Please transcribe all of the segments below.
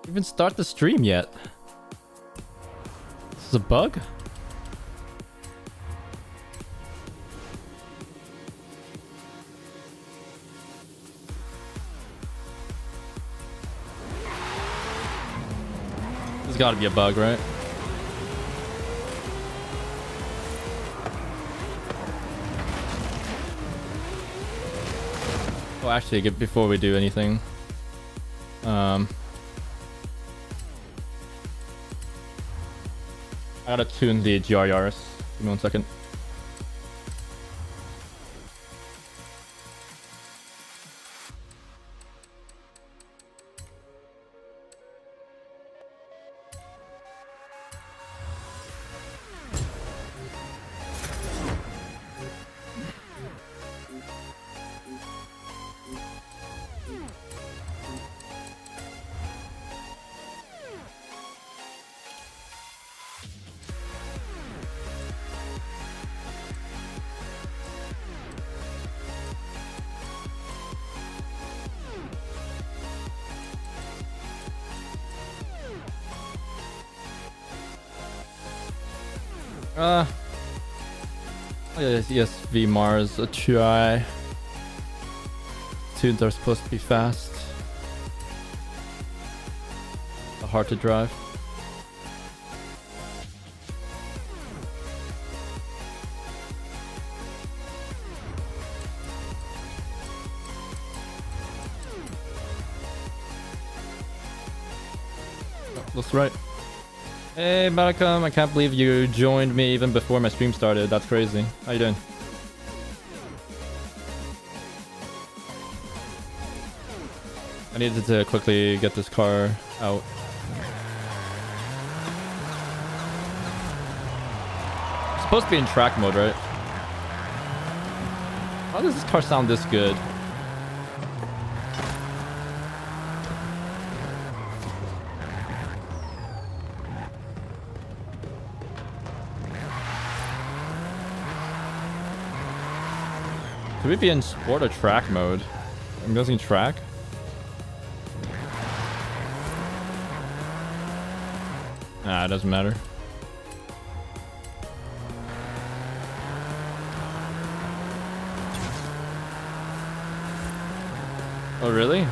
Even start the stream yet. This is a bug? There's gotta be a bug, right? Oh, actually, before we do anything, I gotta tune the GRRs. Give me 1 second. Yes, V Mars, a try. Tunes are supposed to be fast. Hard to drive. Oh, that's right. Hey Malcolm, I can't believe you joined me even before my stream started. That's crazy. How you doing? I needed to quickly get this car out. It's supposed to be in track mode, right? How does this car sound this good? Could we be in sport or track mode? I'm guessing track. Nah, it doesn't matter. Oh, really?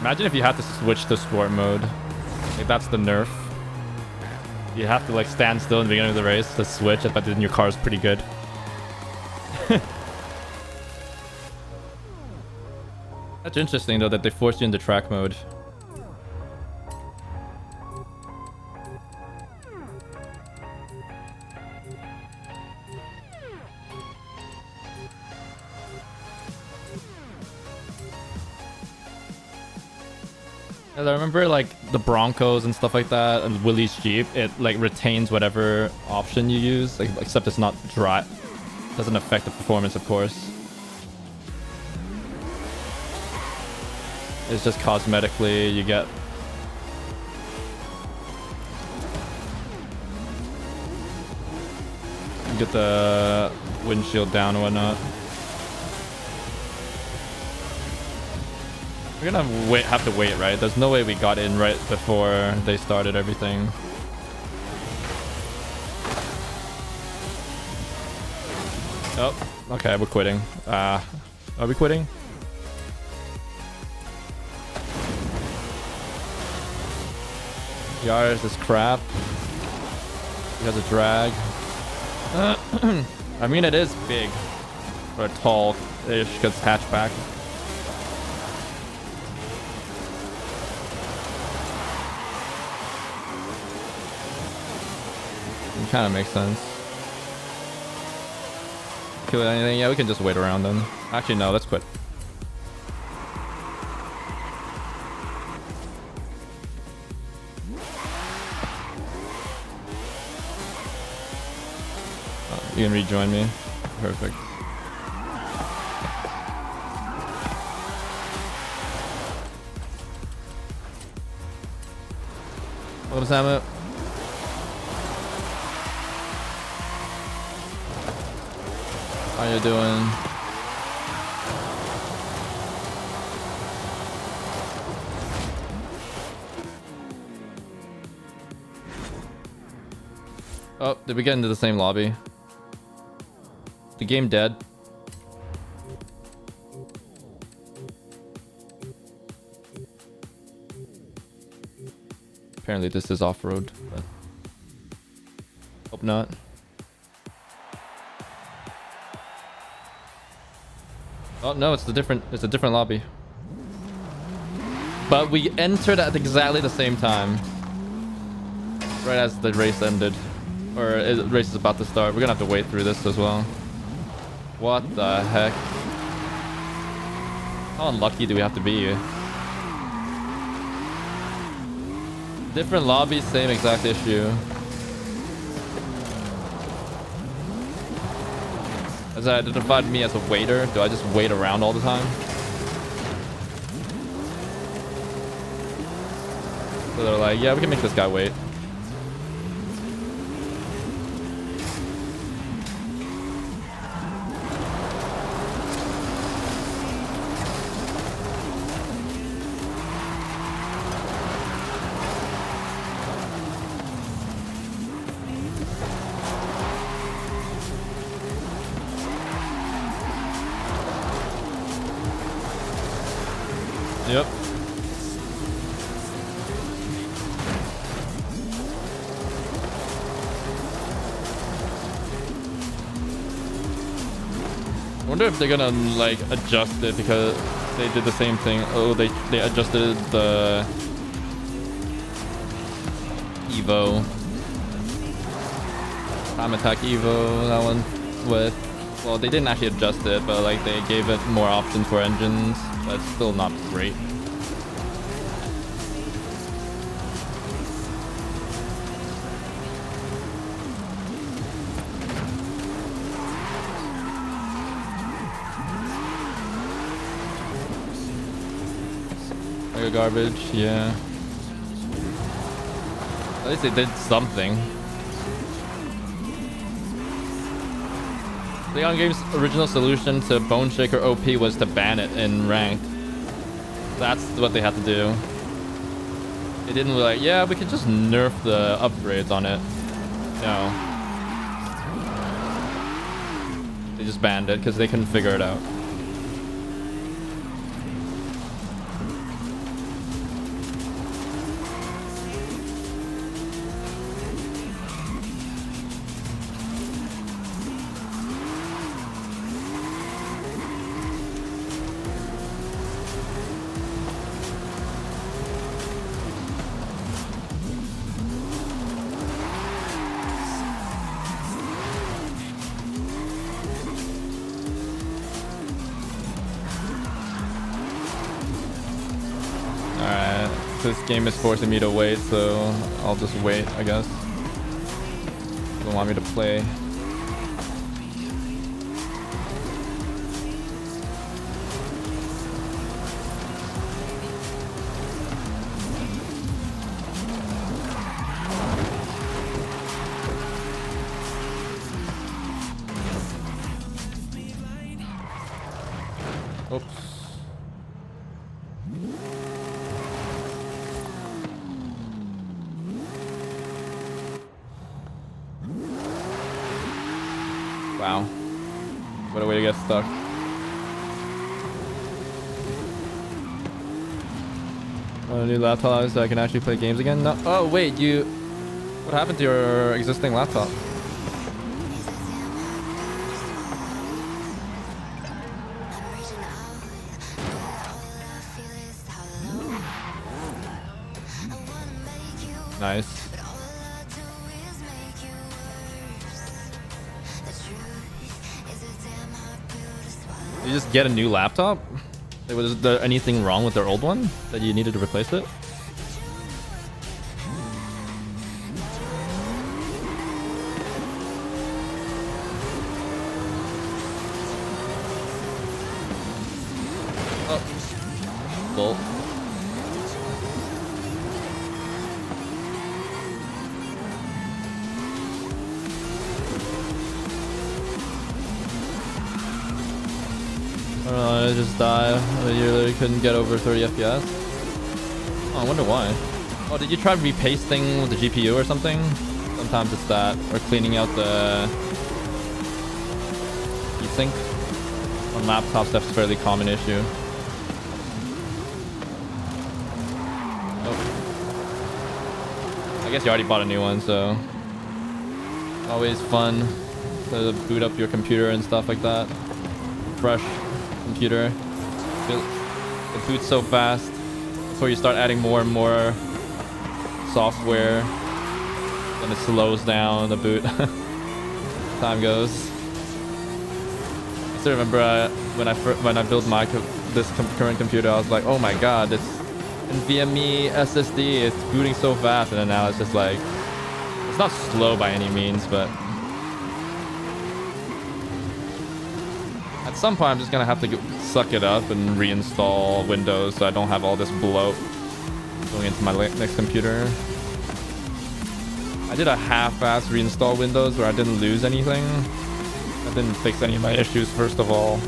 Imagine if you had to switch to sport mode. Like, that's the nerf. You have to like stand still in the beginning of the race to switch, but then your car's pretty good. That's interesting though that they forced you into track mode. I remember like the Broncos and stuff like that and Willie's Jeep, it like retains whatever option you use, like, except it's not dry. Doesn't affect the performance, of course. It's just cosmetically you get. You get the windshield down and whatnot. We're gonna have to wait, right? There's no way we got in right before they started everything. Oh, okay, we're quitting. Are we quitting? Yars is crap. He has a drag. I mean, it is big for a tall-ish hatchback. It kind of makes sense. Kill anything? Yeah, we can just wait around then. Actually, no, let's quit. You can rejoin me. Perfect. What was that? How you doing? Oh, did we get into the same lobby? The game dead. Apparently this is off-road, but hope not. Oh no, it's a different lobby. But we entered at exactly the same time. Right as the race ended. Or the race is about to start. We're gonna have to wait through this as well. What the heck? How unlucky do we have to be? Different lobby, same exact issue. Has that identified me as a waiter? Do I just wait around all the time? So they're like, yeah, we can make this guy wait. Yep. I wonder if they're gonna like adjust it because they did the same thing. Oh, they adjusted the Evo. Time attack Evo, that one with, well, they didn't actually adjust it, but like they gave it more options for engines. But it's still not great. Like a garbage, yeah. At least they did something. Leon Games' original solution to Bone Shaker OP was to ban it in ranked. That's what they had to do. They didn't like, yeah, we could just nerf the upgrades on it. No. They just banned it because they couldn't figure it out. This game is forcing me to wait, so I'll just wait, I guess. They don't want me to play. Oops. Wow. What a way to get stuck. Want a new laptop so I can actually play games again? No. Oh, wait, you... What happened to your existing laptop? Nice. Did you just get a new laptop? Was there anything wrong with their old one that you needed to replace it? Oh. Lol. I don't know, I just die. You literally couldn't get over 30 FPS. Oh, I wonder why. Oh, did you try repasting with the GPU or something? Sometimes it's that, or cleaning out the heatsink. On laptops, that's a fairly common issue. I guess you already bought a new one, so always fun to boot up your computer and stuff like that. Fresh computer. It boots so fast before you start adding more and more software, and it slows down the boot. Time goes. I still remember when I built this current computer, I was like, oh my god, it's NVMe SSD, it's booting so fast, and then now it's just like, it's not slow by any means, but at some point I'm just gonna have to suck it up and reinstall Windows so I don't have all this bloat going into my next computer. I did a half-ass reinstall Windows where I didn't lose anything. I didn't fix any of my issues first of all.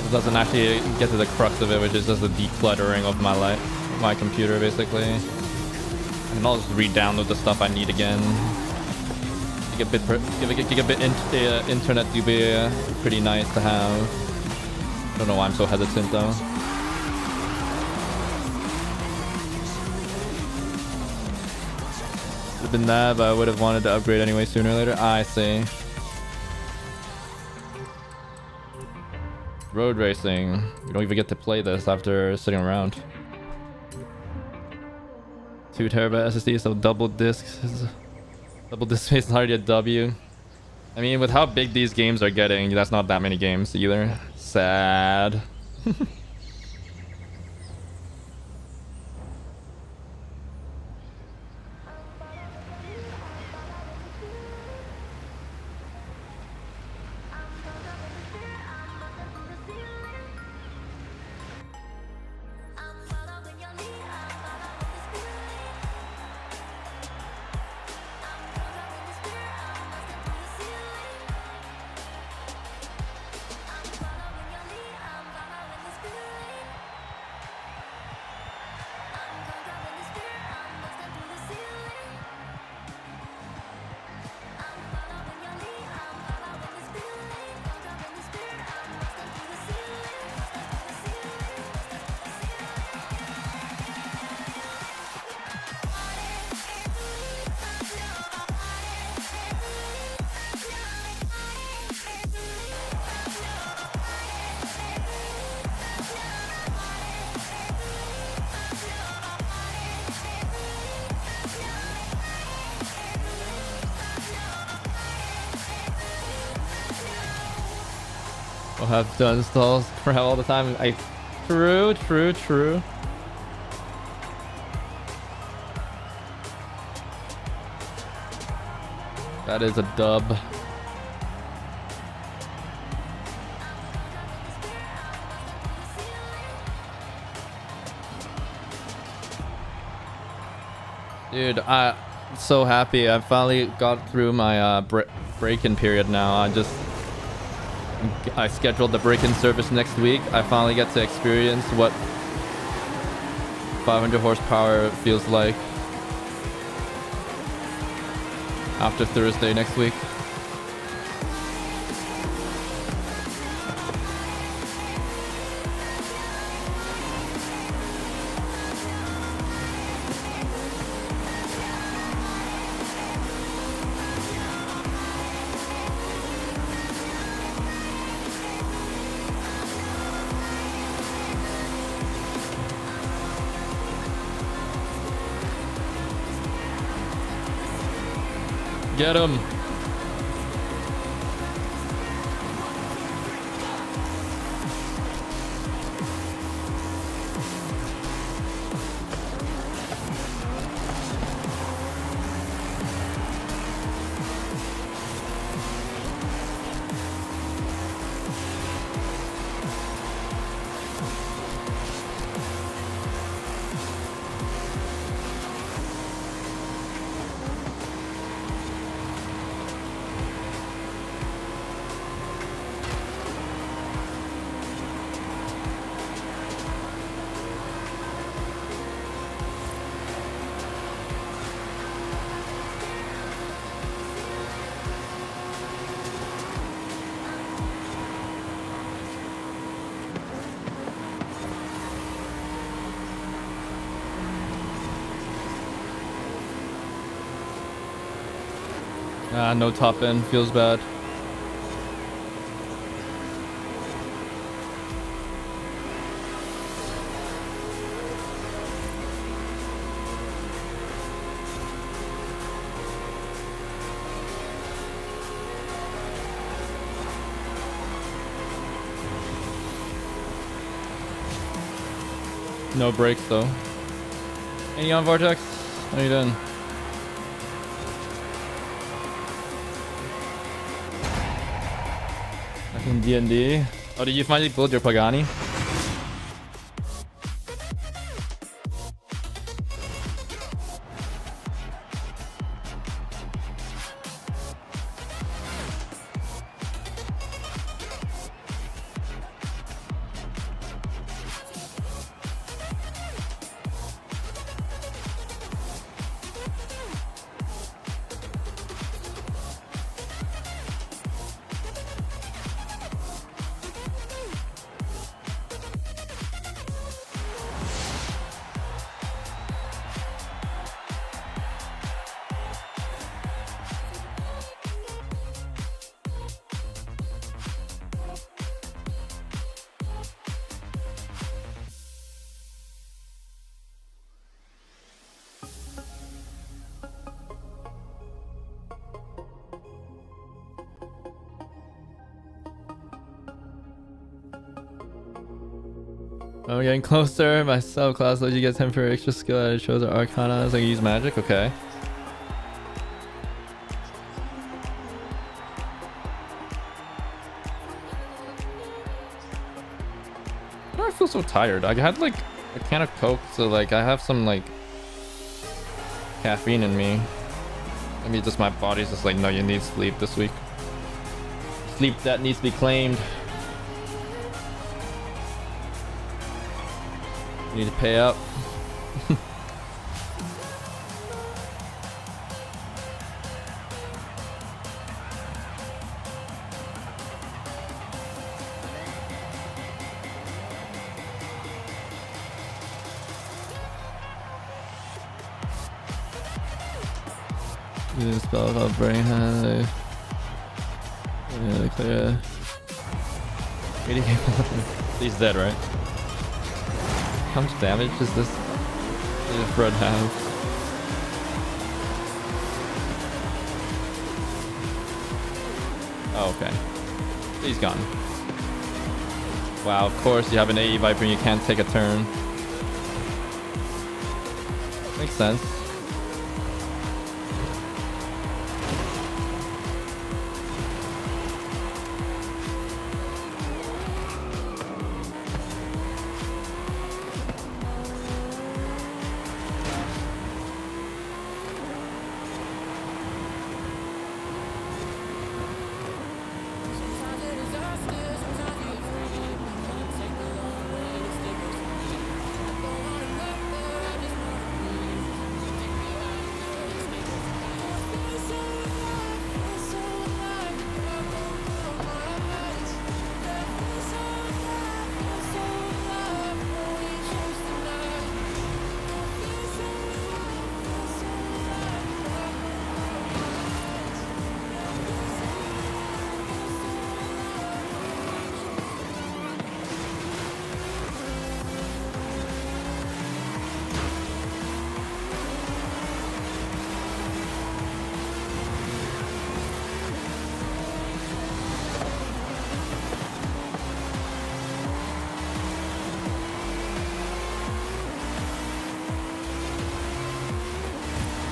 It doesn't actually get to the crux of it, which is just the decluttering of my computer, basically. And I'll just re-download the stuff I need again. Gigabit internet would be pretty nice to have. I don't know why I'm so hesitant though. Would have been that, but I would have wanted to upgrade anyway sooner or later. I see. Road racing. You don't even get to play this after sitting around. 2 terabyte SSD, so double discs. Double disc space is already a W. I mean, with how big these games are getting, that's not that many games either. Sad. We'll have to install for all the time. True. That is a dub. Dude, I'm so happy. I finally got through my break-in period now. I scheduled the break-in service next week. I finally get to experience what 500 horsepower feels like after Thursday next week. Get him. No top end. Feels bad. No brakes though. Any on Vortex? How you doing? Back in D&D. Oh, did you finally build your Pagani? I'm getting closer. My subclass lets you get 10 for extra skill. It shows our arcana as I use magic. Okay. Why do I feel so tired? I had like a can of Coke, so like I have some like caffeine in me. Maybe just my body's just like, no, you need sleep this week. Sleep that needs to be claimed. You need to pay up. You did spell about brain hand. Yeah, clear. 80k. He's dead, right? How much damage does this Fred have? Oh, okay. He's gone. Wow, of course you have an AE Viper and you can't take a turn. Makes sense.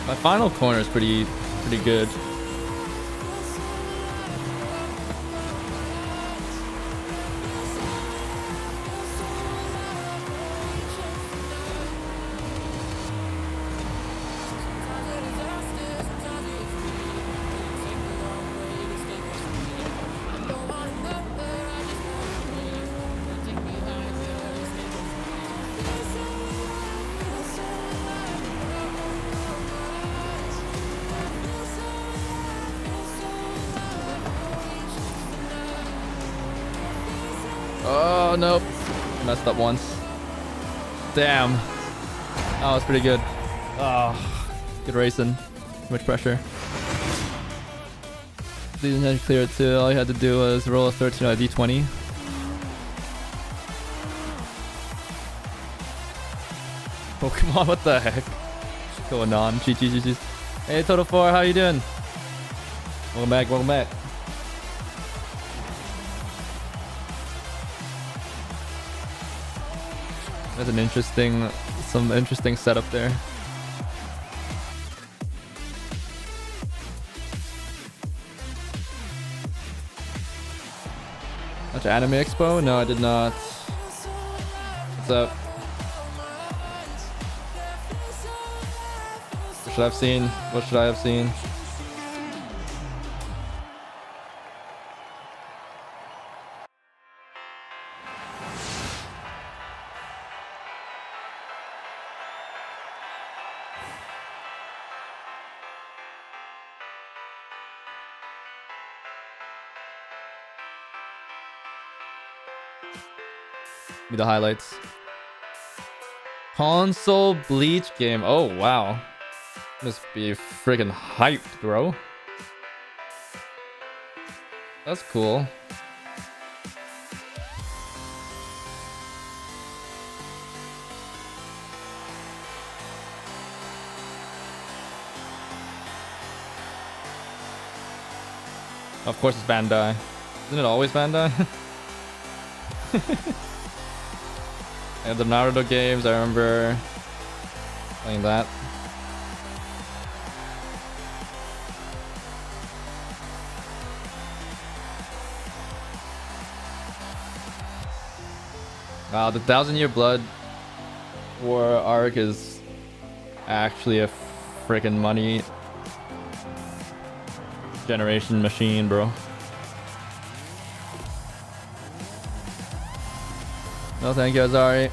My final corner is pretty good. Oh, nope. Messed up once. Damn. Oh, it's pretty good. Oh, good racing. Too much pressure. Didn't have to clear it too. All you had to do was roll a 13 on a d20. Oh, come on, what the heck? What's going on? GG. Hey, Total 4, how you doing? Welcome back, welcome back. That's an interesting, some interesting setup there. Watch Anime Expo? No, I did not. What's up? What should I have seen? What should I have seen? Give me the highlights. Console Bleach game. Oh, wow. Must be friggin' hyped, bro. That's cool. Of course it's Bandai. Isn't it always Bandai? And the Naruto games, I remember playing that. Wow, the 1000-Year Blood War arc is actually a freaking money generation machine, bro. No, thank you, Azari.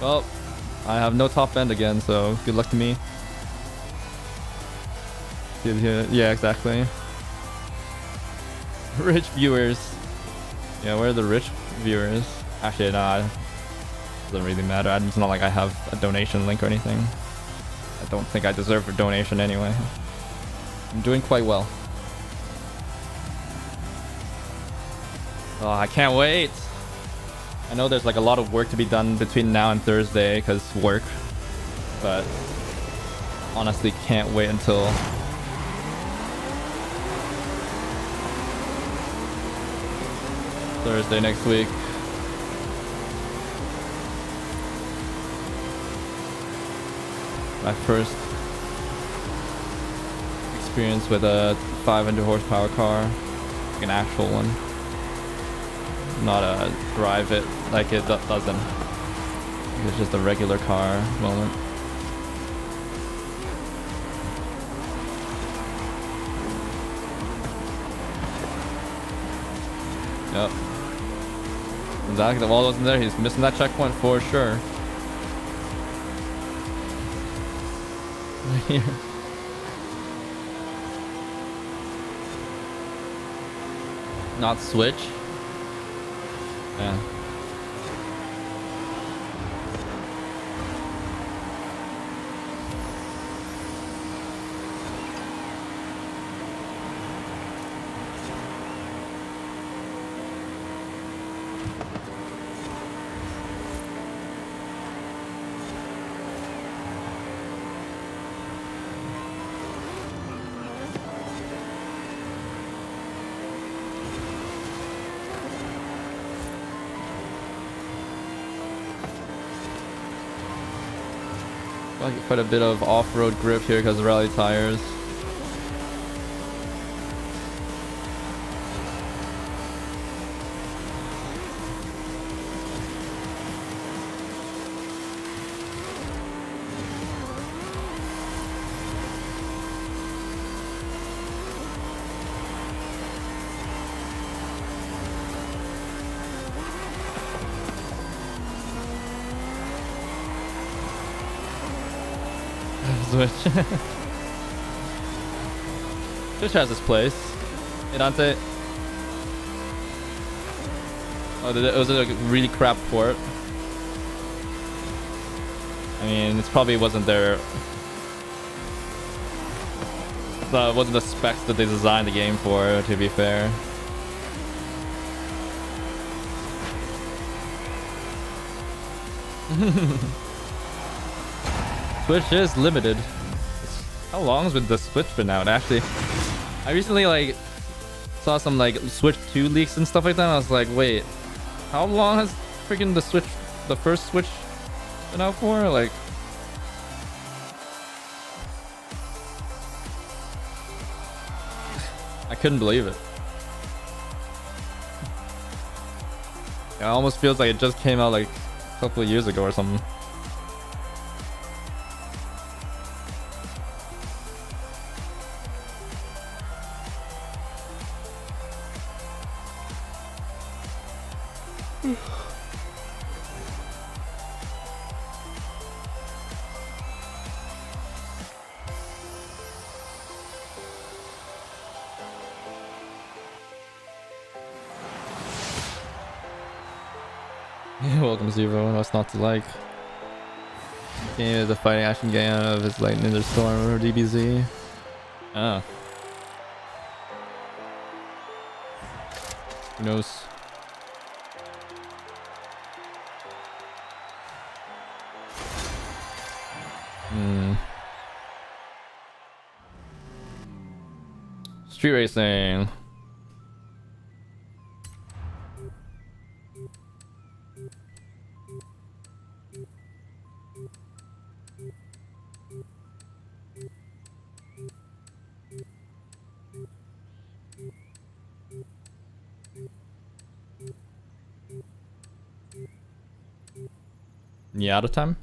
Well, I have no top end again, so good luck to me. Yeah, exactly. Rich viewers. Yeah, where are the rich viewers? Actually, nah, it doesn't really matter. It's not like I have a donation link or anything. I don't think I deserve a donation anyway. I'm doing quite well. Oh, I can't wait. I know there's like a lot of work to be done between now and Thursday because work, but honestly can't wait until Thursday next week. My first experience with a 500 horsepower car, like an actual one. Not a drive it like it doesn't. It's just a regular car moment. Yep. Exactly. The wall wasn't there. He's missing that checkpoint for sure. Here. Not switch. Yeah. Quite a bit of off-road grip here because of rally tires. Switch. Switch has its place. Hey Dante. Oh, was it a really crap port? I mean, it probably wasn't their... It wasn't the specs that they designed the game for, to be fair. Switch is limited. How long has the Switch been out? Actually, I recently like saw some like Switch 2 leaks and stuff like that. And I was like, wait, how long has freaking the first Switch been out for? Like, I couldn't believe it. It almost feels like it just came out like a couple of years ago or something. Welcome Zero, what's not to like? Game is a fighting action game of his like Ninja Storm or DBZ. Ah. Who knows? Street racing. Yeah, out of time.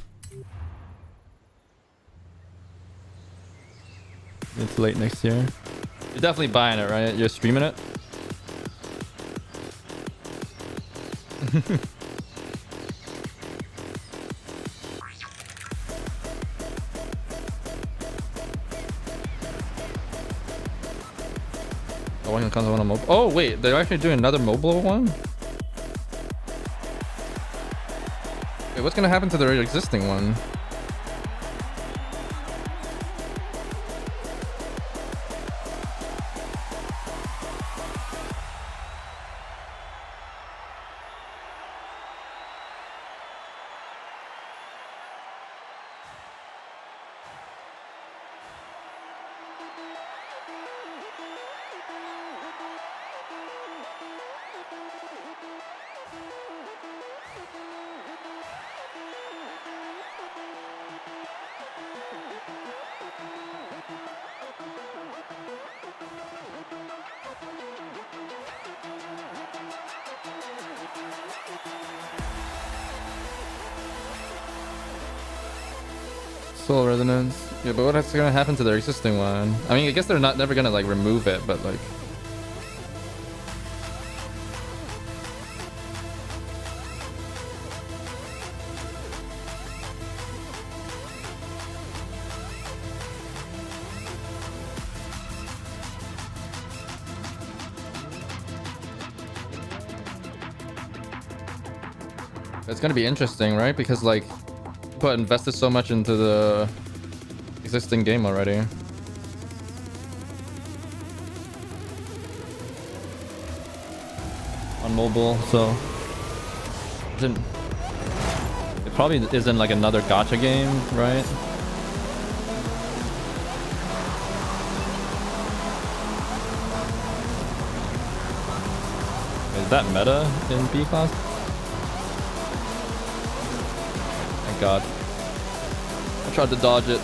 It's late next year. You're definitely buying it, right? You're streaming it? Oh, one console, one on mobile. Oh, wait, they're actually doing another mobile one? Wait, what's gonna happen to their existing one? Soul Resonance. Yeah, but what's gonna happen to their existing one? I mean, I guess they're never gonna like remove it, but like... It's gonna be interesting, right? Because like, people invested so much into the existing game already. On mobile, so it probably isn't like another gacha game, right? Is that meta in B class? Thank God. I tried to dodge it.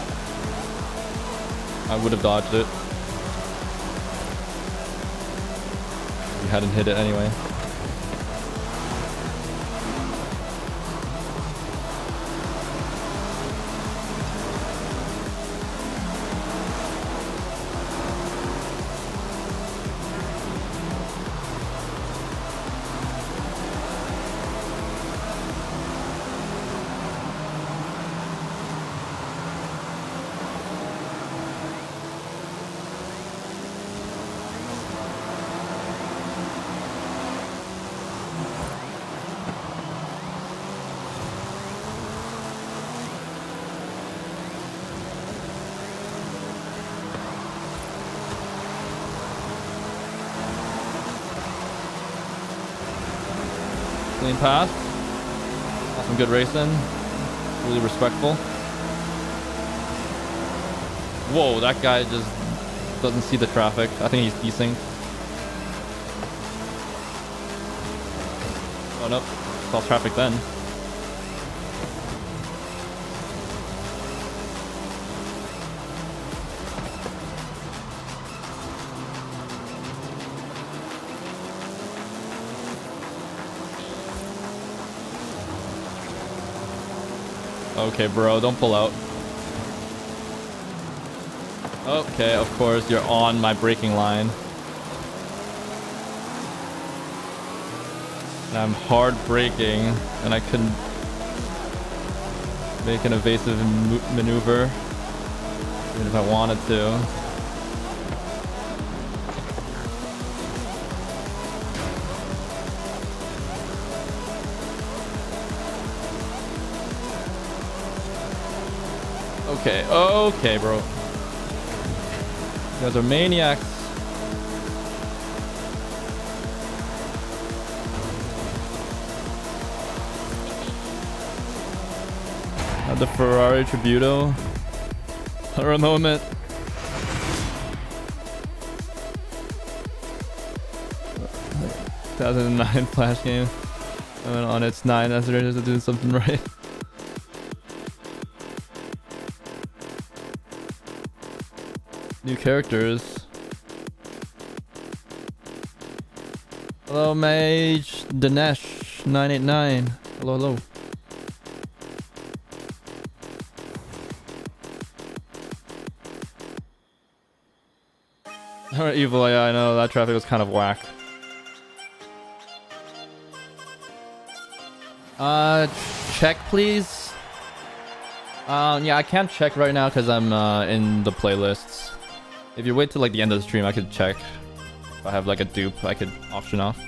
I would have dodged it. You hadn't hit it anyway. Clean path. Got some good racing. Really respectful. Whoa, that guy just doesn't see the traffic. I think he's desynced. Oh nope. Saw traffic then. Okay, bro, don't pull out. Okay, of course, you're on my braking line. And I'm hard braking, and I couldn't make an evasive maneuver, even if I wanted to. Okay, okay, bro. You guys are maniacs. Had the Ferrari Tributo for a moment. That 2009 Flash game. I went on its 9 as they're just doing something right. New characters. Hello, Mage Dinesh 989. Hello, hello. Alright, evil. Yeah, I know that traffic was kind of whack. Check, please. Yeah, I can't check right now because I'm in the playlists. If you wait till like the end of the stream, I could check. If I have like a dupe, I could option off.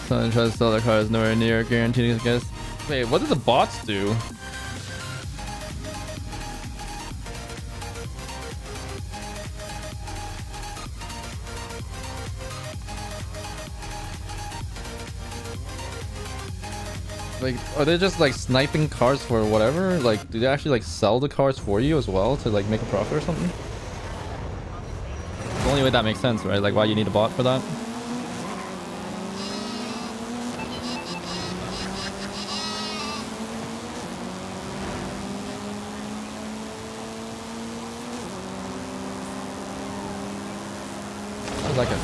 Someone tries to sell their cars nowhere near guaranteed, I guess. Wait, what do the bots do? Like, are they just like sniping cars for whatever? Like, do they actually like sell the cars for you as well to like make a profit or something? The only way that makes sense, right? Like, why you need a bot for that? Sounds like it.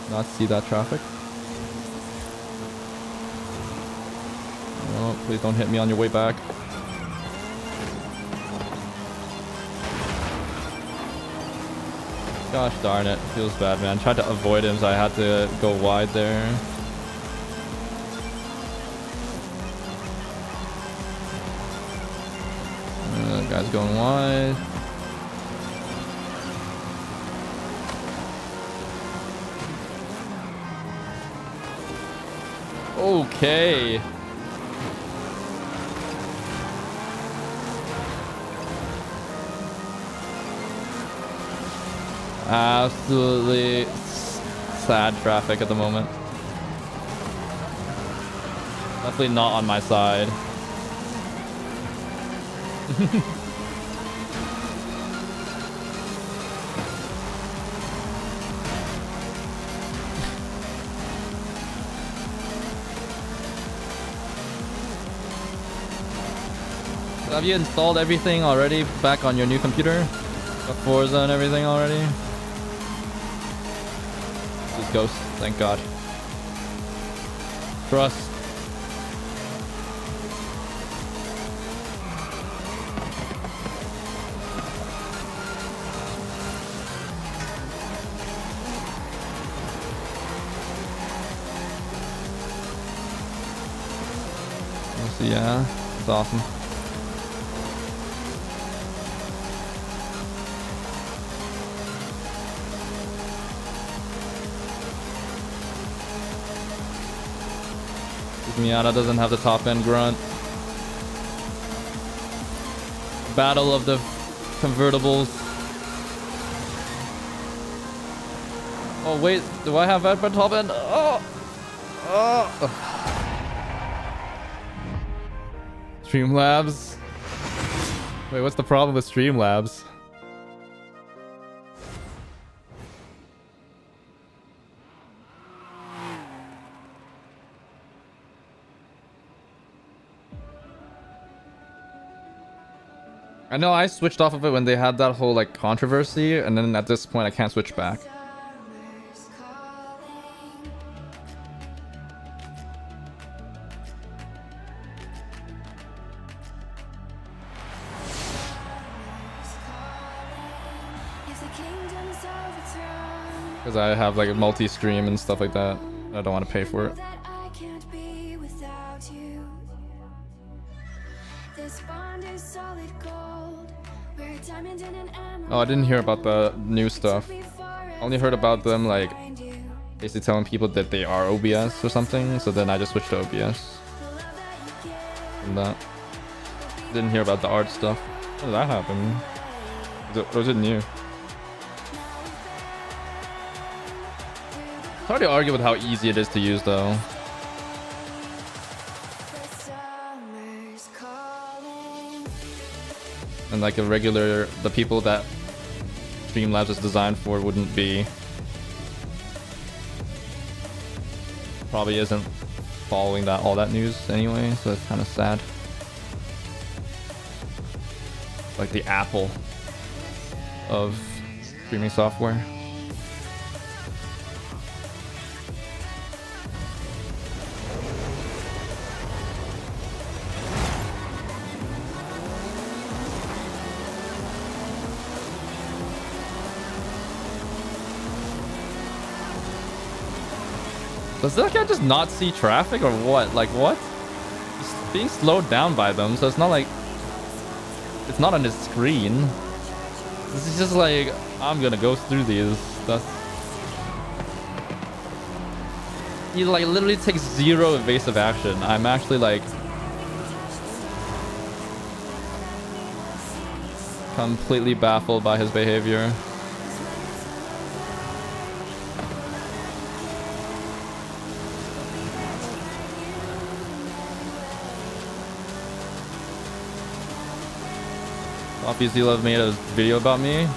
Not see that traffic. Oh, please don't hit me on your way back. Gosh darn it. Feels bad, man. Tried to avoid him, so I had to go wide there. Guy's going wide. Okay. Absolutely sad traffic at the moment. Definitely not on my side. Have you installed everything already back on your new computer? Got Forza and everything already? Just Ghost, thank God. Trust. So yeah, it's awesome. Miata doesn't have the top end grunt. Battle of the convertibles. Oh wait, do I have that for top end? Oh, oh. Streamlabs. Wait, what's the problem with Streamlabs? I know I switched off of it when they had that whole like controversy, and then at this point I can't switch back. Because I have like a multi-stream and stuff like that. I don't want to pay for it. Oh, I didn't hear about the new stuff. I only heard about them like basically telling people that they are OBS or something. So then I just switched to OBS. And that. Didn't hear about the art stuff. How did that happen? Was it new? It's hard to argue with how easy it is to use though. And like a regular, the people that Streamlabs is designed for wouldn't be. Probably isn't following that all that news anyway, so it's kind of sad. Like the Apple of streaming software. Does that guy just not see traffic or what? Like what? He's being slowed down by them, so it's not like it's not on his screen. This is just like I'm gonna go through these. He like literally takes zero evasive action. I'm actually like completely baffled by his behavior. Obviously, Love made a video about me.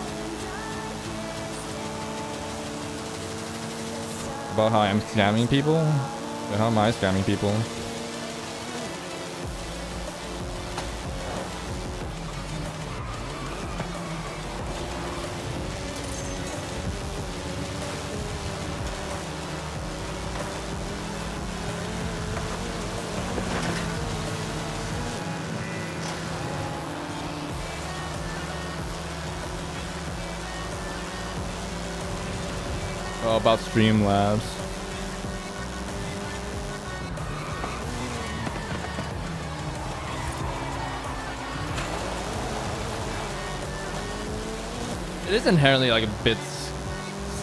About how I'm scamming people? Wait, how am I scamming people? Oh, about Streamlabs. It is inherently like a bit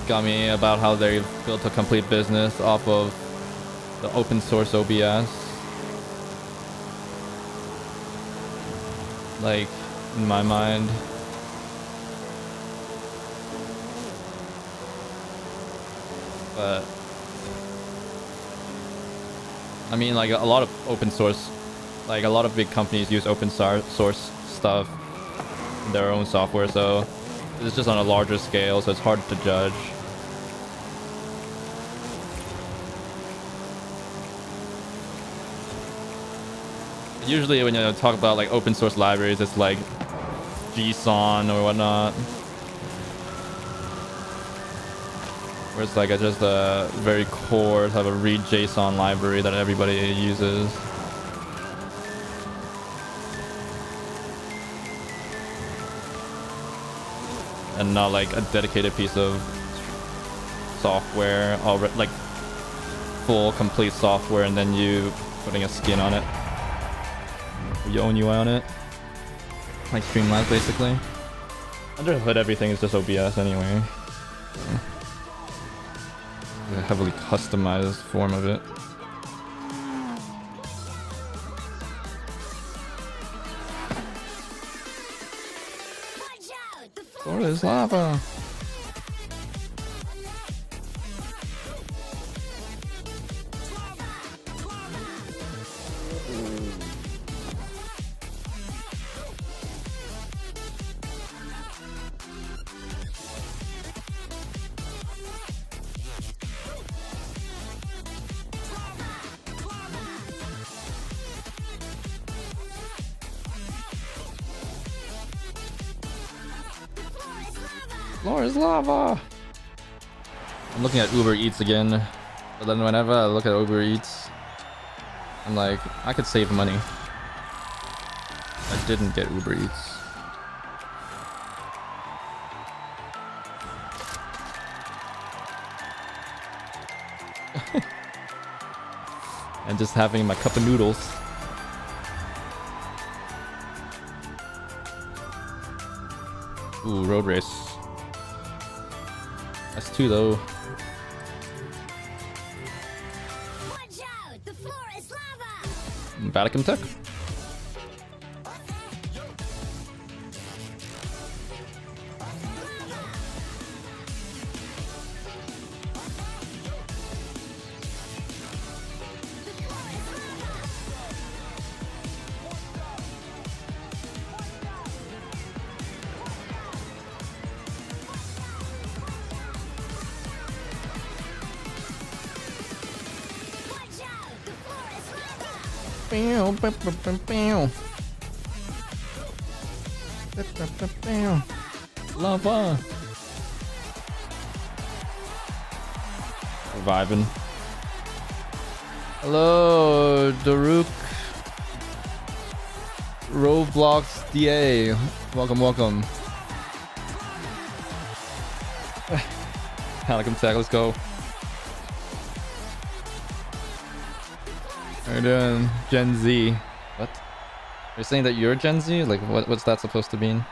scummy about how they've built a complete business off of the open source OBS. Like, in my mind. But I mean, like a lot of open source, like a lot of big companies use open source stuff in their own software, so it's just on a larger scale, so it's hard to judge. Usually when you talk about like open source libraries, it's like JSON or whatnot. Where it's like just a very core type of read JSON library that everybody uses. And not like a dedicated piece of software, like full complete software, and then you putting a skin on it, your own UI on it, like Streamlabs basically. Under the hood, everything is just OBS anyway. A heavily customized form of it. What is lava? Floor is lava. I'm looking at Uber Eats again, but then whenever I look at Uber Eats, I'm like, I could save money. I didn't get Uber Eats. And just having my cup of noodles. Ooh, road race. That's 2 though. Watch out, the floor is lava. Vatican Tech. Lava. Vibing. Hello, Daruk. Roblox DA. Welcome, welcome. Pelican Tech, let's go. How you doing, Gen Z? What? You're saying that you're Gen Z? Like, what's that supposed to mean?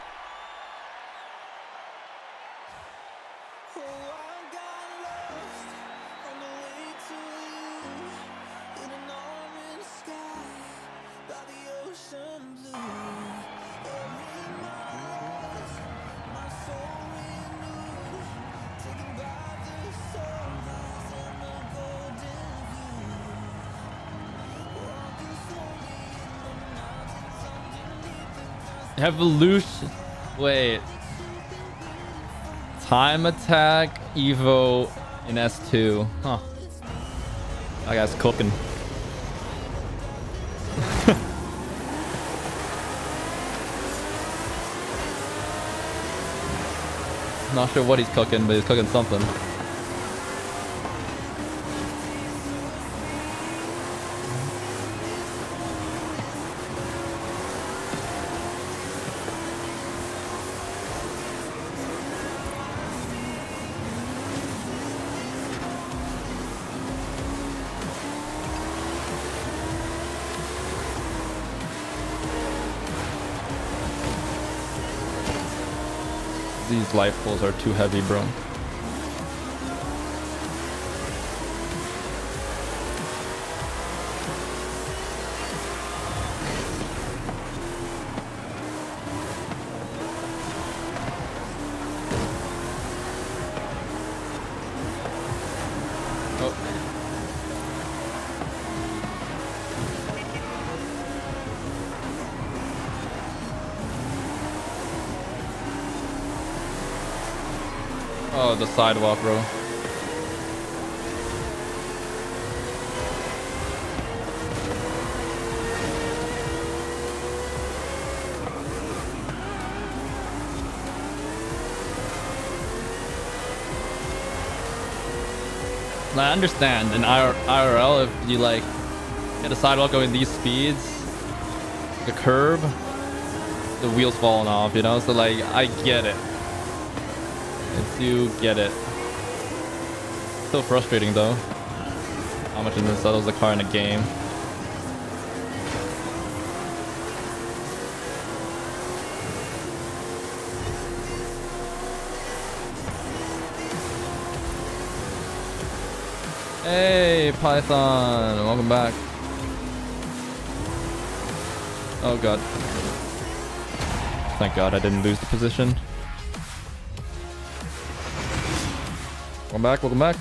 Evolution. Wait. Time Attack Evo in S2. Huh. That guy's cooking. Not sure what he's cooking, but he's cooking something. These life pulls are too heavy, bro. Oh, the sidewalk, bro. I understand in IRL if you like get a sidewalk going these speeds, the curb, the wheels falling off, you know. So like I get it. I do get it. Still frustrating though. How much it settles the car in a game. Hey, Python, welcome back. Oh god. Thank god I didn't lose the position. Welcome back, welcome back.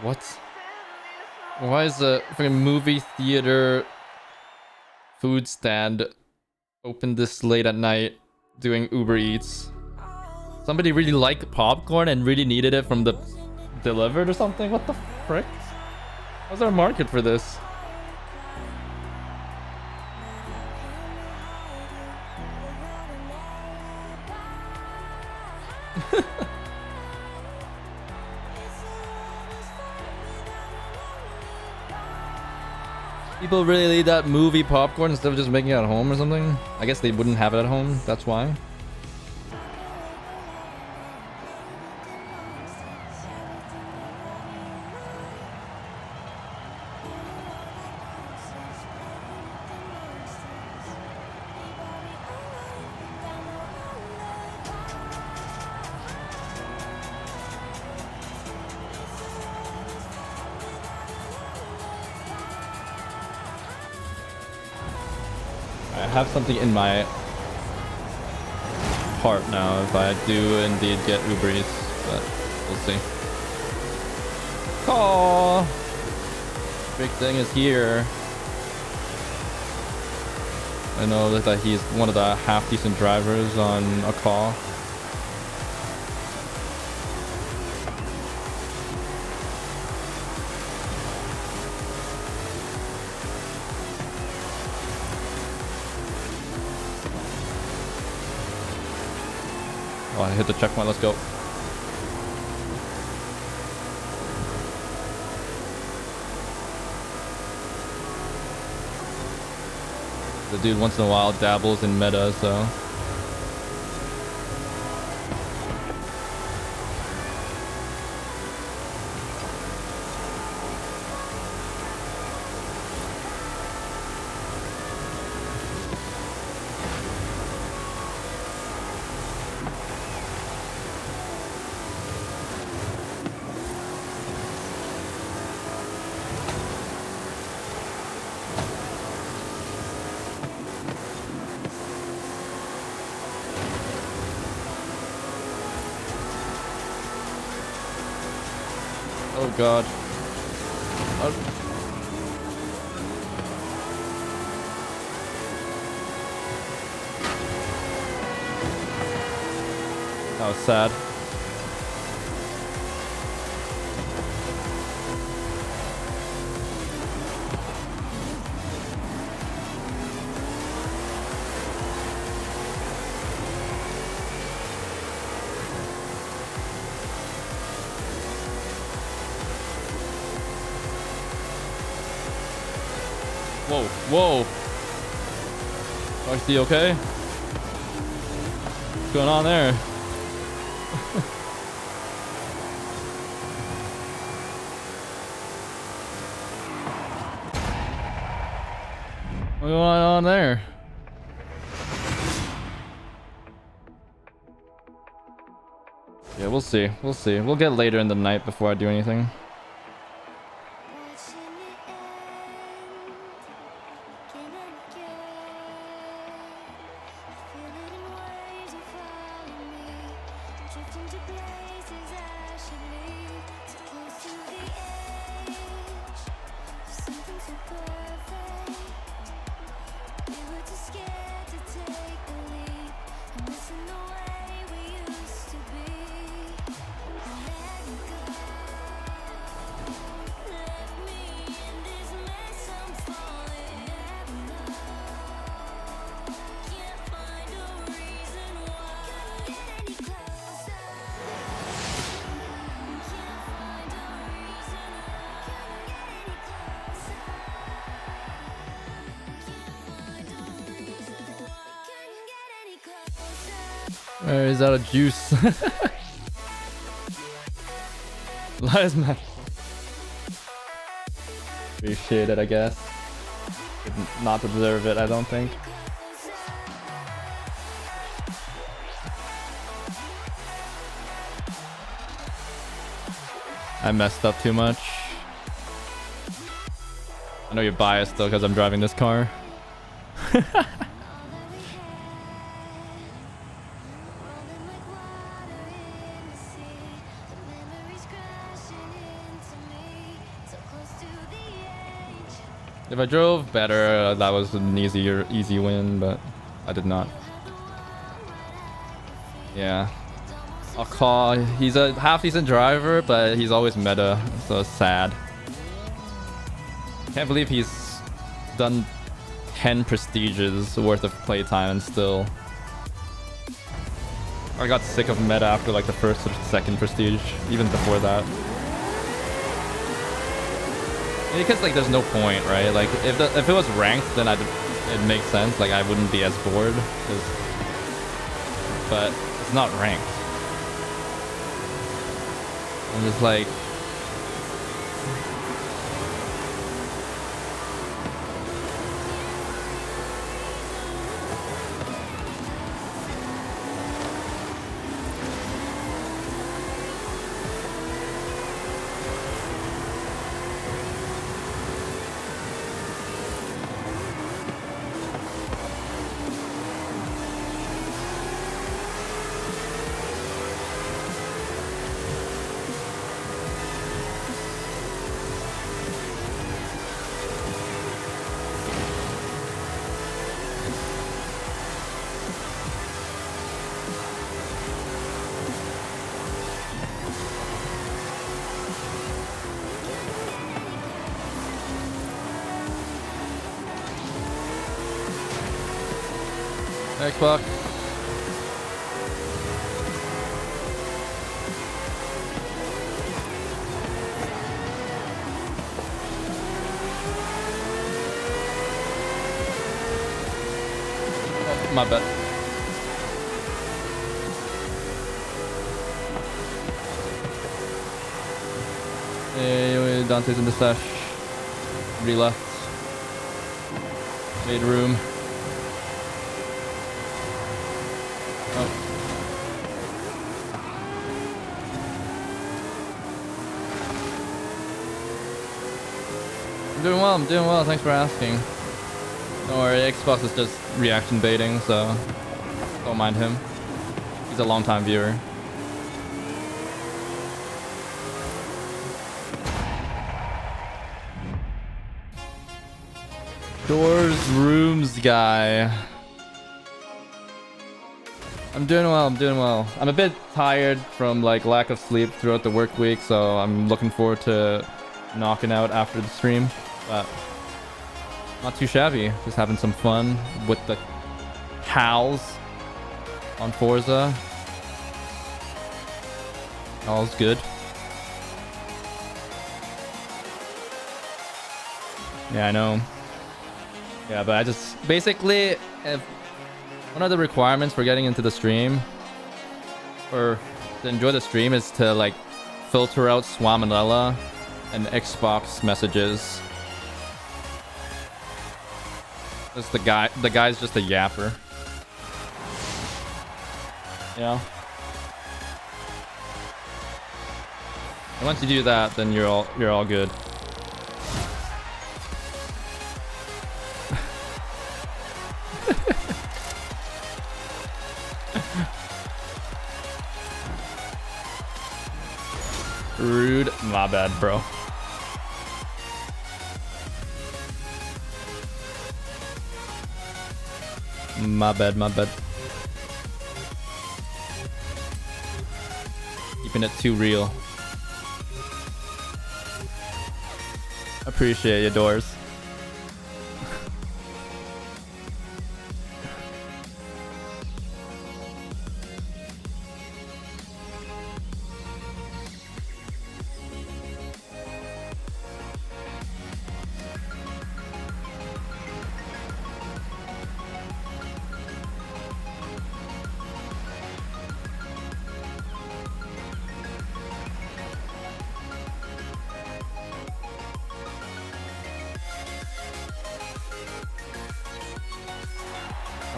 What? Why is the freaking movie theater food stand open this late at night doing Uber Eats? Somebody really liked popcorn and really needed it from the delivered or something? What the frick? How's there a market for this? People really need that movie popcorn instead of just making it at home or something? I guess they wouldn't have it at home, that's why. I have something in my heart now if I do indeed get Uber Eats, but we'll see. Oh, big thing is here. I know that he's one of the half decent drivers on a call. Oh, I hit the checkpoint, let's go. The dude once in a while dabbles in meta, so. Oh god. That was sad. Whoa, whoa. Foxy, okay? What's going on there? What's going on there? Yeah, we'll see. We'll see. We'll get later in the night before I do anything. He's out of juice. Lies, man. Appreciate it, I guess. Did not deserve it, I don't think. I messed up too much. I know you're biased though because I'm driving this car. If I drove better, that was an easy win, but I did not. Yeah. I'll call. He's a half-decent driver, but he's always meta, so it's sad. Can't believe he's done 10 prestiges worth of playtime and still... I got sick of meta after like the first or second prestige, even before that. Because like there's no point, right? Like if it was ranked, then it makes sense. Like I wouldn't be as bored, but it's not ranked. I'm just like... Xbox. Oh, my bad. Hey, Dante's in the stash. Re-left. Made room. I'm doing well, thanks for asking. Don't worry, Xbox is just reaction baiting, so don't mind him. He's a long-time viewer. Doors, rooms guy. I'm doing well. I'm a bit tired from like lack of sleep throughout the work week, so I'm looking forward to knocking out after the stream. But not too shabby. Just having some fun with the pals on Forza. All's good. Yeah, I know. Yeah, but I just basically, if one of the requirements for getting into the stream or to enjoy the stream is to like filter out Swamanella and Xbox messages. That's the guy's just a yapper. Yeah. And once you do that, then you're all good. Rude. My bad, bro. My bad. Keeping it too real. Appreciate your doors.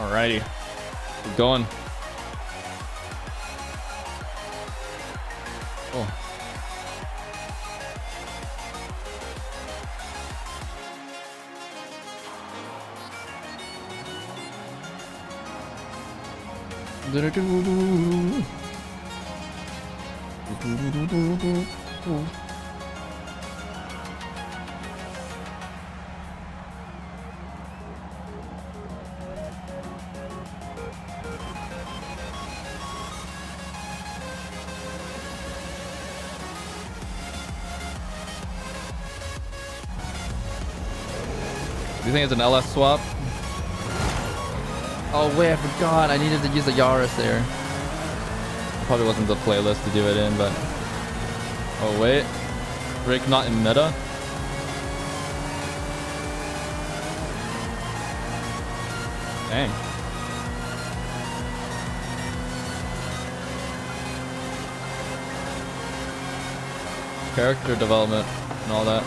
Alrighty. Keep going. Oh. Do you think it's an LS swap? Oh wait, I forgot. I needed to use the Yaris there. Probably wasn't the playlist to do it in, but... Oh wait. Rick not in meta? Dang. Character development and all that.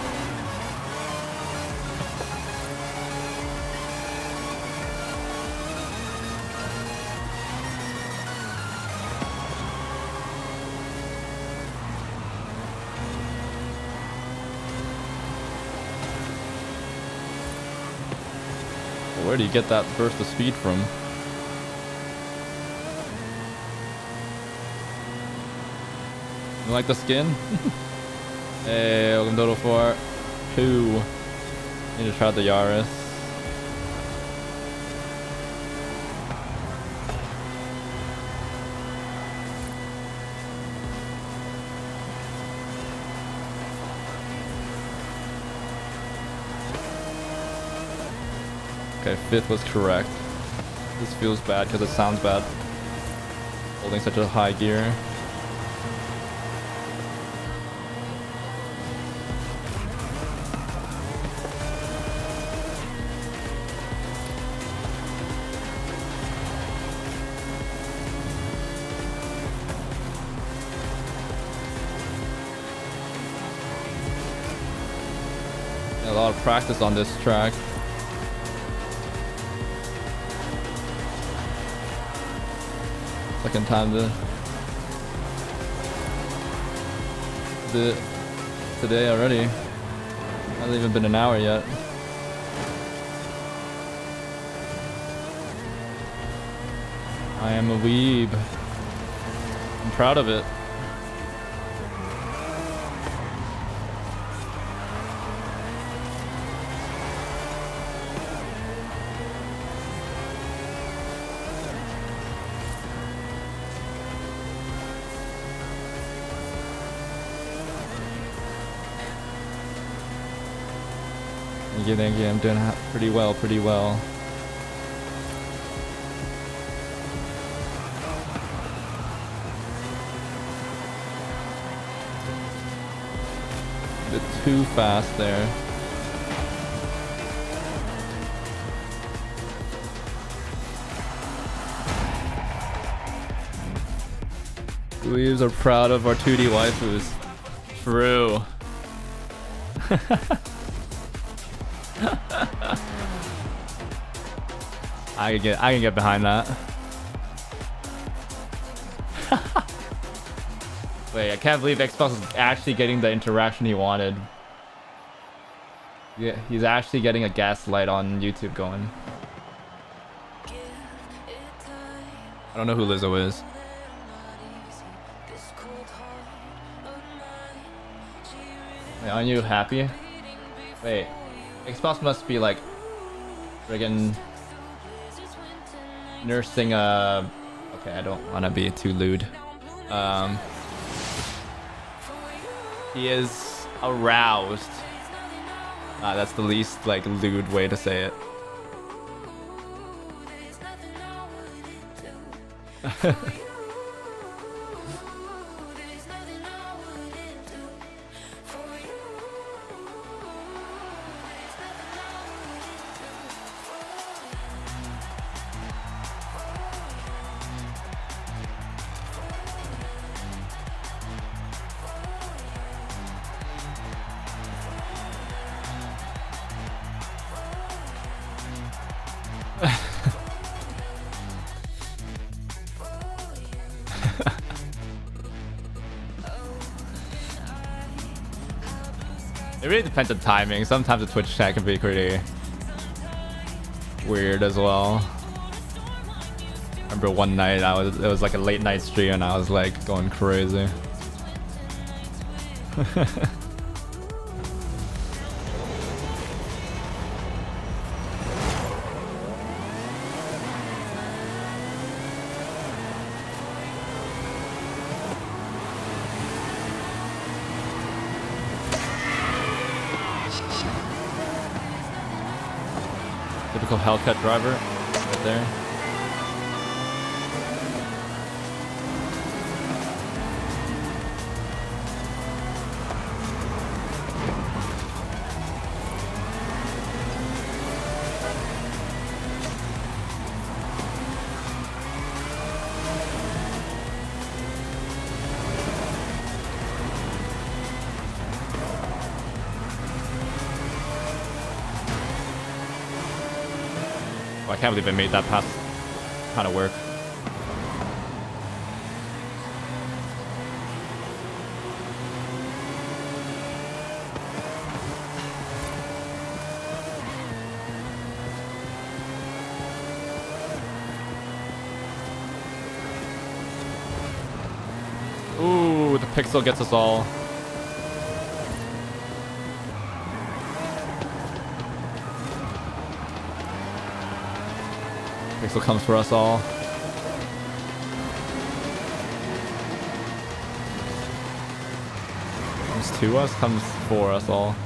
Where do you get that burst of speed from? You like the skin? Hey, welcome Dodo 4. Need to try the Yaris. Okay, 5th was correct. This feels bad because it sounds bad. Holding such a high gear. A lot of practice on this track. Second time today already. Hasn't even been an hour yet. I am a weeb. I'm proud of it. Thank you. I'm doing pretty well, A bit too fast there. Weaves are proud of our 2D waifus. True. I can get behind that. Wait, I can't believe Xbox is actually getting the interaction he wanted. Yeah, he's actually getting a gaslight on YouTube going. I don't know who Lizzo is. Wait, aren't you happy? Wait, Xbox must be like friggin' nursing a... Okay, I don't want to be too lewd. He is aroused. That's the least like lewd way to say it. It really depends on timing. Sometimes the Twitch chat can be pretty weird as well. I remember one night it was like a late night stream and I was like going crazy. Typical Hellcat driver right there. Oh, I can't believe I made that pass kind of work. Ooh, the pixel gets us all. Pixel comes for us all. Comes to us, comes for us all.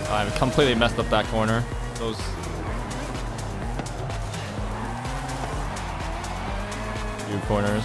I completely messed up that corner. Those few corners.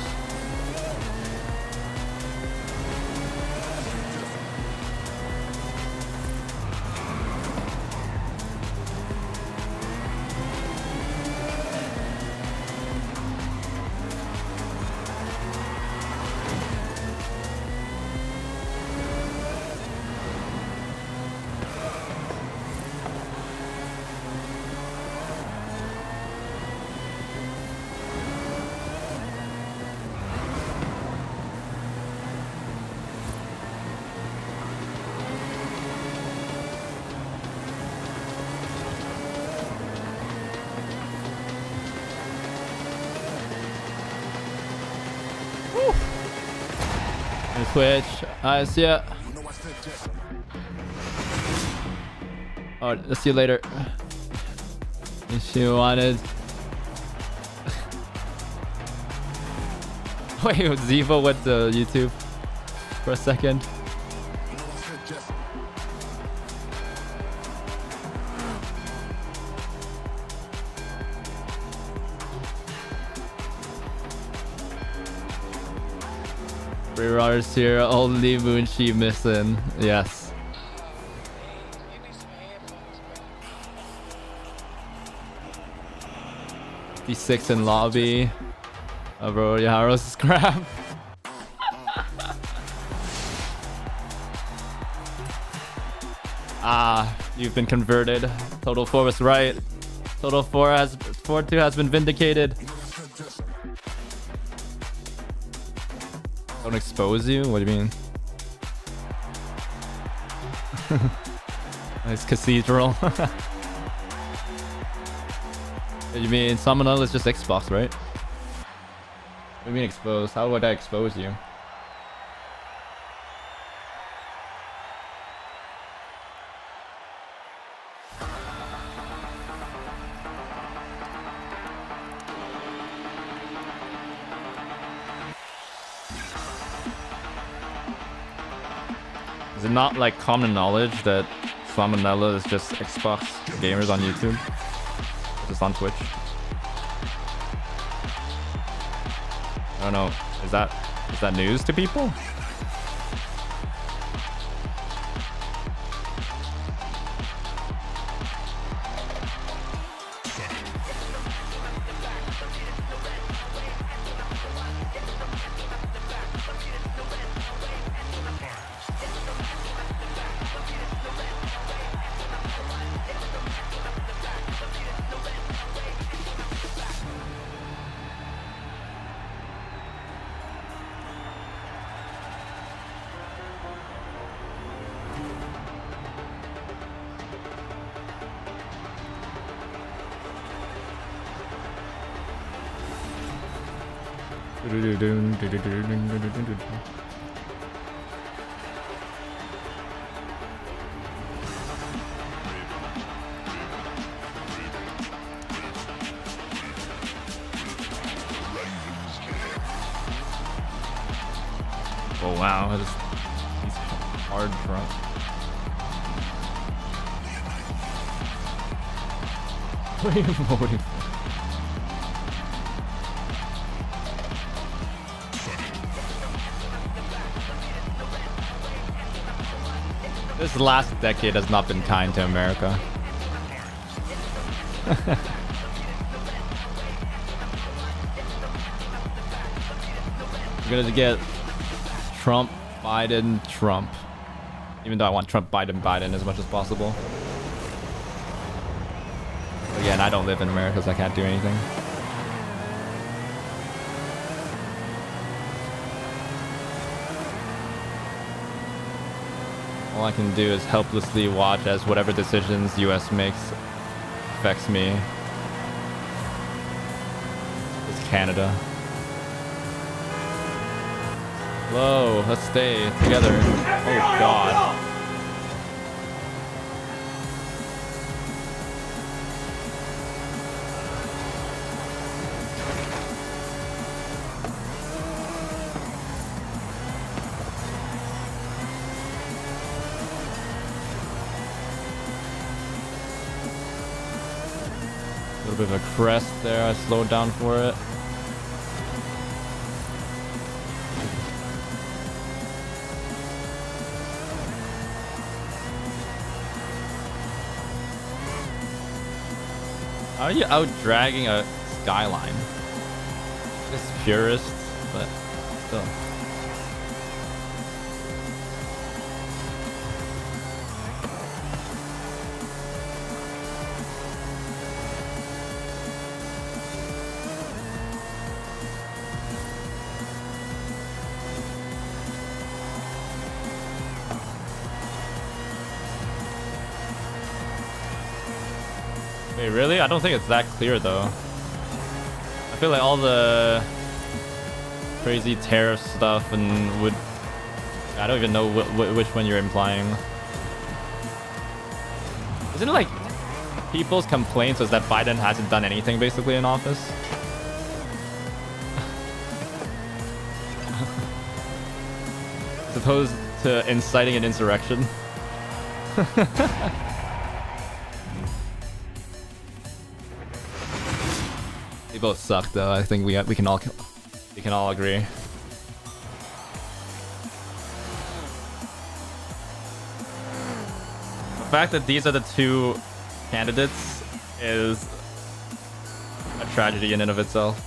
Twitch, I see ya. Oh, let's see you later. If you wanted. Wait, Ziva went to YouTube for a second. Free runners here, only Moonshi missing. Yes. D6 in lobby. Oh, bro, Yaharo's scrap. Ah, you've been converted. Total 4 was right. Total 4-2 has been vindicated. Don't expose you? What do you mean? Nice cathedral. You mean Summoner is just Xbox, right? What do you mean exposed? How would I expose you? Is it not like common knowledge that Salmonella is just Xbox gamers on YouTube? this on Twitch. I don't know. Is that news to people? Oh wow, he's hard drunk. What are you voting for? This last decade has not been kind to America. We're gonna get Trump, Biden, Trump. Even though I want Trump, Biden, Biden as much as possible. Again, I don't live in America, so I can't do anything. All I can do is helplessly watch as whatever decisions US makes affects me. It's Canada. Whoa, let's stay together. Oh god. A little bit of a crest there. I slowed down for it. How are you out dragging a skyline? Just purist, but still. Wait, really? I don't think it's that clear though. I feel like all the crazy tariff stuff and would... I don't even know which one you're implying. Isn't it like people's complaints was that Biden hasn't done anything basically in office? As opposed to inciting an insurrection. They both suck though. I think we can all agree. The fact that these are the two candidates is a tragedy in and of itself.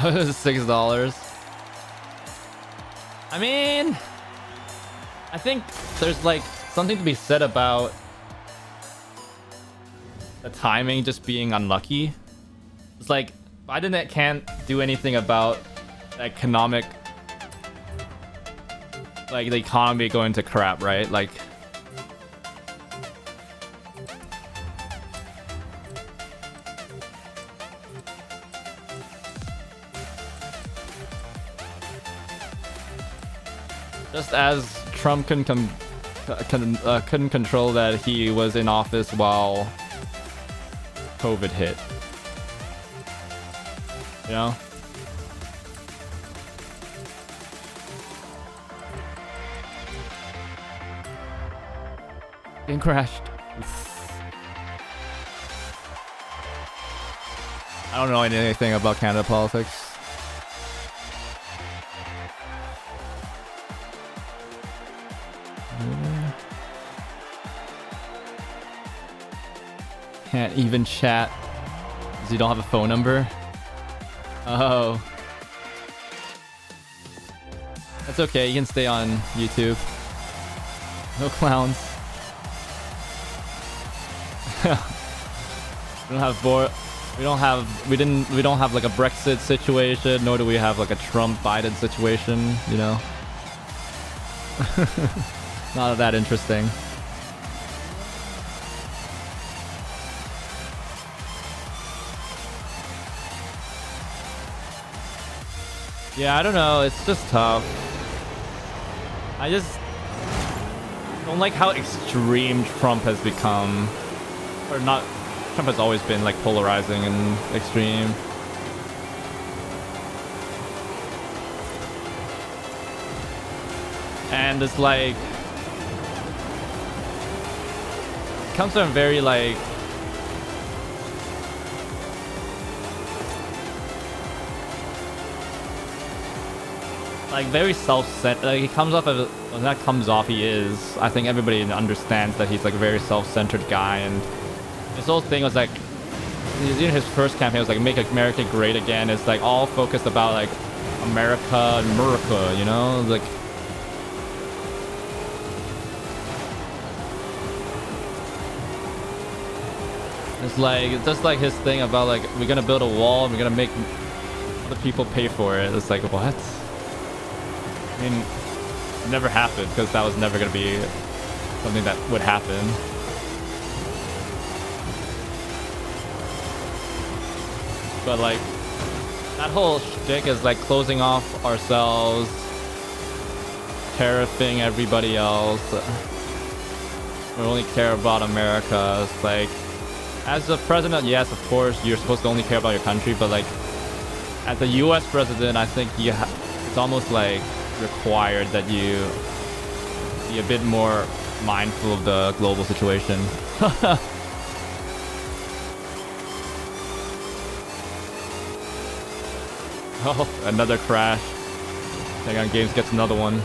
$6. I mean, I think there's like something to be said about the timing just being unlucky. It's like Biden can't do anything about the economic, like the economy going to crap, right? Like Just as Trump couldn't control that he was in office while COVID hit. You know? Game crashed. I don't know anything about Canada politics. Can't even chat because you don't have a phone number. Oh. That's okay, you can stay on YouTube. No clowns. We don't have like a Brexit situation, nor do we have like a Trump Biden situation, you know? Not that interesting. Yeah, I don't know, it's just tough. I just don't like how extreme Trump has become. Or not, Trump has always been like polarizing and extreme. And it's like, it comes from very like, very self-centered. Like he comes off as, when that comes off, he is. I think everybody understands that he's like a very self-centered guy, and his whole thing was like, in his first campaign was like, make America great again. It's like all focused about like America and America, you know? Like, it's like, just like his thing about like, we're gonna build a wall and we're gonna make other people pay for it. It's like, what? I mean, it never happened because that was never gonna be something that would happen. But like, that whole shtick is like closing off ourselves, tariffing everybody else. We only care about America. It's like, as a president, yes, of course, you're supposed to only care about your country, but like, as a U.S. president, I think it's almost like required that you be a bit more mindful of the global situation. Oh, another crash. Hang on, Games gets another one.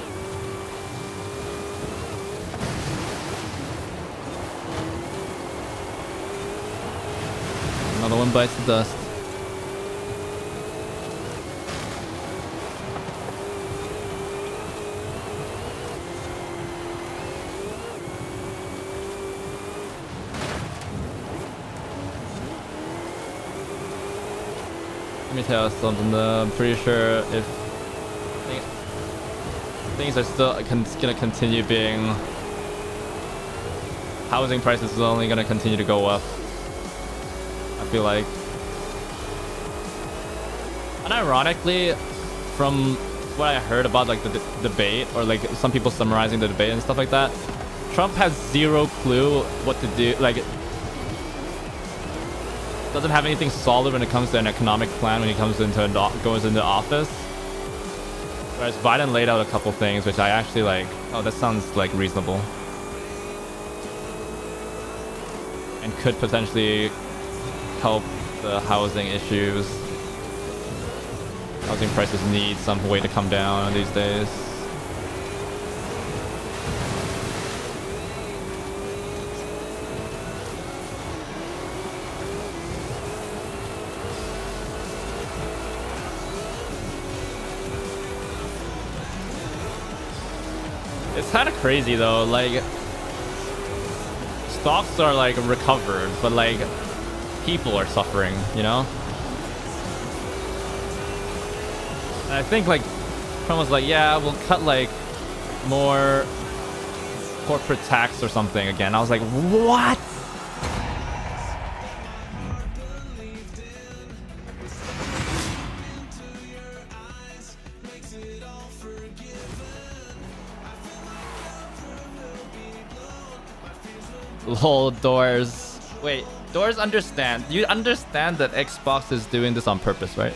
Another one bites the dust. Let me tell you something. I'm pretty sure if things are still gonna continue being, housing prices is only gonna continue to go up. I feel like. And ironically, from what I heard about like the debate, or like some people summarizing the debate and stuff like that, Trump has zero clue what to do. Like, doesn't have anything solid when it comes to an economic plan when he goes into office. Whereas Biden laid out a couple things which I actually like, oh, that sounds like reasonable. And could potentially help the housing issues. Housing prices need some way to come down these days. It's kind of crazy though, like stocks are like recovered, but like people are suffering, you know? And I think like Trump was like, yeah, we'll cut like more corporate tax or something again. I was like, what? Lol, Doors. Wait, Doors understand. You understand that Xbox is doing this on purpose, right?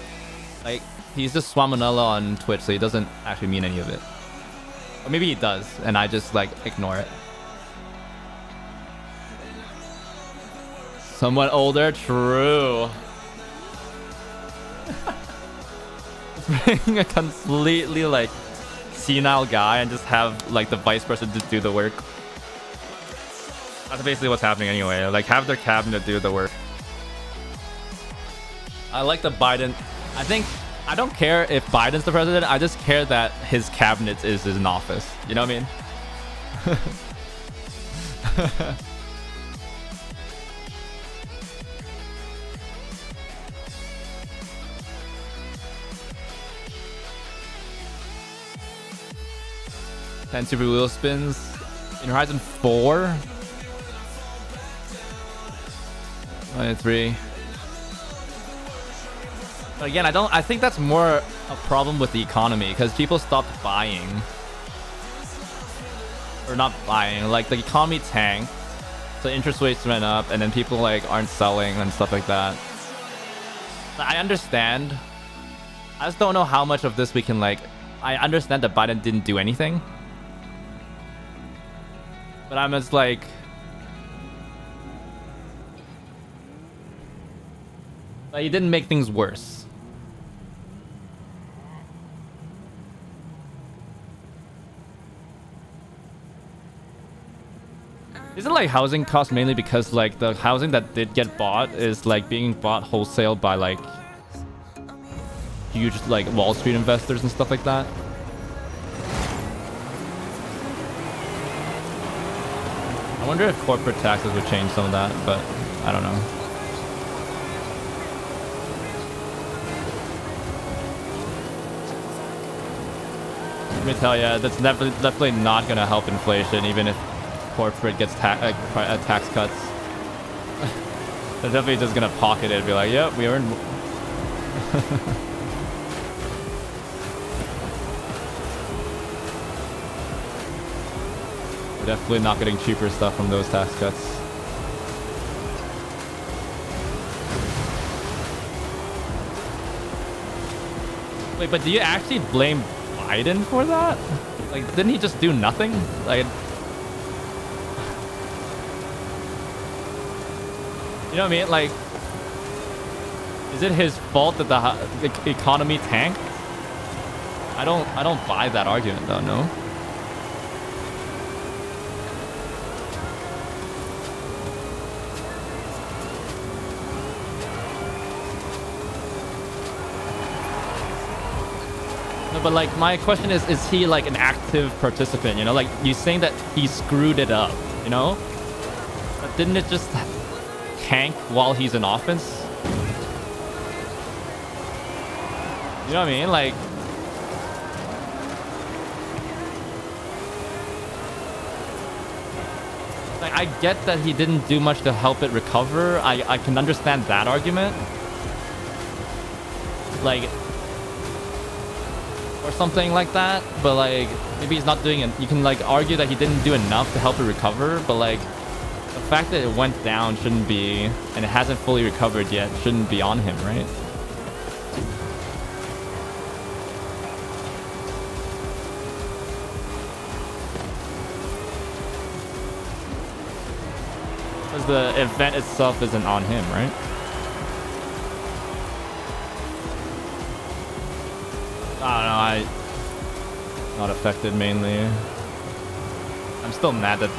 Like, he's just Swamanella on Twitch, so he doesn't actually mean any of it. Or maybe he does, and I just, like, ignore it. Somewhat older? True. Bring a completely, like, senile guy and just have, like, the vice president to do the work. That's basically what's happening anyway. Like, have their cabinet do the work. I like the Biden. I don't care if Biden's the president. I just care that his cabinet is in office. You know what I mean? Ten super wheel spins in Horizon 4. 23. But again, I think that's more a problem with the economy because people stopped buying. Or not buying, like the economy tanked. So interest rates went up and then people like aren't selling and stuff like that. I understand. I just don't know how much of this we can like. I understand that Biden didn't do anything. But I'm just like... he didn't make things worse. Isn't like housing cost mainly because like the housing that did get bought is like being bought wholesale by like huge like Wall Street investors and stuff like that? I wonder if corporate taxes would change some of that, but I don't know. Let me tell you, that's definitely not going to help inflation, even if corporate gets tax cuts. They're definitely just going to pocket it and be like, yep, we earned... We're definitely not getting cheaper stuff from those tax cuts. Wait, but do you actually blame Biden for that? Like, didn't he just do nothing? Like, you know what I mean? Like, is it his fault that the economy tanked? I don't buy that argument though. No. No, but like my question is he like an active participant? You know, like you saying that he screwed it up. You know, but didn't it just tank while he's in office? You know what I mean? Like, I get that he didn't do much to help it recover. I can understand that argument. Like, or something like that. But like, maybe he's not doing it. You can like argue that he didn't do enough to help it recover. But like, the fact that it went down shouldn't be, and it hasn't fully recovered yet, shouldn't be on him, right? Because the event itself isn't on him, right? I don't know, not affected mainly. I'm still mad that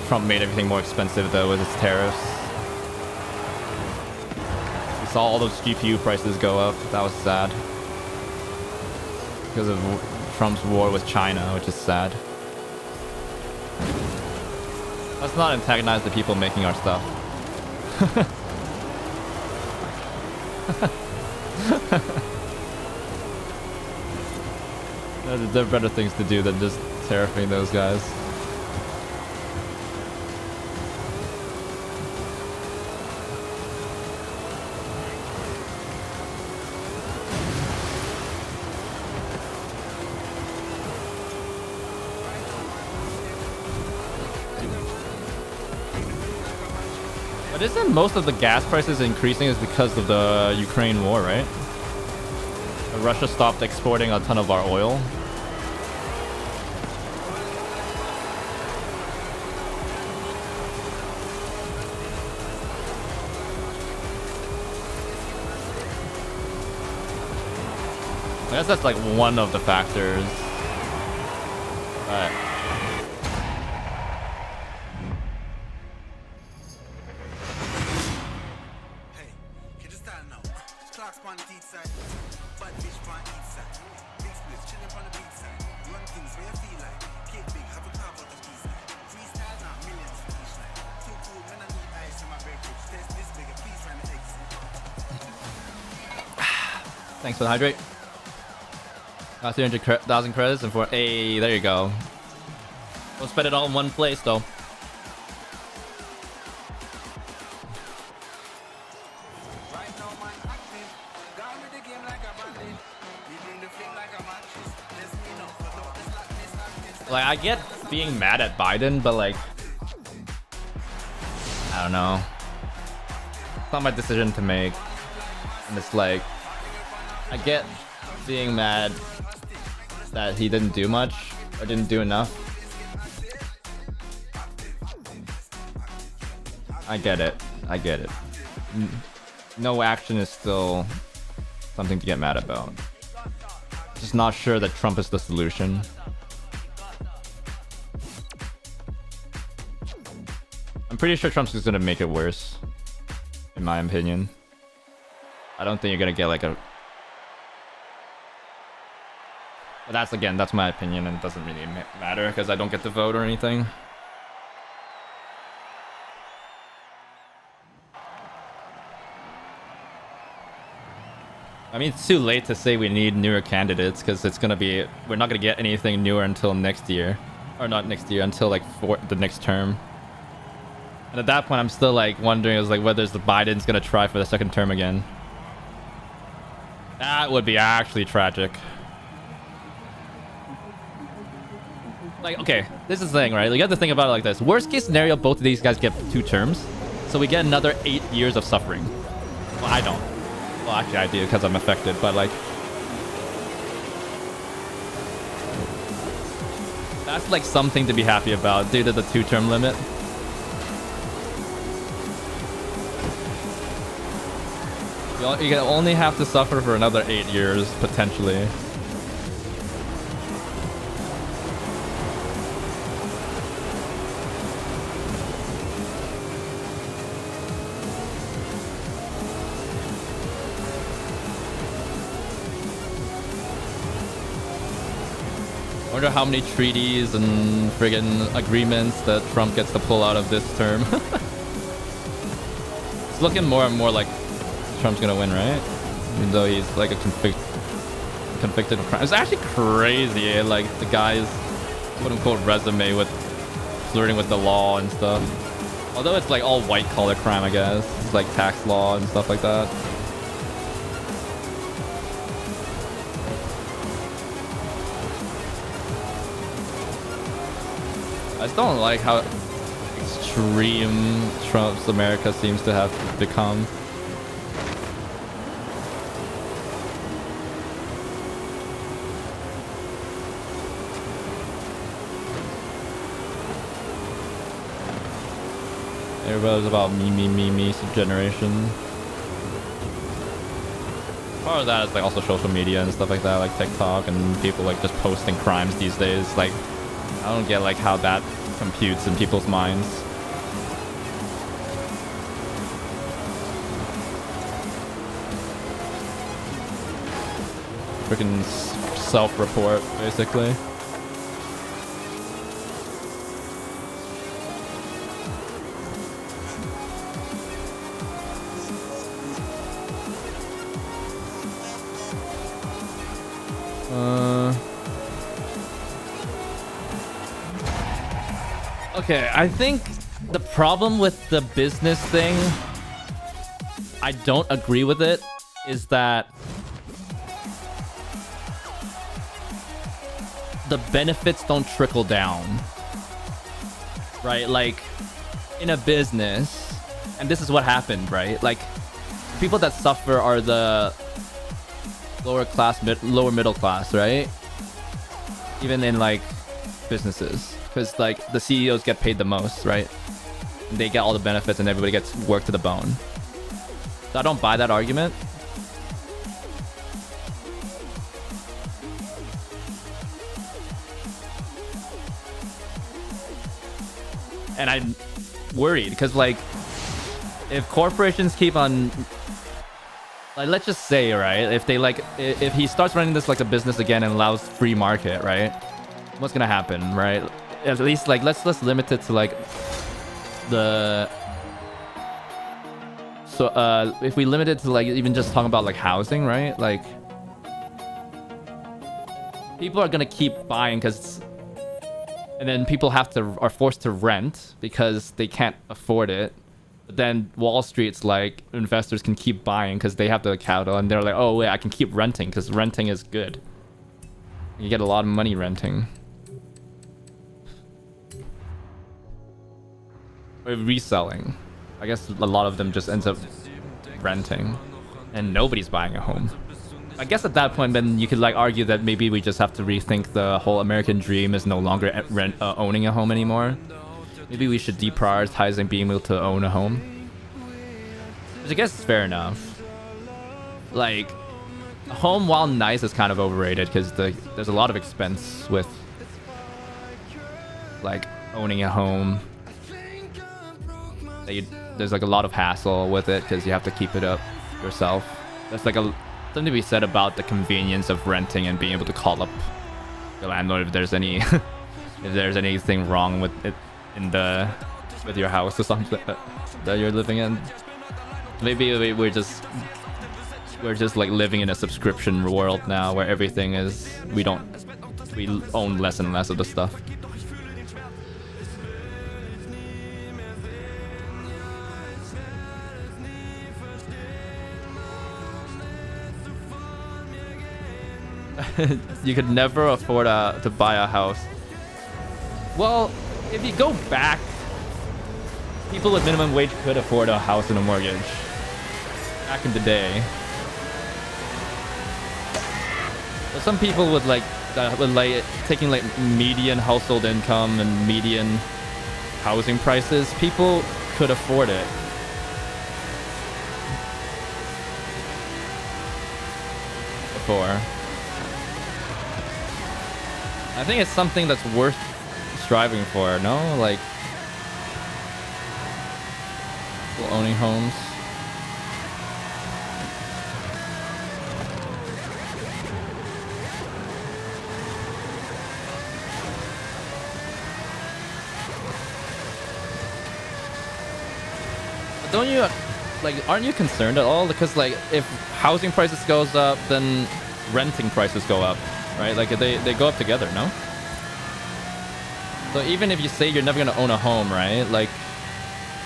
Trump made everything more expensive though with his tariffs. We saw all those GPU prices go up. That was sad. Because of Trump's war with China, which is sad. Let's not antagonize the people making our stuff. There are better things to do than just tariffing those guys. But isn't most of the gas prices increasing is because of the Ukraine war, right? Russia stopped exporting a ton of our oil. I guess that's like one of the factors. But thanks for the hydrate. Got 300,000 credits and for hey, there you go. Don't spend it all in one place though. Like, I get being mad at Biden, but like, I don't know. It's not my decision to make. And it's like, I get being mad that he didn't do much or didn't do enough. I get it. I get it. No action is still something to get mad about. Just not sure that Trump is the solution. I'm pretty sure Trump's just gonna make it worse, in my opinion. I don't think you're gonna get like a... But that's, again, that's my opinion, and it doesn't really matter because I don't get to vote or anything. I mean, it's too late to say we need newer candidates because it's gonna be... We're not gonna get anything newer until next year. Or not next year, until like the next term. And at that point, I'm still like wondering is like whether the Biden's gonna try for the second term again. That would be actually tragic. Like, okay, this is the thing, right? You have to think about it like this. Worst case scenario, both of these guys get 2 terms. So we get another 8 years of suffering. Well, I don't. Well, actually, I do because I'm affected, but like... That's like something to be happy about due to the 2-term limit. You can only have to suffer for another 8 years, potentially. I wonder how many treaties and friggin' agreements that Trump gets to pull out of this term. It's looking more and more like Trump's gonna win, right? Even though he's like a convicted of crime. It's actually crazy, eh? Like the guy's quote-unquote resume with flirting with the law and stuff. Although it's like all white-collar crime, I guess. It's like tax law and stuff like that. I just don't like how extreme Trump's America seems to have become. Everybody's about me generation. Part of that is like also social media and stuff like that, like TikTok and people like just posting crimes these days. Like, I don't get like how that computes in people's minds. Freaking self-report, basically. Okay, I think the problem with the business thing, I don't agree with it, is that the benefits don't trickle down. Right? Like, in a business, And this is what happened, right? Like, people that suffer are the lower class, lower middle class, right? Even in like businesses, because like the CEOs get paid the most, right? And they get all the benefits, and everybody gets worked to the bone. So I don't buy that argument. And I'm worried because, like, if corporations keep on, like, let's just say, right, if they like, if he starts running this like a business again and allows free market, right, what's gonna happen, right? At least, like, let's limit it to like the, so if we limit it to like even just talking about like housing, right, like people are gonna keep buying because, and then people are forced to rent because they can't afford it. But then Wall Street's like, investors can keep buying because they have the capital, and they're like, oh wait, I can keep renting because renting is good. You get a lot of money renting. Or reselling. I guess a lot of them just ends up renting, and nobody's buying a home. I guess at that point, then you could like argue that maybe we just have to rethink the whole American dream is no longer owning a home anymore. Maybe we should deprioritize being able to own a home. Which I guess is fair enough. Like, a home, while nice, is kind of overrated because there's a lot of expense with like owning a home. There's like a lot of hassle with it because you have to keep it up yourself. There's like something to be said about the convenience of renting and being able to call up the landlord if there's any if there's anything wrong with it with your house or something that you're living in. Maybe we're just like living in a subscription world now where everything is, we own less and less of the stuff. You could never afford to buy a house. Well, if you go back, people with minimum wage could afford a house and a mortgage back in the day. But some people with like taking like median household income and median housing prices, people could afford it. Before. I think it's something that's worth striving for, no? Like, people owning homes. But don't you, like, aren't you concerned at all? Because, like, if housing prices goes up, then renting prices go up. Right? Like, they go up together, no? So even if you say you're never going to own a home, right? Like,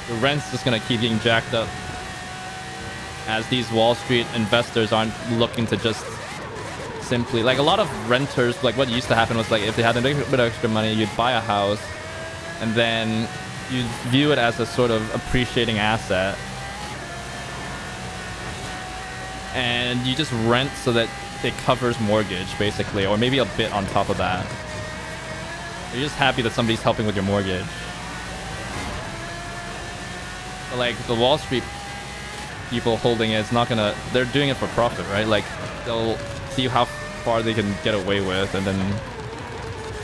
the rent's just going to keep getting jacked up as these Wall Street investors aren't looking to just simply... Like, a lot of renters, like, what used to happen was, like, if they had a little bit of extra money, you'd buy a house, and then you'd view it as a sort of appreciating asset. And you just rent so that it covers mortgage, basically, or maybe a bit on top of that. You're just happy that somebody's helping with your mortgage. But like the Wall Street people holding it's not gonna, they're doing it for profit, right? Like, they'll see how far they can get away with, and then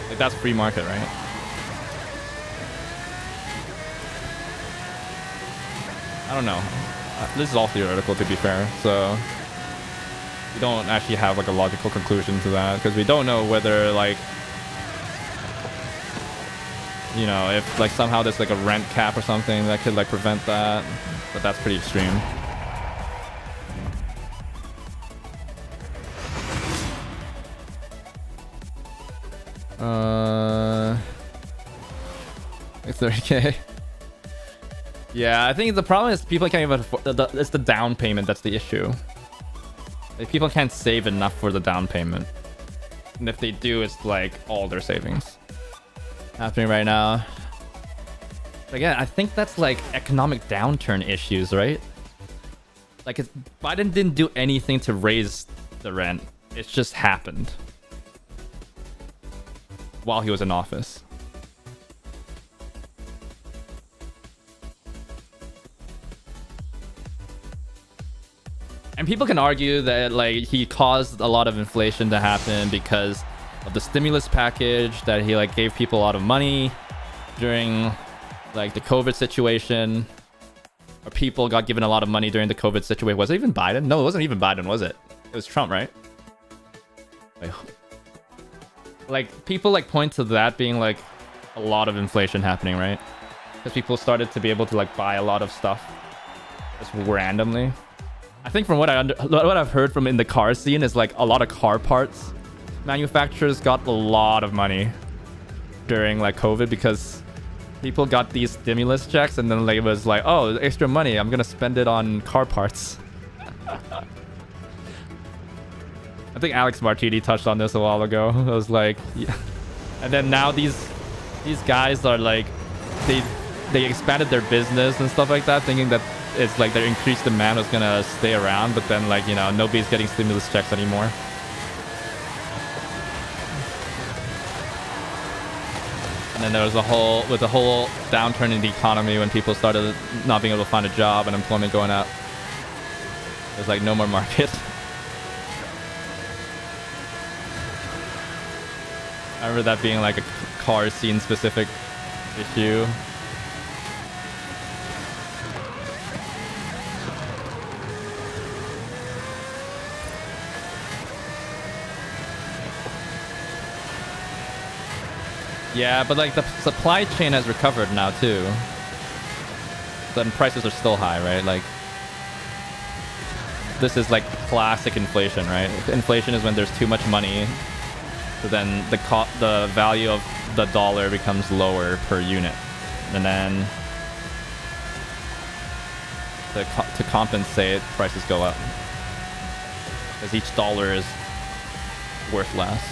like that's free market, right? I don't know. This is all theoretical, to be fair, so we don't actually have like a logical conclusion to that because we don't know whether, like, you know, if like somehow there's like a rent cap or something that could like prevent that, but that's pretty extreme. It's 30K. Yeah, I think the problem is people can't even afford it's the down payment that's the issue. Like, people can't save enough for the down payment. And if they do, it's like all their savings happening right now. Again, I think that's like economic downturn issues, right? Like, Biden didn't do anything to raise the rent. It just happened while he was in office. And people can argue that like he caused a lot of inflation to happen because of the stimulus package, that he like gave people a lot of money during like the COVID situation, or people got given a lot of money during the COVID situation. Was it even Biden? No, it wasn't even Biden, was it? It was Trump, right? Like people like point to that being like a lot of inflation happening, right? Because people started to be able to like buy a lot of stuff just randomly. I think from what I've heard from in the car scene is like a lot of car parts manufacturers got a lot of money during like COVID because people got these stimulus checks and then like it was like, oh, extra money, I'm gonna spend it on car parts. I think Alex Martini touched on this a while ago. I was like, yeah. And then now these guys are like, they expanded their business and stuff like that, thinking that it's like their increased demand was gonna stay around, but then like, you know, nobody's getting stimulus checks anymore. And then there was the whole downturn in the economy when people started not being able to find a job and employment going up. There's like no more market. I remember that being like a car scene specific issue. Yeah, but like the supply chain has recovered now too. Then prices are still high, right? Like this is like classic inflation, right? Inflation is when there's too much money, so then the value of the dollar becomes lower per unit, and then to compensate, prices go up because each dollar is worth less.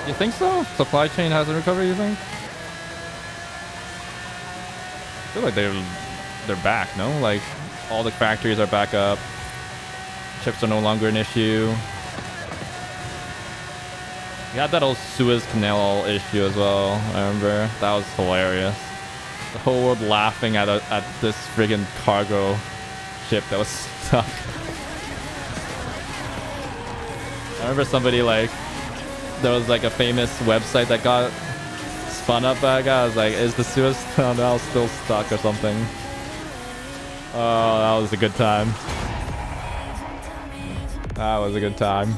You think so? Supply chain hasn't recovered, you think? I feel like they're back, no? Like all the factories are back up. Chips are no longer an issue. You had that old Suez Canal issue as well, I remember. That was hilarious. The whole world laughing at this friggin' cargo ship that was stuck. I remember somebody like, there was like a famous website that got spun up by a guy. I was like, is the Suez Canal still stuck or something? Oh, that was a good time. That was a good time.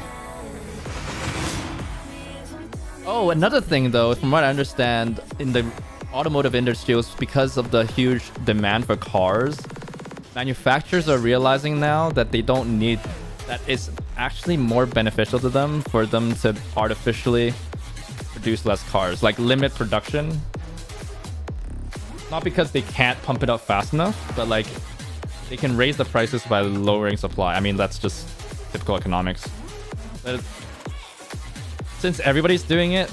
Oh, another thing though, from what I understand, in the automotive industry, it was because of the huge demand for cars. Manufacturers are realizing now that they don't need, that it's actually more beneficial to them for them to artificially produce less cars, like limit production. Not because they can't pump it up fast enough, but like they can raise the prices by lowering supply. I mean, that's just typical economics. But since everybody's doing it,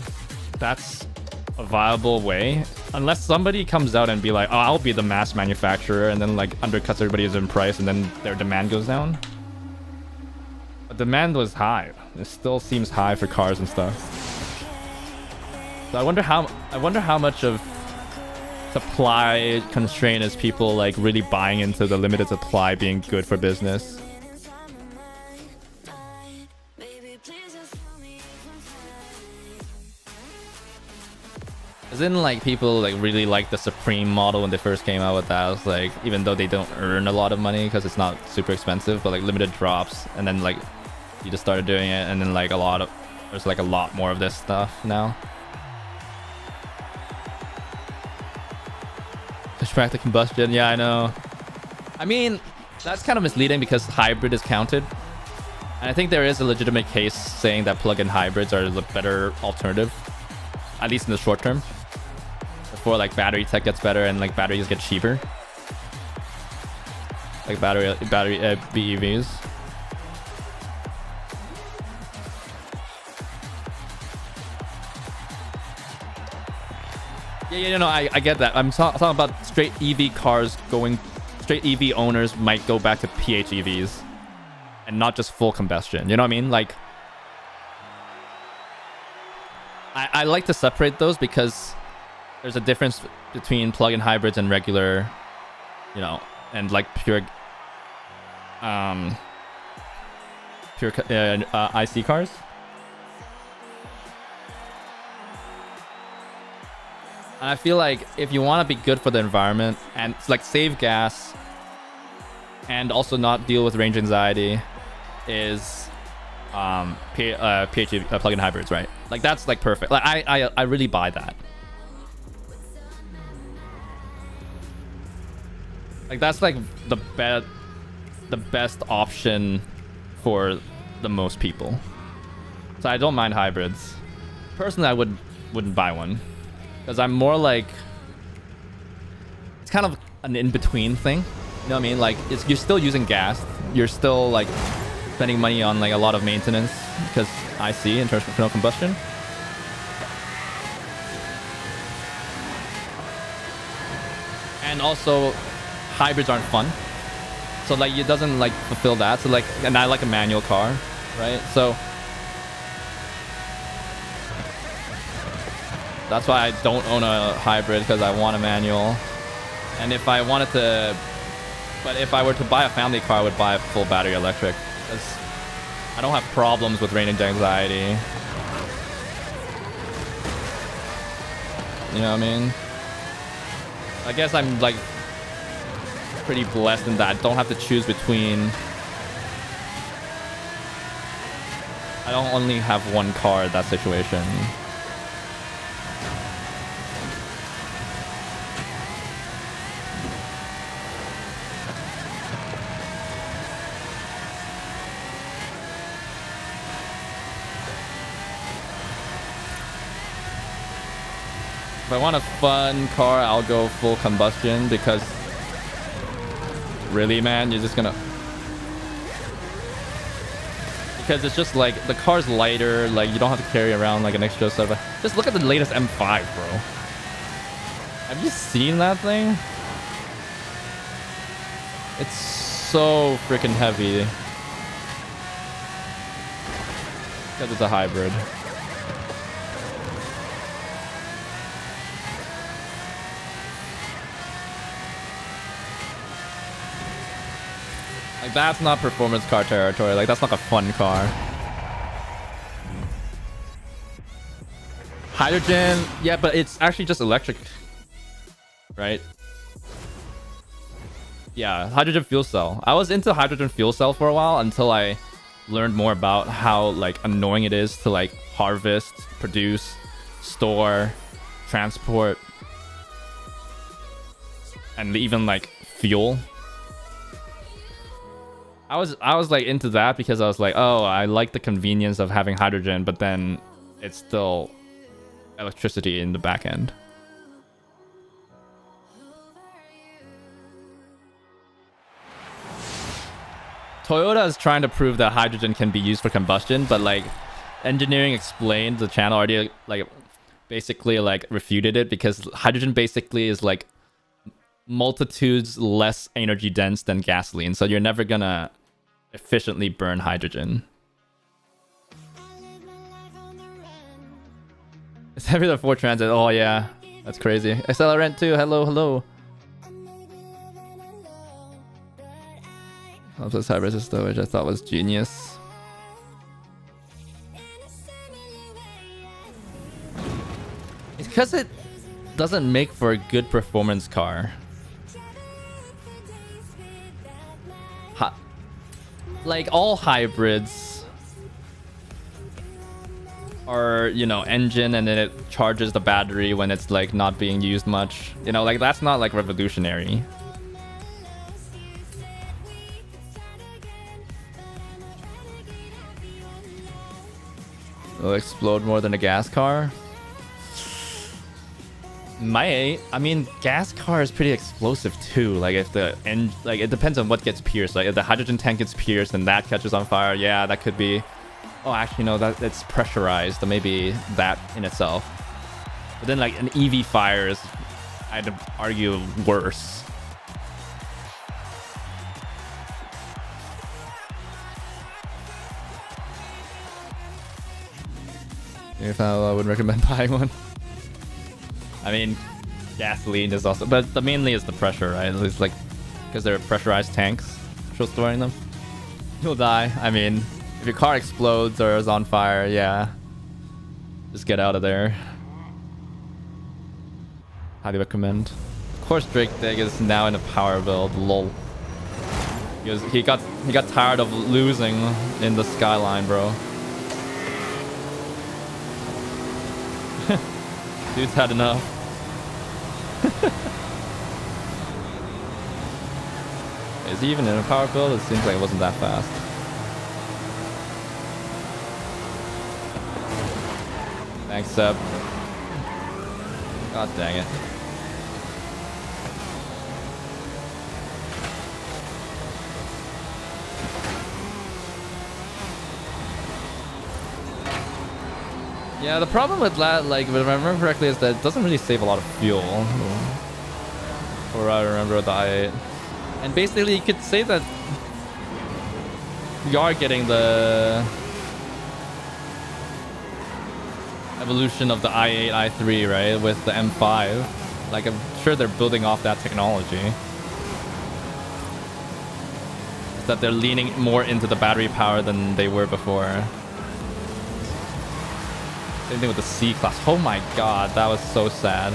that's a viable way. Unless somebody comes out and be like, oh, I'll be the mass manufacturer, and then like undercuts everybody's in price, and then their demand goes down. But demand was high. It still seems high for cars and stuff. So I wonder how much of supply constraint is people like really buying into the limited supply being good for business. As in, like, people like really like the Supreme model when they first came out with that. It's like, even though they don't earn a lot of money because it's not super expensive, but like limited drops, and then like you just started doing it, and then like there's like a lot more of this stuff now. Push back to combustion, yeah, I know. I mean, that's kind of misleading because hybrid is counted And I think there is a legitimate case saying that plug-in hybrids are the better alternative, at least in the short term, before like battery tech gets better and like batteries get cheaper, like battery BEVs. Yeah, no, I get that. I'm talking about straight EV cars going, straight EV owners might go back to PHEVs and not just full combustion. You know what I mean? Like, I like to separate those because there's a difference between plug-in hybrids and regular, you know, and like pure IC cars. And I feel like if you want to be good for the environment and like save gas and also not deal with range anxiety, is PHEV plug-in hybrids, right? Like that's like perfect. Like I really buy that. Like that's like the best option for the most people. So I don't mind hybrids. Personally, I wouldn't buy one because I'm more like, it's kind of an in-between thing. You know what I mean? Like you're still using gas. You're still like spending money on like a lot of maintenance because IC, internal combustion. And also hybrids aren't fun. So like it doesn't like fulfill that. So like, and I like a manual car, right? So that's why I don't own a hybrid, because I want a manual. And if I wanted to, but if I were to buy a family car, I would buy a full battery electric, because I don't have problems with range anxiety. You know what I mean? I guess I'm like pretty blessed in that I don't have to choose between. I don't only have one car in that situation. If I want a fun car, I'll go full combustion, because really, man, you're just gonna, because it's just like the car's lighter, like you don't have to carry around like an extra set of, just look at the latest M5, bro. Have you seen that thing? It's so freaking heavy because it's a hybrid. Like that's not performance car territory. Like that's not a fun car. Hydrogen, yeah, but it's actually just electric, right? Yeah, hydrogen fuel cell. I was into hydrogen fuel cell for a while until I learned more about how like annoying it is to like harvest, produce, store, transport, and even like fuel. I was like into that because I was like, oh, I like the convenience of having hydrogen, but then it's still electricity in the back end. Toyota is trying to prove that hydrogen can be used for combustion, but like engineering explained, the channel already like basically like refuted it, because hydrogen basically is like multitudes less energy dense than gasoline, so you're never gonna efficiently burn hydrogen. It's heavy the Ford Transit. Oh yeah, that's crazy. SLR Rent too. Hello. This high resist storage I thought was genius. It's because it doesn't make for a good performance car. Like all hybrids are, you know, engine and then it charges the battery when it's like not being used much. You know, like that's not like revolutionary. It'll explode more than a gas car. Might. I mean, gas car is pretty explosive too. Like if the end, like it depends on what gets pierced. Like if the hydrogen tank gets pierced and that catches on fire, yeah, that could be. Oh, actually, no, that's pressurized. So maybe that in itself. But then like an EV fire is, I'd argue, worse. If I would recommend buying one. I mean, gasoline is also, but the mainly is the pressure, right? It's like because they're pressurized tanks. Still storing them. You'll die. I mean, if your car explodes or is on fire, yeah, just get out of there. Highly recommend. Of course, Drake Dig is now in a power build. Lol. He got tired of losing in the skyline, bro. Dude's had enough. Is he even in a power build? It seems like it wasn't that fast. Thanks, Seb. God dang it. Yeah, the problem with that, like, if I remember correctly, is that it doesn't really save a lot of fuel. Or I remember with the i8. And basically, you could say that we are getting the evolution of the i8, i3, right? With the M5. Like, I'm sure they're building off that technology. It's that they're leaning more into the battery power than they were before. Same thing with the C-Class. Oh my god, that was so sad.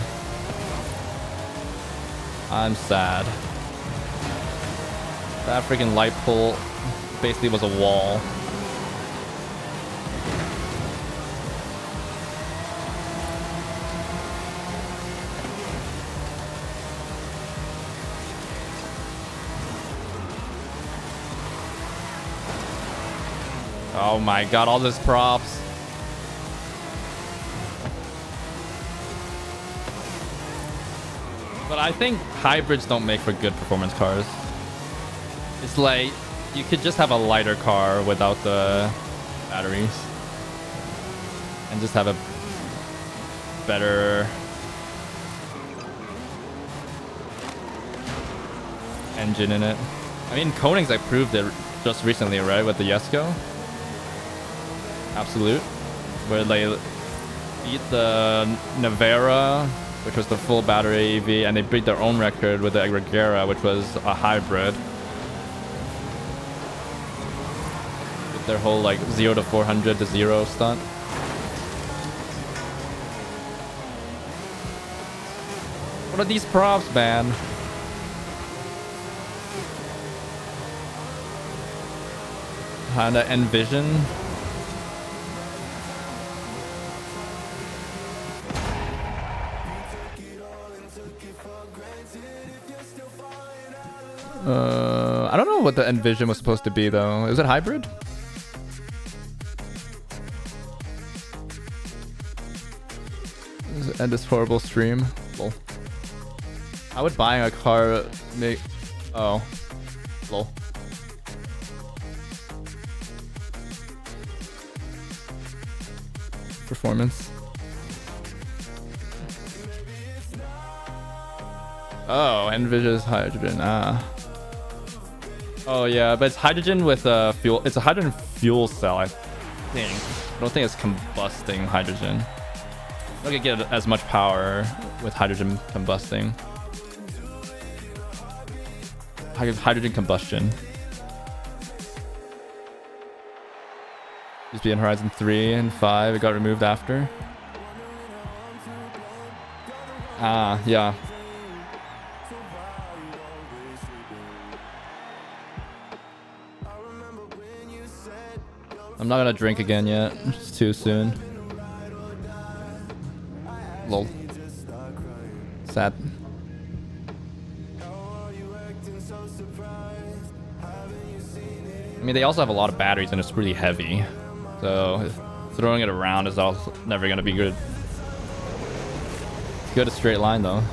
I'm sad. That freaking light pole basically was a wall. Oh my god, all this props. But I think hybrids don't make for good performance cars. It's like you could just have a lighter car without the batteries and just have a better engine in it. I mean, Koenigs, I proved it just recently, right, with the Jesko Absolute, where they beat the Navera, which was the full battery EV, and they beat their own record with the Agregera, which was a hybrid. With their whole like 0 to 400 to 0 stunt. What are these props, man? Honda Envision. I don't know what the Envision was supposed to be though. Is it hybrid? Let's end this horrible stream. Lol. How would buying a car make... Oh. Lol. Performance. Oh, Envision is hydrogen. Ah. Oh yeah, but it's hydrogen with a fuel. It's a hydrogen fuel cell, I think. I don't think it's combusting hydrogen. I don't get as much power with hydrogen combusting. Hydrogen combustion. Used to be in Horizon 3 and 5. It got removed after. Ah, yeah. I'm not gonna drink again yet. It's too soon. Lol. Sad. I mean, they also have a lot of batteries and it's really heavy. So throwing it around is also never gonna be good. It's good a straight line though.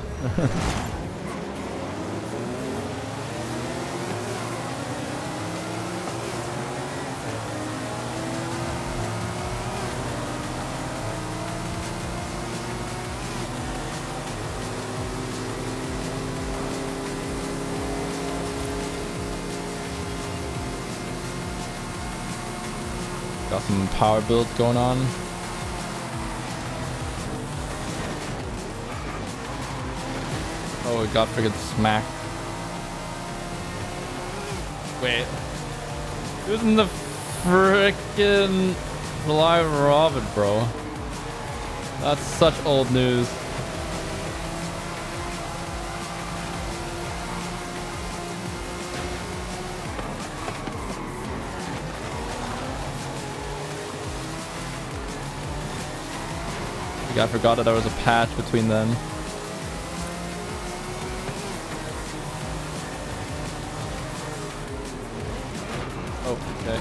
Got some power builds going on. Oh, it got freaking smacked. Wait. Who's in the freaking live Robin, bro? That's such old news. I forgot that there was a patch between them. Oh, okay.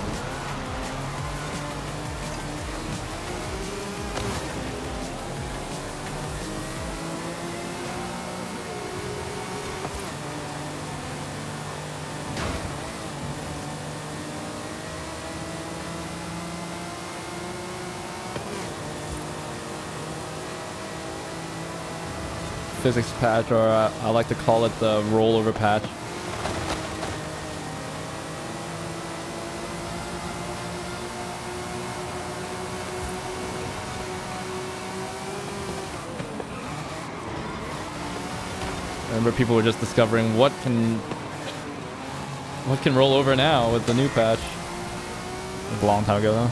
Physics patch, or I like to call it the rollover patch. I remember people were just discovering what can roll over now with the new patch. It was a long time ago though.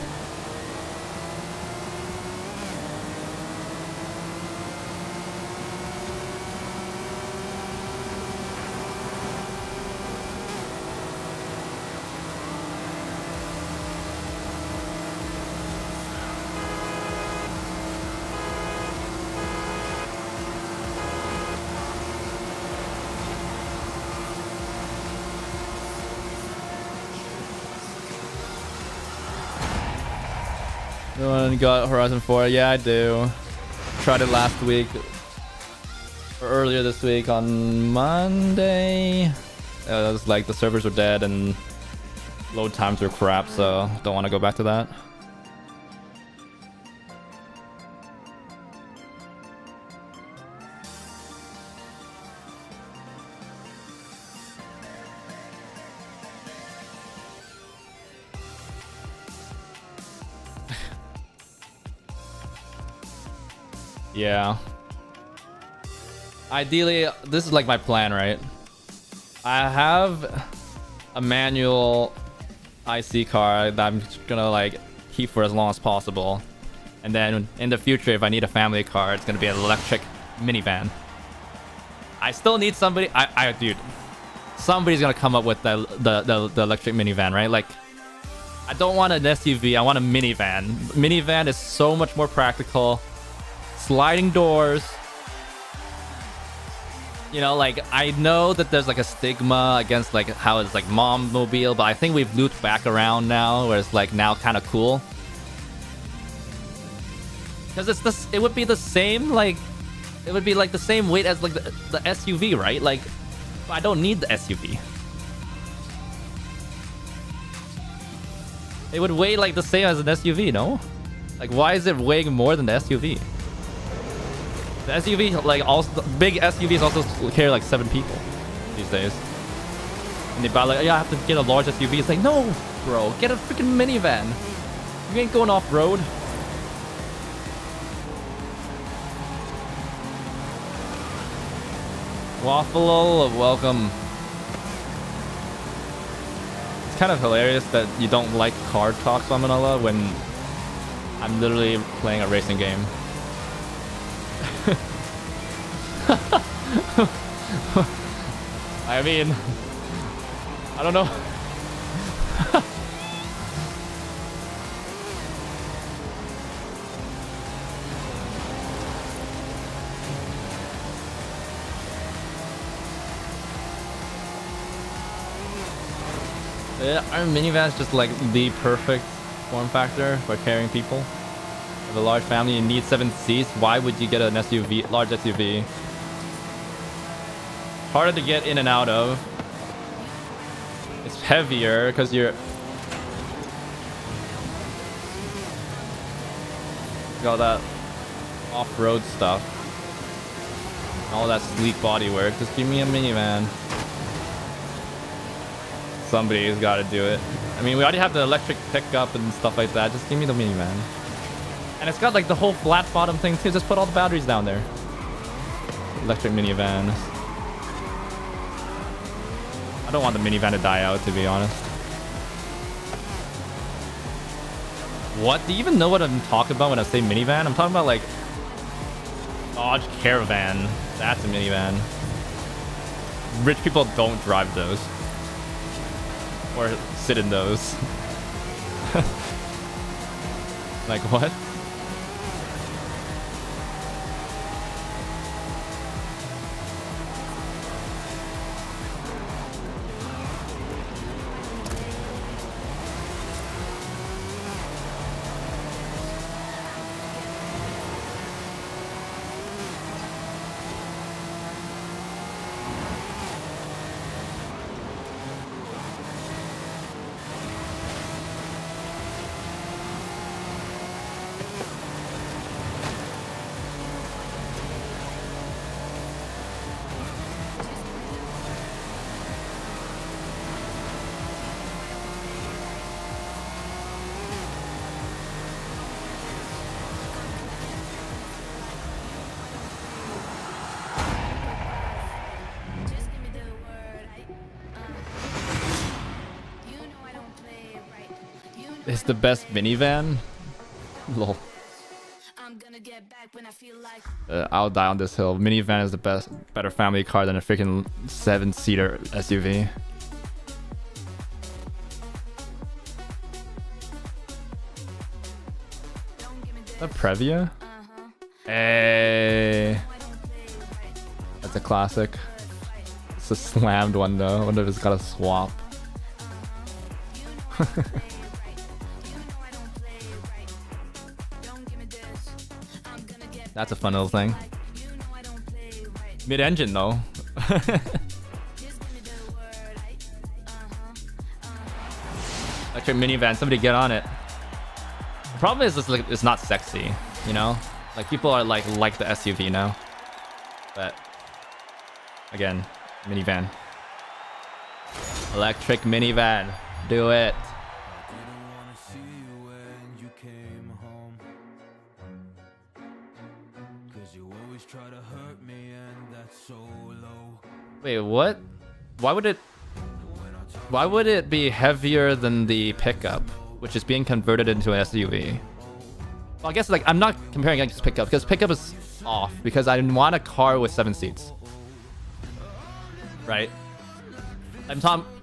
Anyone got Horizon 4? Yeah, I do. Tried it last week. Or earlier this week on Monday. It was like the servers were dead and load times were crap, so don't want to go back to that. Yeah. Ideally, this is like my plan, right? I have a manual IC car that I'm just gonna like keep for as long as possible. And then in the future, if I need a family car, it's gonna be an electric minivan. I still need somebody. Dude, somebody's gonna come up with the electric minivan, right? Like, I don't want an SUV. I want a minivan. Minivan is so much more practical. Sliding doors. You know, like, I know that there's like a stigma against like how it's like mom mobile, but I think we've looped back around now where it's like now kind of cool. Because it's this, it would be the same, like, it would be like the same weight as like the SUV, right? Like, I don't need the SUV. It would weigh like the same as an SUV, no? Like, why is it weighing more than the SUV? The SUV, like, also big SUVs also carry like 7 people these days. And they buy like, yeah, I have to get a large SUV. It's like, no, bro, get a freaking minivan. You ain't going off road. Waffle, welcome. It's kind of hilarious that you don't like card talks on Manila when I'm literally playing a racing game. I mean, I don't know. Yeah, our minivan is just like the perfect form factor for carrying people. With a large family, you need 7 seats. Why would you get an SUV, large SUV? Harder to get in and out of. It's heavier because you're... Got that off-road stuff. All that sleek bodywork. Just give me a minivan. Somebody's got to do it. I mean, we already have the electric pickup and stuff like that. Just give me the minivan. And it's got like the whole flat bottom thing too. Just put all the batteries down there. Electric minivan. I don't want the minivan to die out, to be honest. What? Do you even know what I'm talking about when I say minivan? I'm talking about like Dodge Caravan. That's a minivan. Rich people don't drive those. Or sit in those. Like what? It's the best minivan? Lol. I'll die on this hill. Minivan is the best, better family car than a freaking 7-seater SUV. A Previa? Hey. That's a classic. It's a slammed one though. I wonder if it's got a swap. That's a fun little thing. Mid-engine though. Electric minivan, somebody get on it. The problem is it's not sexy, you know? Like people are like the SUV now. But again, minivan. Electric minivan. Do it. Wait, what? Why would it be heavier than the pickup, which is being converted into an SUV? Well, I guess like I'm not comparing against pickup because pickup is off because I didn't want a car with 7 seats. Right?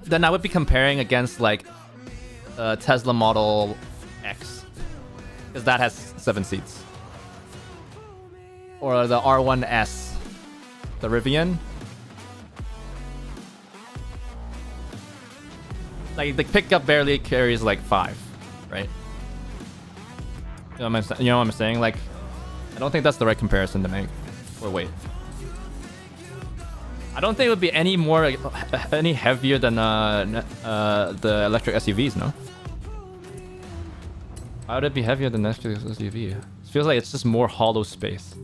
Then I would be comparing against like Tesla Model X because that has 7 seats. Or the R1S, the Rivian. Like the pickup barely carries like 5, right? You know what I'm saying? Like, I don't think that's the right comparison to make. Or wait, I don't think it would be any heavier than the electric SUVs. No. Why would it be heavier than the electric SUV? It feels like it's just more hollow space.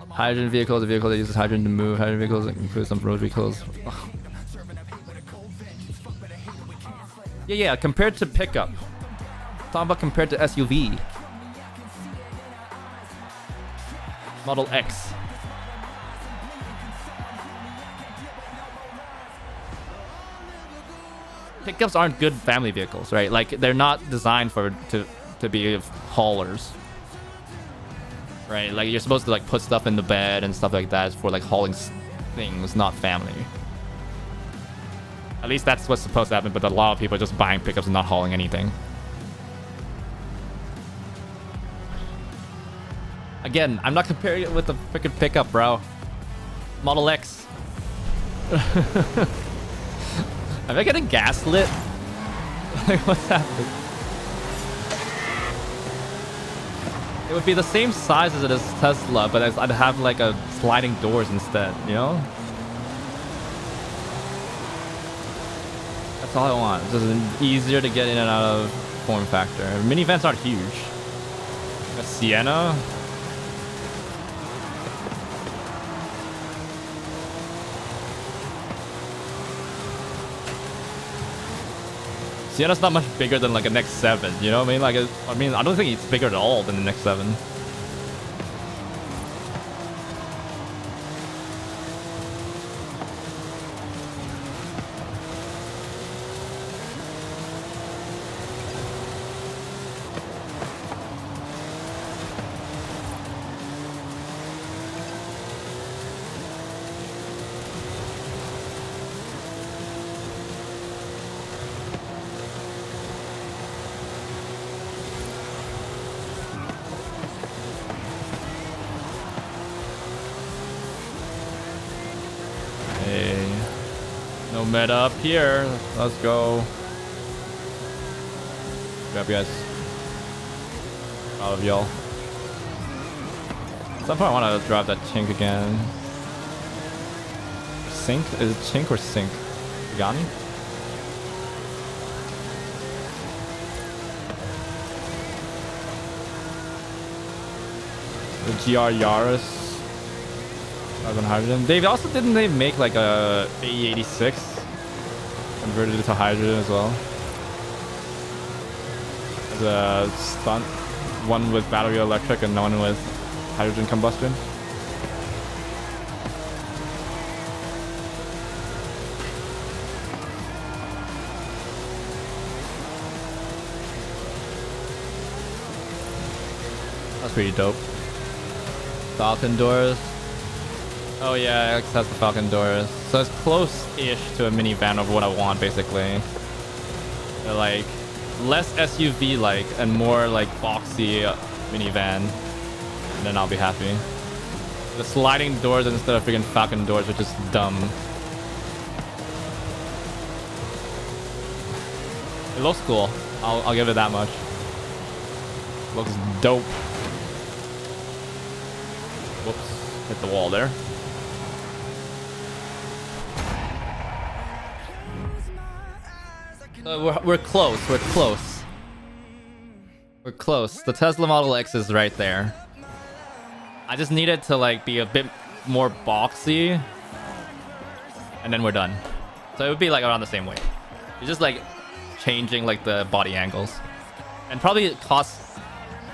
Hydrogen vehicles, a vehicle that uses hydrogen to move. Hydrogen vehicles include some road vehicles. Yeah, compared to pickup. Talking about compared to SUV. Model X. Pickups aren't good family vehicles, right? Like they're not designed to be haulers. Right, like you're supposed to like put stuff in the bed and stuff like that for like hauling things, not family. At least that's what's supposed to happen, but a lot of people are just buying pickups and not hauling anything. Again, I'm not comparing it with the freaking pickup, bro. Model X. Am I getting gaslit? Like, what's happening? It would be the same size as it is Tesla, but I'd have like a sliding doors instead, you know? That's all I want. It's just easier to get in and out of form factor. Minivans aren't huge. A Sienna? Sienna's not much bigger than like an X7, you know what I mean? Like, I don't think it's bigger at all than the X7. No meta up here. Let's go. Grab you guys. All of y'all. At some point I want to drive that chink again. Sink? Is it chink or sink? Pagani? The GR Yaris. On hydrogen. They also didn't they make like a AE86 converted it to hydrogen as well as a stunt, one with battery electric and one with hydrogen combustion. That's pretty dope. Falcon doors. Oh yeah, it has the Falcon doors. So it's close-ish to a minivan of what I want, basically. They're like less SUV-like and more like boxy minivan. And then I'll be happy. The sliding doors instead of freaking Falcon doors are just dumb. It looks cool. I'll give it that much. Looks dope. Whoops. Hit the wall there. We're close. We're close. We're close. The Tesla Model X is right there. I just need it to like be a bit more boxy, and then we're done. So it would be like around the same weight. It's just like changing like the body angles, and probably it costs.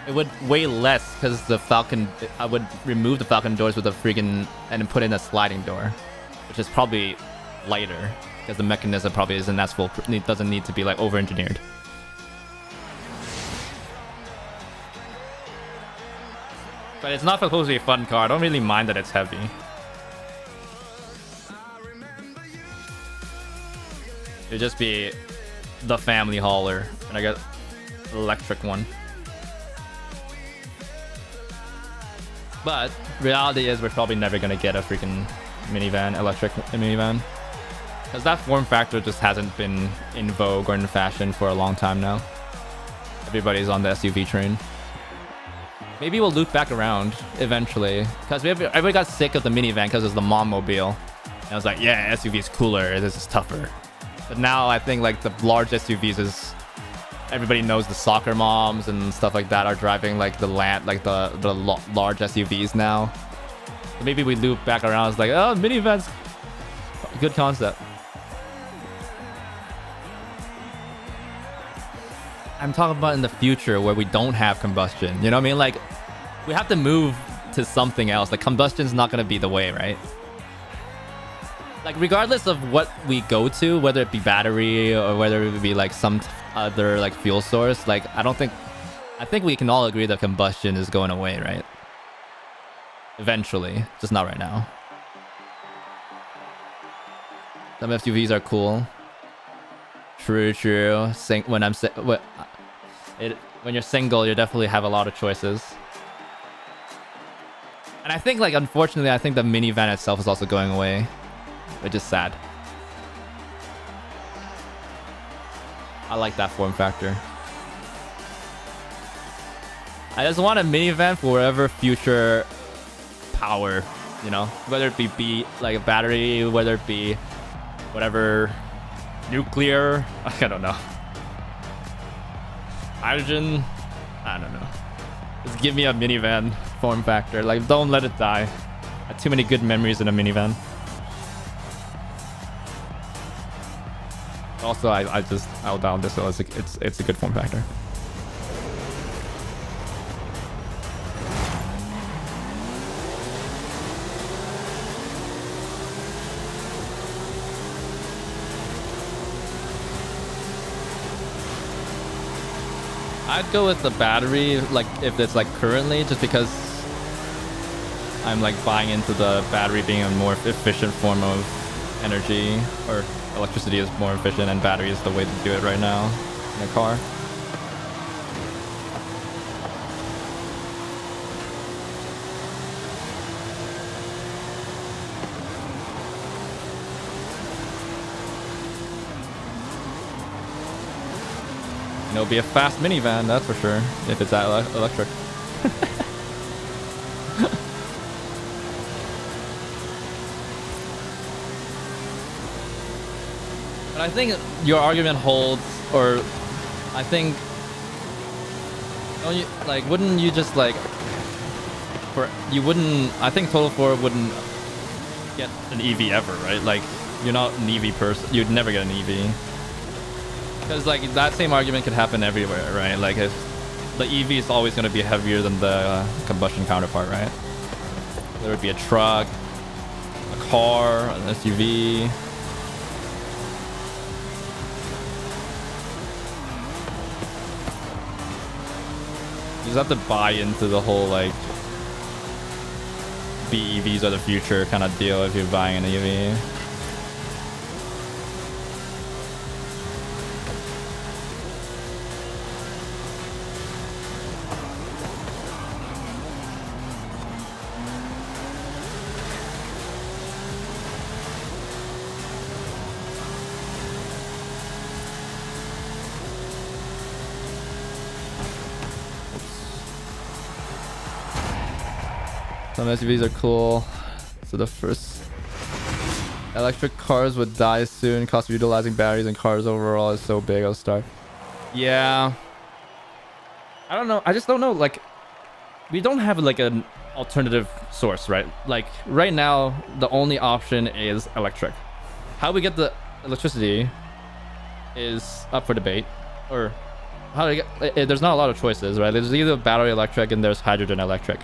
It would weigh less because the Falcon. I would remove the Falcon doors with a freaking and then put in a sliding door, which is probably lighter. Because the mechanism probably isn't as full. It doesn't need to be like over-engineered. But it's not supposed to be a fun car. I don't really mind that it's heavy. It'd just be the family hauler. And I got an electric one. But reality is we're probably never going to get a freaking minivan, electric minivan. Because that form factor just hasn't been in vogue or in fashion for a long time now. Everybody's on the SUV train. Maybe we'll loop back around eventually. Because everybody got sick of the minivan because it's the mom mobile. And I was like, yeah, SUV is cooler. This is tougher. But now I think like the large SUVs is... Everybody knows the soccer moms and stuff like that are driving like the large SUVs now. So maybe we loop back around. It's like, oh, minivans. Good concept. I'm talking about in the future where we don't have combustion. You know what I mean? Like, we have to move to something else. Like, combustion's not going to be the way, right? Like, regardless of what we go to, whether it be battery or whether it be like some other like fuel source, like, I think we can all agree that combustion is going away, right? Eventually, just not right now. Some SUVs are cool. True. When you're single, you definitely have a lot of choices. And I think, like, unfortunately, I think the minivan itself is also going away, which is sad. I like that form factor. I just want a minivan for whatever future power, you know, whether it be like a battery, whether it be whatever nuclear, I don't know, hydrogen, I don't know. Just give me a minivan form factor. Like, don't let it die. I have too many good memories in a minivan. Also, I'll down this, so it's a good form factor. I'd go with the battery, like if it's like currently, just because I'm like buying into the battery being a more efficient form of energy, or electricity is more efficient and battery is the way to do it right now in a car. And it'll be a fast minivan, that's for sure, if it's that electric. But I think your argument holds, or I think, don't you, like, wouldn't you just like, I think Total 4 wouldn't get an EV ever, right? Like, you're not an EV person, you'd never get an EV. Because like that same argument could happen everywhere, right? Like if the EV is always going to be heavier than the combustion counterpart, right? There would be a truck, a car, an SUV. You just have to buy into the whole like BEVs are the future kind of deal if you're buying an EV. Some SUVs are cool. So the first electric cars would die soon. Cost of utilizing batteries and cars overall is so big. I'll start. Yeah. I don't know. I just don't know. Like, we don't have like an alternative source, right? Like right now, the only option is electric. How we get the electricity is up for debate. Or how to get, there's not a lot of choices, right? There's either battery electric and there's hydrogen electric.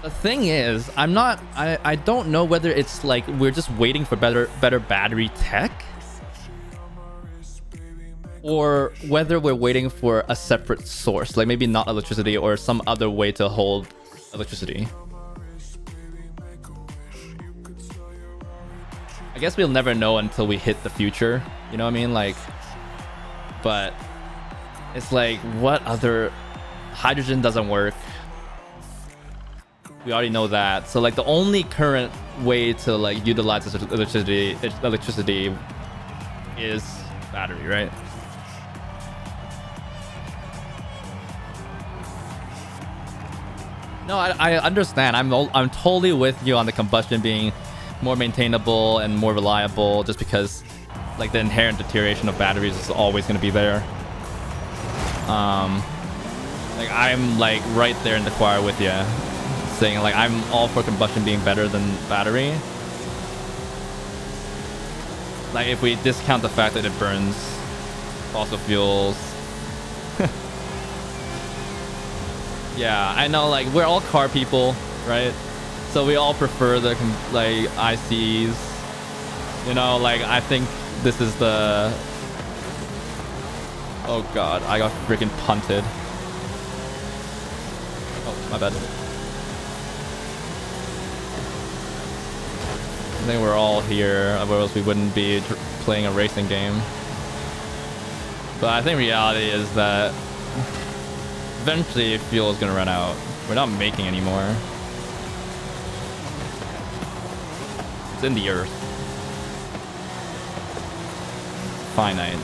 The thing is, I don't know whether it's like we're just waiting for better battery tech, or whether we're waiting for a separate source, like maybe not electricity or some other way to hold electricity. I guess we'll never know until we hit the future, you know what I mean? Like, but it's like, what other, hydrogen doesn't work. We already know that. So like the only current way to like utilize this electricity is battery, right? No, I understand. I'm totally with you on the combustion being more maintainable and more reliable, just because like the inherent deterioration of batteries is always going to be there. Like I'm like right there in the choir with you, saying like I'm all for combustion being better than battery. Like if we discount the fact that it burns fossil fuels. Yeah, I know, like we're all car people, right? So we all prefer the like ICs. You know, like I think this is the, oh god, I got freaking punted. Oh, my bad. I think we're all here, or else we wouldn't be playing a racing game. But I think reality is that eventually fuel is gonna run out. We're not making anymore. It's in the earth. finite.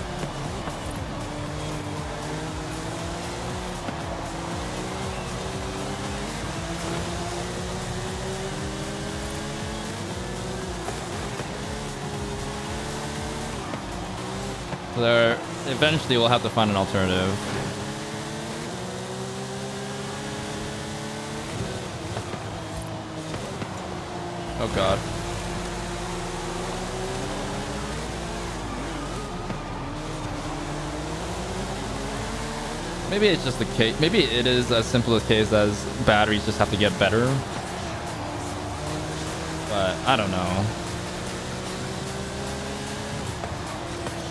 So there, eventually we'll have to find an alternative. Oh god. Maybe it's just the case. Maybe it is as simple a case as batteries just have to get better. But I don't know.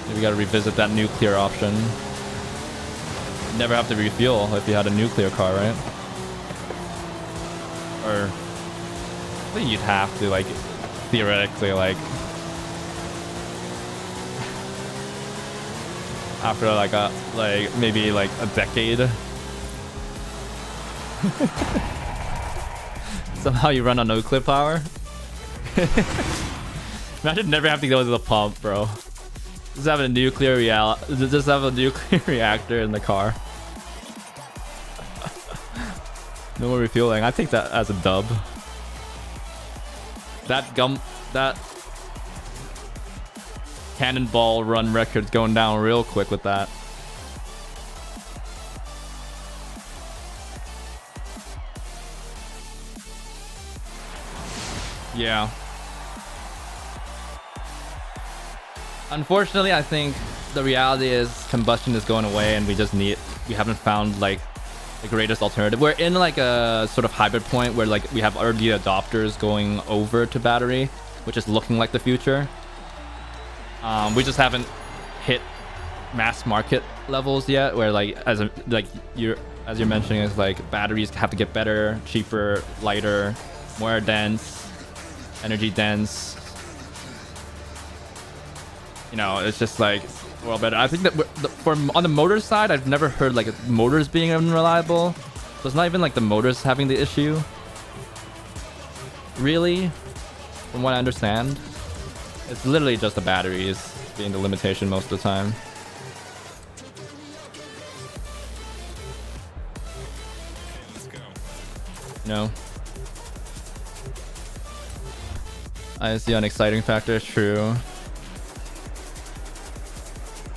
Maybe we gotta revisit that nuclear option. Never have to refuel if you had a nuclear car, right? Or I think you'd have to, like, theoretically, like, after maybe like a decade. Somehow you run on nuclear power. Imagine never having to go to the pump, bro. Just have a nuclear reactor in the car. No more refueling. I take that as a dub. That cannonball run record's going down real quick with that. Yeah. Unfortunately, I think the reality is combustion is going away and we haven't found like the greatest alternative. We're in like a sort of hybrid point where like we have early adopters going over to battery, which is looking like the future. We just haven't hit mass market levels yet, where like you're mentioning, is like batteries have to get better, cheaper, lighter, more dense, energy dense. You know, it's just like well better. I think that on the motor side, I've never heard like motors being unreliable. So it's not even like the motors having the issue, really, from what I understand. It's literally just the batteries being the limitation most of the time. No. I see an exciting factor. True.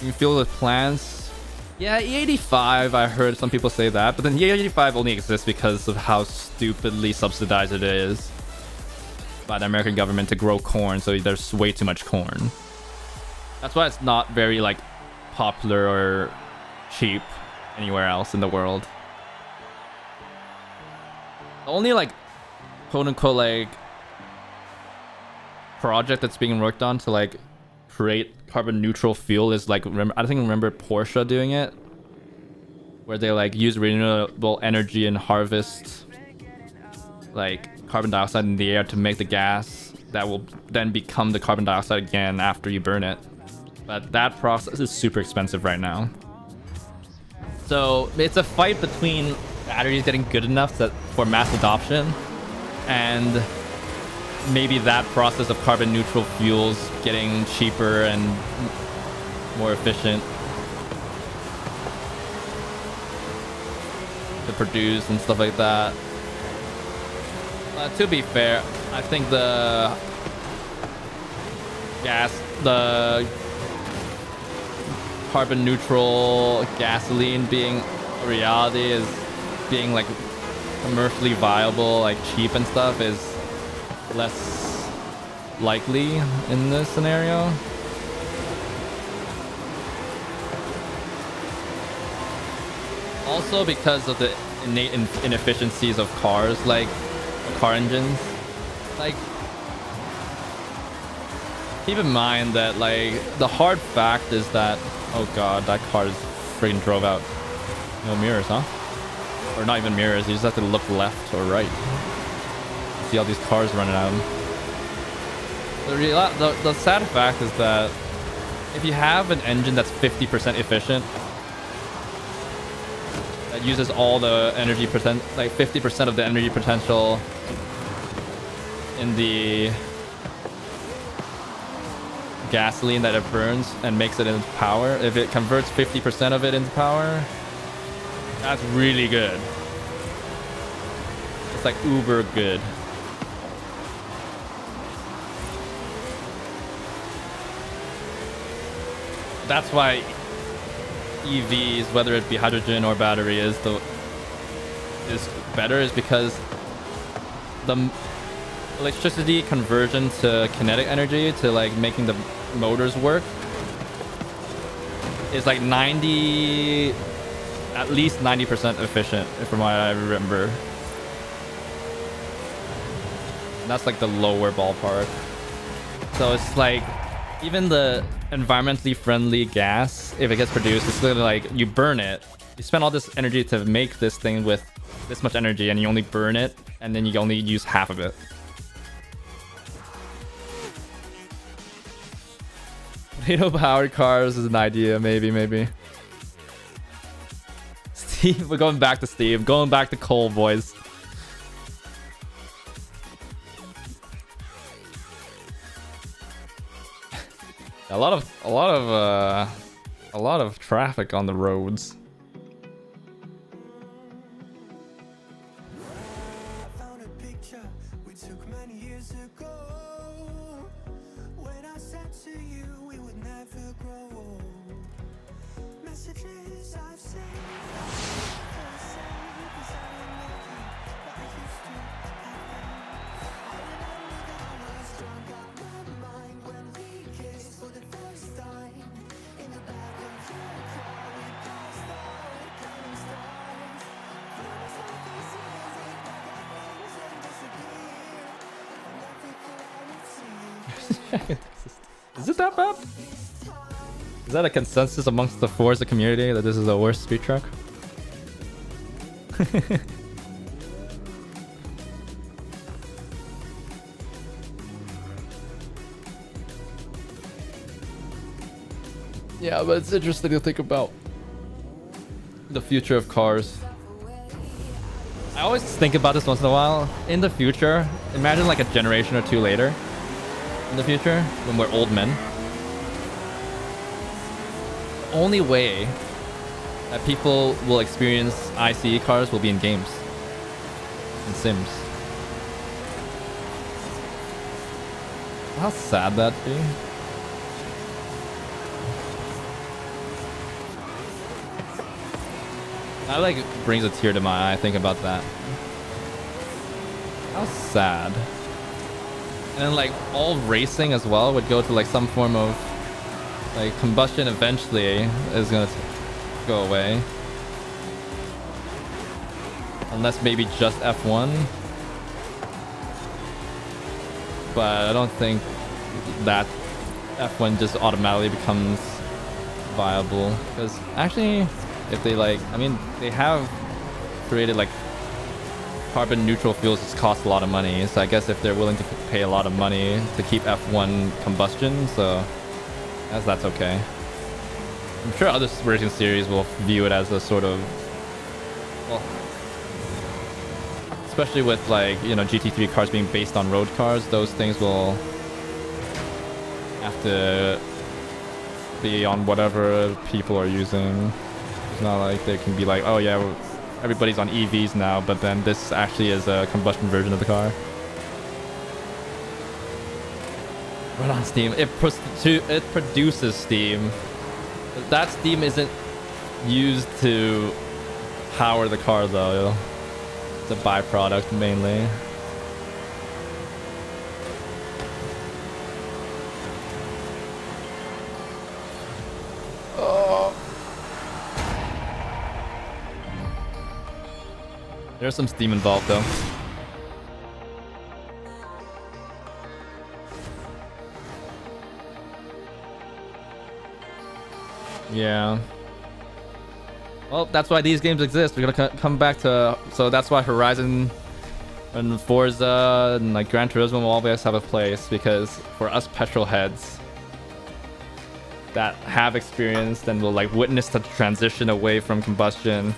You can fuel with plants. Yeah, E85, I heard some people say that, but then E85 only exists because of how stupidly subsidized it is by the American government to grow corn, so there's way too much corn. That's why it's not very like popular or cheap anywhere else in the world. The only like quote unquote like project that's being worked on to like create carbon neutral fuel is like, remember Porsche doing it, where they like use renewable energy and harvest like carbon dioxide in the air to make the gas that will then become the carbon dioxide again after you burn it. But that process is super expensive right now. So it's a fight between batteries getting good enough for mass adoption and maybe that process of carbon neutral fuels getting cheaper and more efficient to produce and stuff like that. To be fair, I think the carbon neutral gasoline being a reality, is being like commercially viable, like cheap and stuff, is less likely in this scenario. Also because of the innate inefficiencies of cars, like car engines. Like, keep in mind that like the hard fact is that, oh god, that car is freaking drove out. No mirrors, huh? Or not even mirrors, you just have to look left or right. See all these cars running at them. The sad fact is that if you have an engine that's 50% efficient, that uses all the energy like 50% of the energy potential in the gasoline that it burns and makes it into power. If it converts 50% of it into power, that's really good. It's like uber good. That's why EVs, whether it be hydrogen or battery, is better, is because the electricity conversion to kinetic energy to like making the motors work is like at least 90% efficient, from what I remember. And that's like the lower ballpark. So it's like even the environmentally friendly gas, if it gets produced, it's literally like you burn it. You spend all this energy to make this thing with this much energy, and you only burn it, and then you only use half of it. Potato-powered cars is an idea, maybe. Steve, we're going back to Steve. Going back to coal, boys. A lot of traffic on the roads. Is it that bad? Is that a consensus amongst the Forza community that this is the worst speed truck? Yeah, but it's interesting to think about the future of cars. I always think about this once in a while. In the future, imagine like a generation or two later, in the future, when we're old men, the only way that people will experience ICE cars will be in games, in Sims. How sad that'd be. That like brings a tear to my eye thinking about that. How sad. And then like all racing as well would go to like some form of like combustion eventually is gonna go away. Unless maybe just F1. But I don't think that F1 just automatically becomes viable. Because actually, if they like, I mean, they have created like carbon neutral fuels that cost a lot of money. So I guess if they're willing to pay a lot of money to keep F1 combustion, so that's okay. I'm sure other racing series will view it as a sort of, well, especially with like, you know, GT3 cars being based on road cars, those things will have to be on whatever people are using. It's not like they can be like, oh yeah, everybody's on EVs now, but then this actually is a combustion version of the car. Run on Steam. It produces steam. That steam isn't used to power the car though. It's a byproduct mainly. There's some steam involved though. Yeah. Well, that's why these games exist. We're gonna come back to, so that's why Horizon and Forza and like Gran Turismo will always have a place, because for us petrol heads that have experienced and will like witness the transition away from combustion,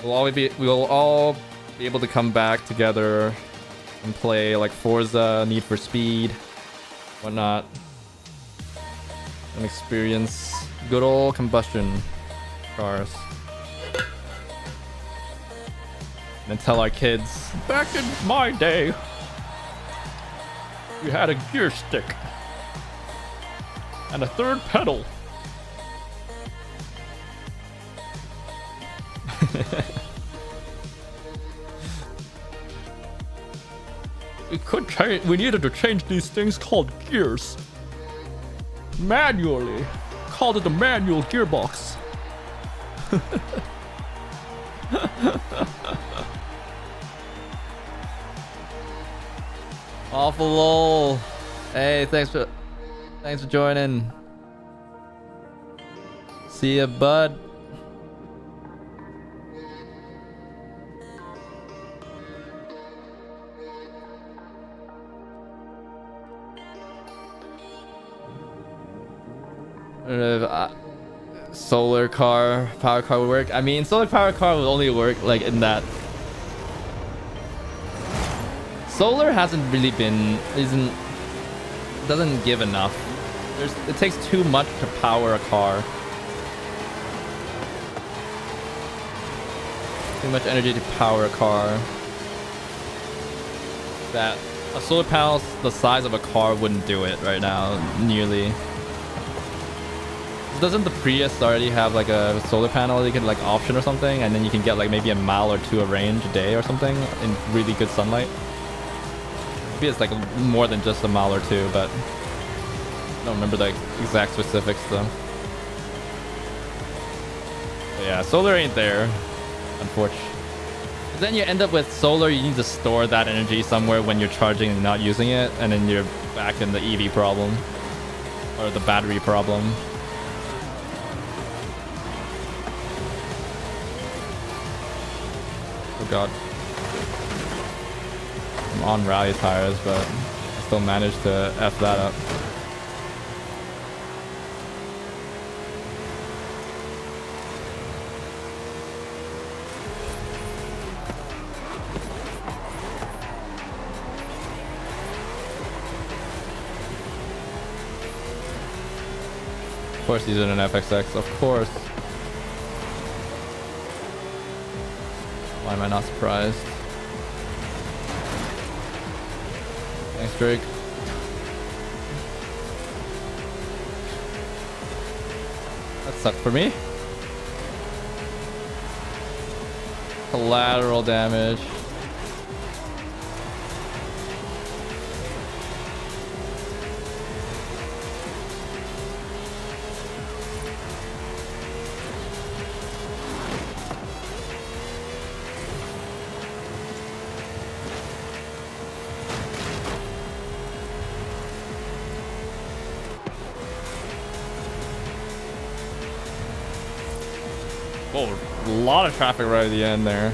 we will all be able to come back together and play like Forza, Need for Speed, whatnot. and experience good old combustion cars. And tell our kids, back in my day, you had a gear stick and a third pedal. We needed to change these things called gears manually. Called it the manual gearbox. Awful lol. Hey, thanks for joining. See ya, bud. I don't know if solar car, power car would work. I mean, solar power car will only work like in that. Solar hasn't really been, doesn't give enough. It takes too much to power a car. Too much energy to power a car. That a solar panel the size of a car wouldn't do it right now, nearly. Doesn't the Prius already have like a solar panel you can like option or something, and then you can get like maybe a mile or two of range a day or something in really good sunlight? Maybe it's like more than just a mile or two, but I don't remember the exact specifics though. But yeah, solar ain't there, unfortunately. Then you end up with solar, you need to store that energy somewhere when you're charging and not using it, and then you're back in the EV problem or the battery problem. Oh god. I'm on rally tires, but I still managed to F that up. Of course he's in an FXX, of course. Why am I not surprised? Thanks, Drake. That sucked for me. Collateral damage. Oh, a lot of traffic right at the end there.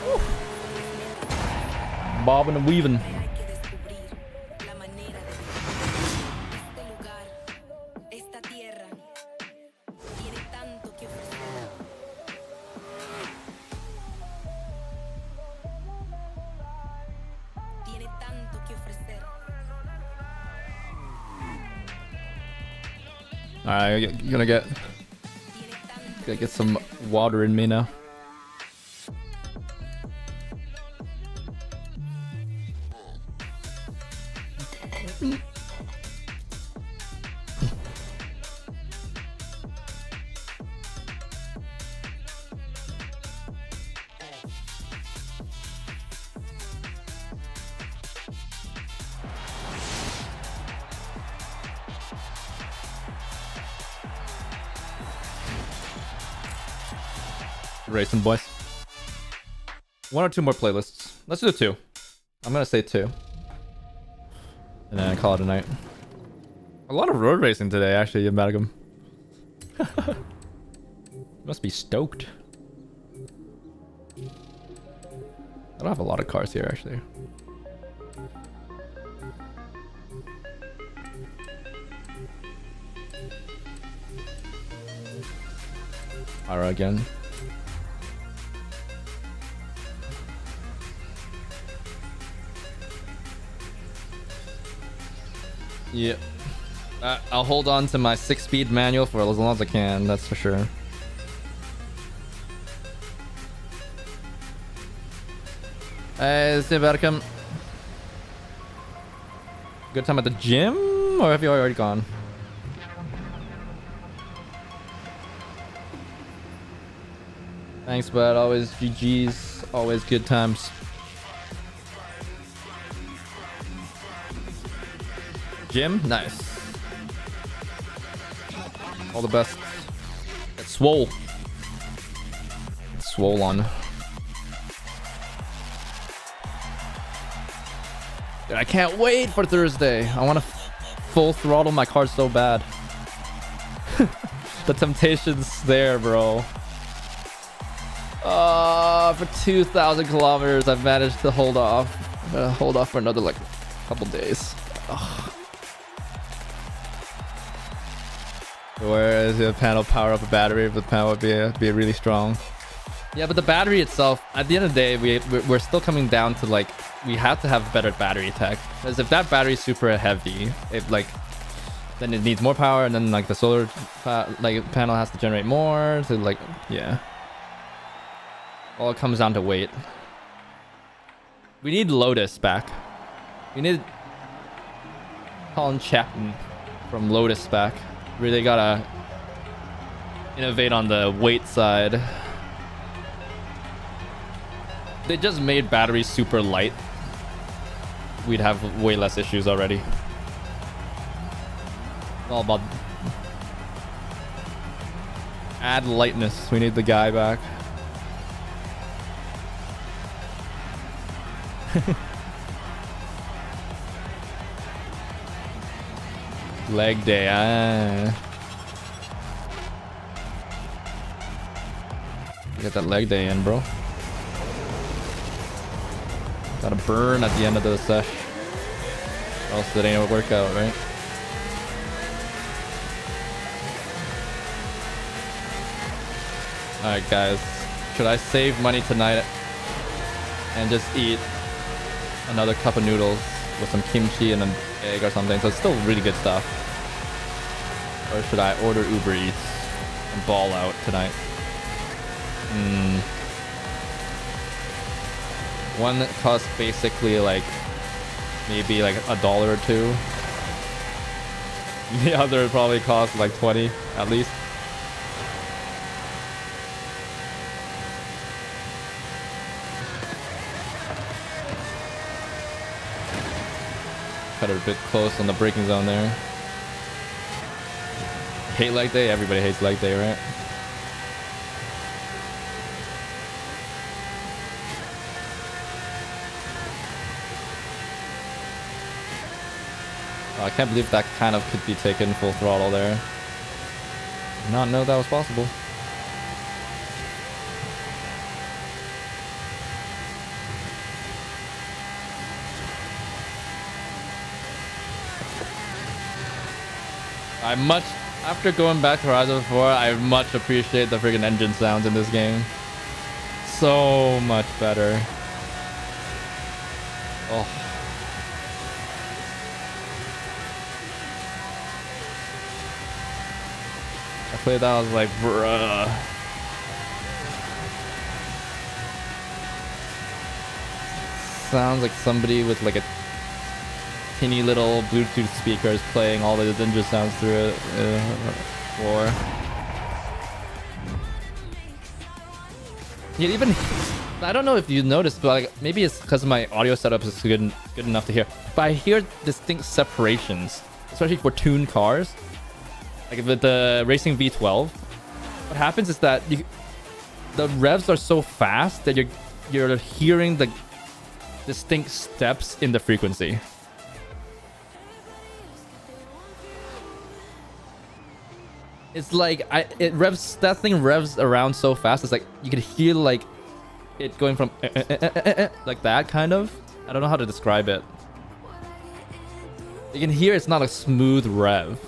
Woo. Bobbing and weaving. Alright, you're gonna get some water in me now. Racing boys. One or two more playlists. Let's do two. I'm gonna say two. And then I call it a night. A lot of road racing today, actually, in Madagum. Must be stoked. I don't have a lot of cars here, actually. Ara again. Yeah. I'll hold on to my 6-speed manual for as long as I can, that's for sure. Hey, see about to come. Good time at the gym, or have you already gone? Thanks, bud. Always GG's. Always good times. Gym? Nice. All the best. Get swole. Get swole on. Dude, I can't wait for Thursday. I want to full throttle my car so bad. The temptation's there, bro. For 2,000 kilometers, I've managed to hold off. I'm gonna hold off for another like couple days. Ugh. Whereas the panel power up a battery, but the panel would be really strong. Yeah, but the battery itself, at the end of the day, we're still coming down to like we have to have better battery tech. Because if that battery is super heavy, it like then it needs more power, and then like the solar like panel has to generate more to like yeah. All it comes down to weight. We need Lotus back. We need Colin Chapman from Lotus back. Really gotta innovate on the weight side. They just made batteries super light. We'd have way less issues already. All about add lightness. We need the guy back. Leg day. Get that leg day in, bro. Gotta burn at the end of the sesh. Or else it ain't a workout, right? Alright, guys. Should I save money tonight and just eat another cup of noodles with some kimchi and an egg or something? So it's still really good stuff. Or should I order Uber Eats and ball out tonight? One costs basically like maybe like $1 or $2. The other probably costs like 20 at least. Cut it a bit close on the braking zone there. Hate leg day? Everybody hates leg day, right? Oh, I can't believe that kind of could be taken full throttle there. Did not know that was possible. After going back to Horizon 4, I much appreciate the friggin' engine sounds in this game. So much better. Oh. I played that, I was like, bruh. Sounds like somebody with like a teeny little Bluetooth speakers playing all the ninja sounds through it. War. Yeah, even I don't know if you noticed, but like maybe it's because my audio setup is good enough to hear. But I hear distinct separations, especially for tuned cars. Like with the Racing V12, what happens is that the revs are so fast that you're hearing the distinct steps in the frequency. It's like that thing revs around so fast. It's like you can hear like it going from like that kind of. I don't know how to describe it. You can hear it's not a smooth rev.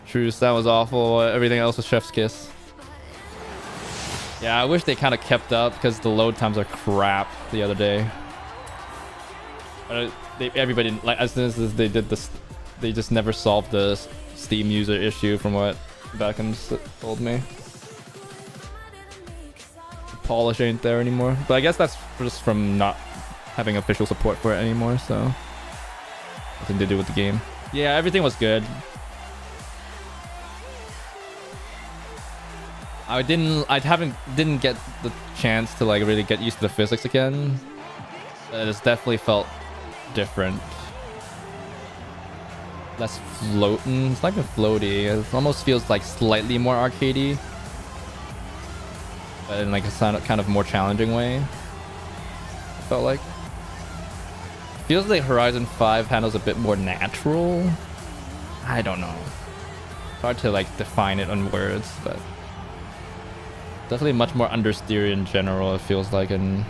True, that was awful. Everything else was chef's kiss. Yeah, I wish they kind of kept up because the load times are crap the other day. Everybody, like, as soon as they did this, they just never solved the Steam user issue from what Beckham told me. The polish ain't there anymore. But I guess that's just from not having official support for it anymore, so nothing to do with the game. Yeah, everything was good. I didn't get the chance to like really get used to the physics again. It's definitely felt different. Less floating. It's not even floaty. It almost feels like slightly more arcadey, but in like a kind of more challenging way. It felt like. Feels like Horizon 5 handles a bit more natural. I don't know. It's hard to like define it on words, but definitely much more understeer in general. It feels like in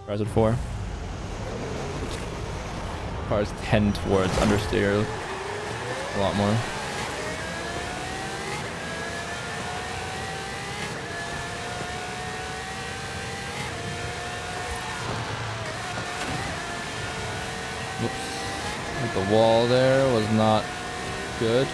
Horizon 4. Cars tend towards understeer a lot more. Whoops. The wall there was not good.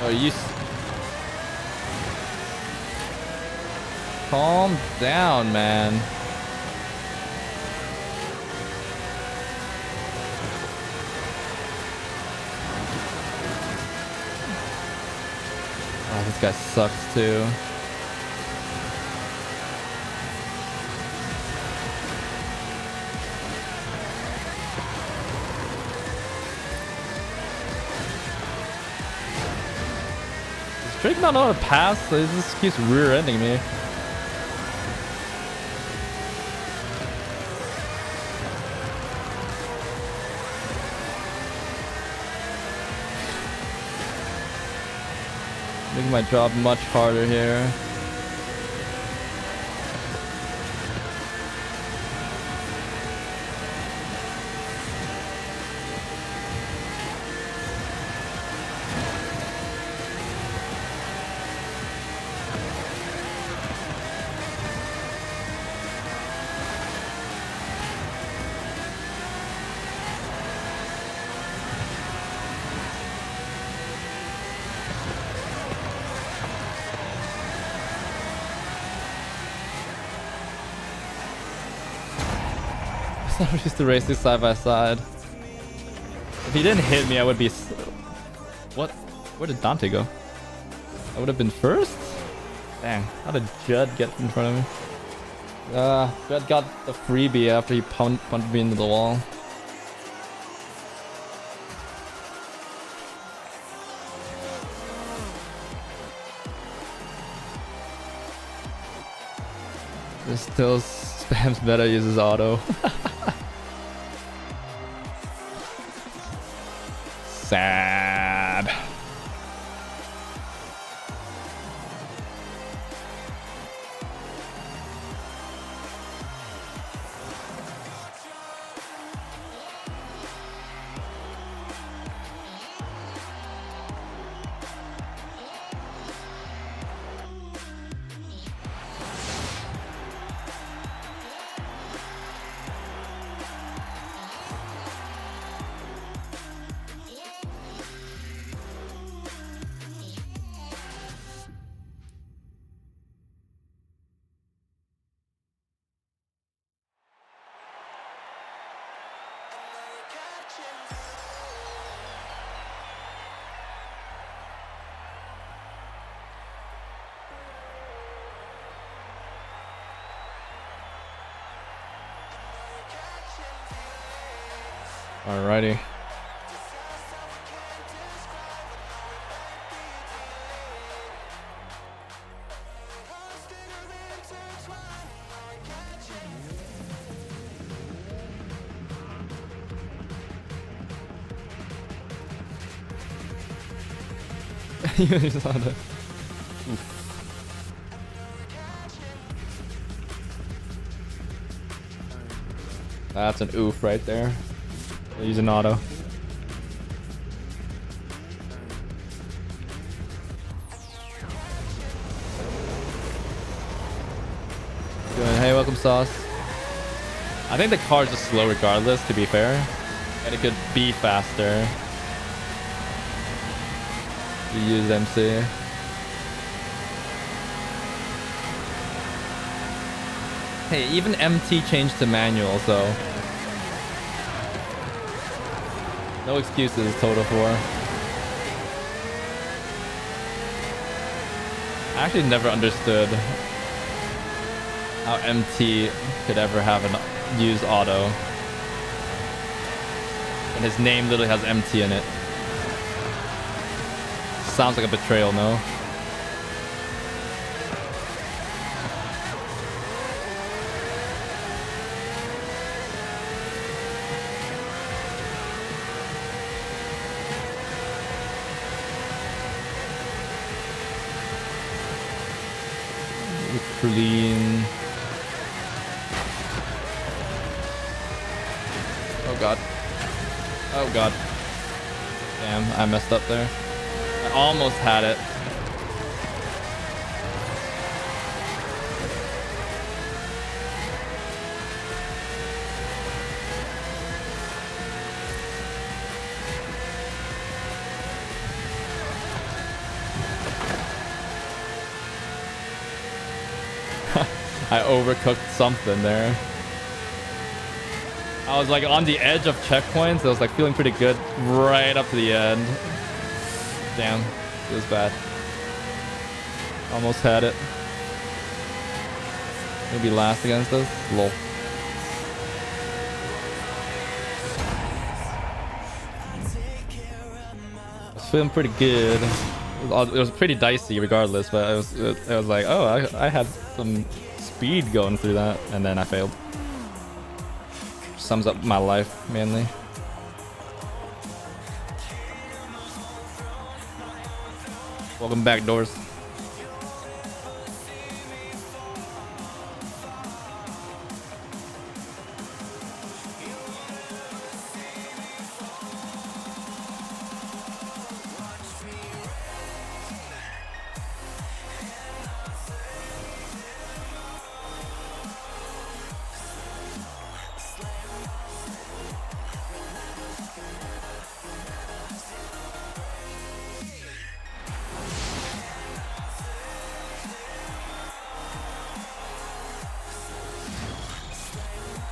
Oh, you... Calm down, man. Oh, this guy sucks too. Drake not know how to pass, so he just keeps rear-ending me. Making my job much harder here. I used to race these side by side. If he didn't hit me, I would be... What? Where did Dante go? I would have been first? Dang, how did Judd get in front of me? Judd got the freebie after he punched me into the wall. This still spams meta, uses auto. Sad. Alrighty. Use auto. Oof. That's an oof right there. I'll use an auto. Good. Hey, welcome, Sauce. I think the car's just slow regardless, to be fair. And it could be faster. You use MC. Hey, even MT changed to manual, so no excuses, Total 4. I actually never understood how MT could ever have an use auto. And his name literally has MT in it. Sounds like a betrayal, no? Clean. Oh god. Oh god. Damn, I messed up there. I almost had it. I overcooked something there. I was like on the edge of checkpoints. I was like feeling pretty good right up to the end. Damn, feels bad. Almost had it. Maybe last against us. Lol. I was feeling pretty good. It was pretty dicey regardless, but it was like, oh, I had some speed going through that, and then I failed. Sums up my life mainly. Welcome back, Doors.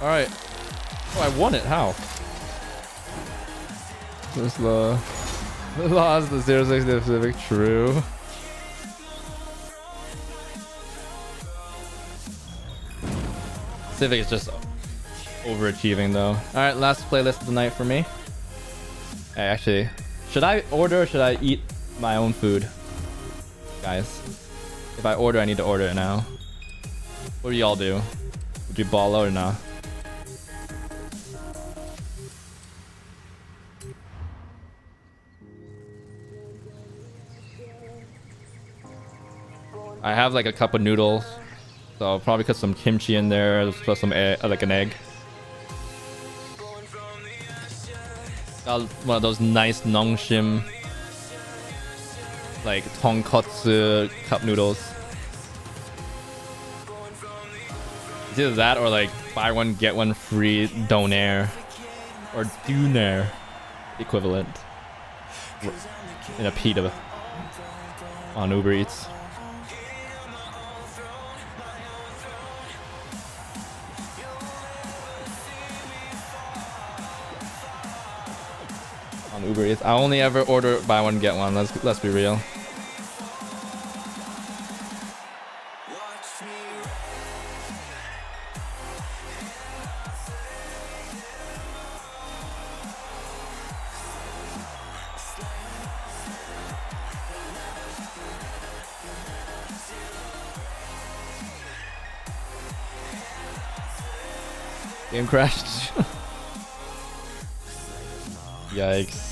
All right. Oh, I won it. How? This lost the 06 to Pacific. True. Civic is just overachieving though. All right, last playlist of the night for me. Hey, actually, should I order or should I eat my own food? Guys, if I order, I need to order it now. What do y'all do? Would you ball out or not? I have like a cup of noodles, so I'll probably put some kimchi in there, put some like an egg. Got one of those nice Nongshim, like tonkotsu cup noodles. It's either that or like buy one get one free donair or donair equivalent in a pita on Uber Eats. On Uber Eats. I only ever order buy one get one. Let's be real. Game crashed. Yikes.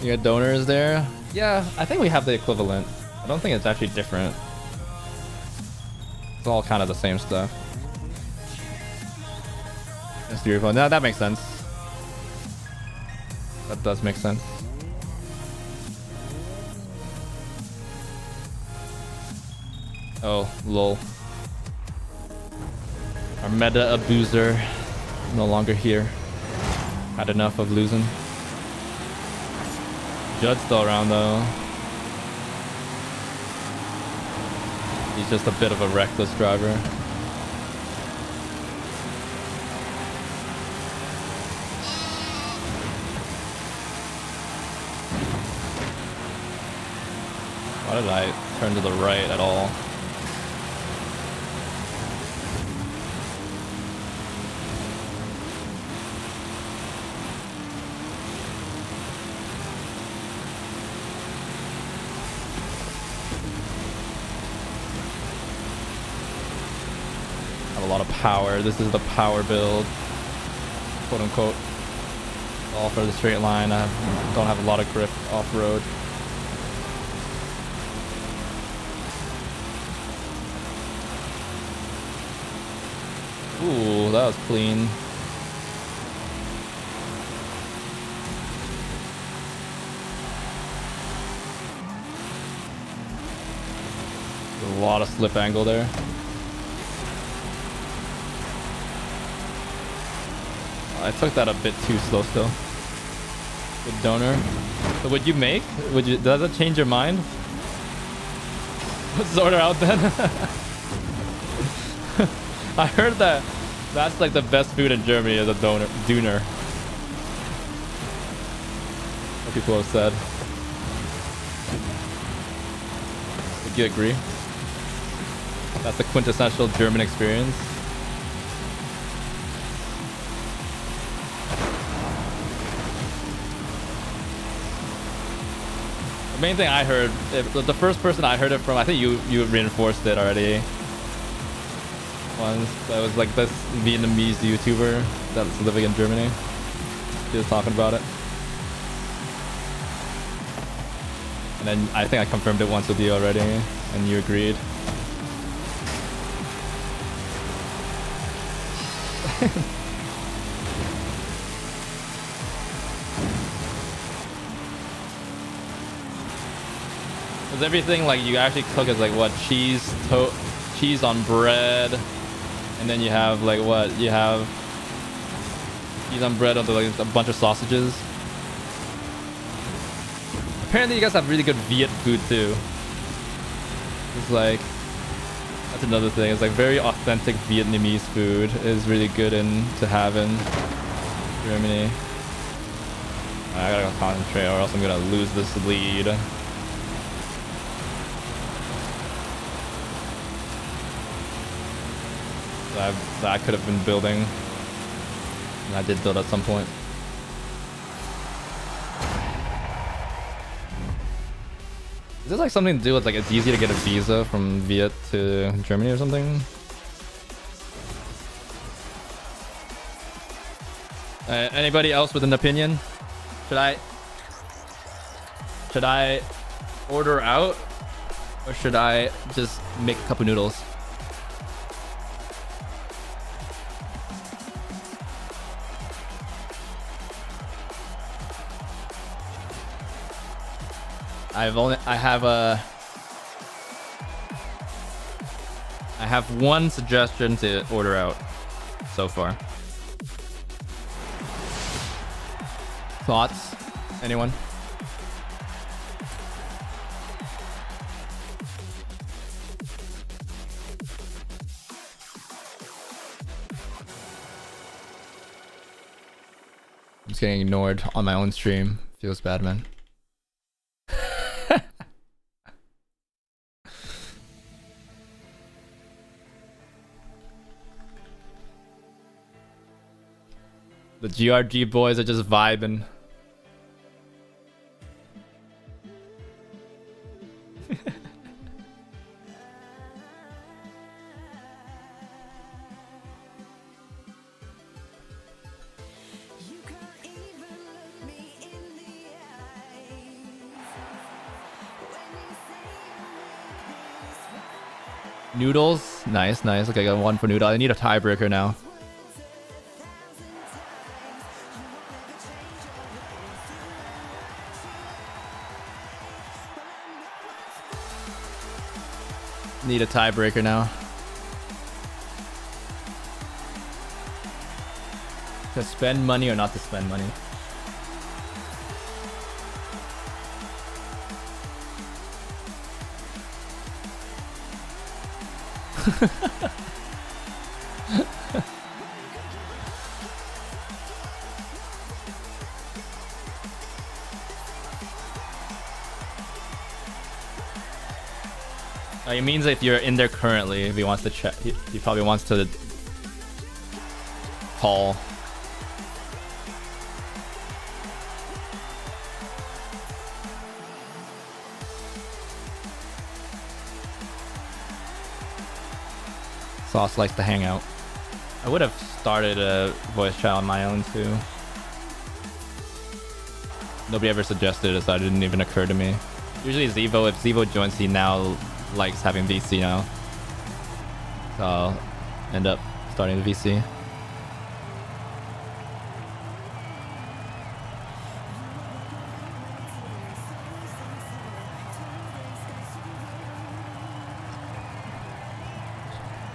You got donors there? Yeah, I think we have the equivalent. I don't think it's actually different. It's all kind of the same stuff. That's beautiful. No, that makes sense. That does make sense. Oh, lol. Our meta abuser no longer here. Had enough of losing. Judd's still around though. He's just a bit of a reckless driver. Why did I turn to the right at all? Have a lot of power. This is the power build, quote unquote. All for the straight line. I don't have a lot of grip off-road. Ooh, that was clean. A lot of slip angle there. I took that a bit too slow still. Good donor. So would you make? Would you? Does that change your mind? Let's sort her out then. I heard that that's like the best food in Germany is a Döner. What people have said. Would you agree? That's the quintessential German experience. The main thing I heard, the first person I heard it from, I think you reinforced it already. Once that was like this Vietnamese YouTuber that's living in Germany. He was talking about it, and then I think I confirmed it once with you already, and you agreed. Because everything like you actually cook is like what, cheese on bread. And then you have like what? You have cheese on bread onto like a bunch of sausages. Apparently you guys have really good Viet food too. It's like, that's another thing. It's like very authentic Vietnamese food is really good to have in Germany. I gotta go concentrate or else I'm gonna lose this lead. That I could have been building, and I did build at some point. Is this like something to do with like it's easy to get a visa from Viet to Germany or something? Anybody else with an opinion? Should I order out, or should I just make a cup of noodles? I have one suggestion to order out so far. Thoughts? Anyone? I'm just getting ignored on my own stream. Feels bad, man. The GRG boys are just vibing. Noodles. Nice, nice. Okay, I got one for Noodle. I need a tiebreaker now. Need a tiebreaker now. To spend money or not to spend money? It means if you're in there currently, if he wants to check, he probably wants to call. Sauce likes to hang out. I would have started a voice chat on my own too. Nobody ever suggested it, so it didn't even occur to me. Usually Zevo, if Zevo joins, he now likes having VC now. So I'll end up starting the VC.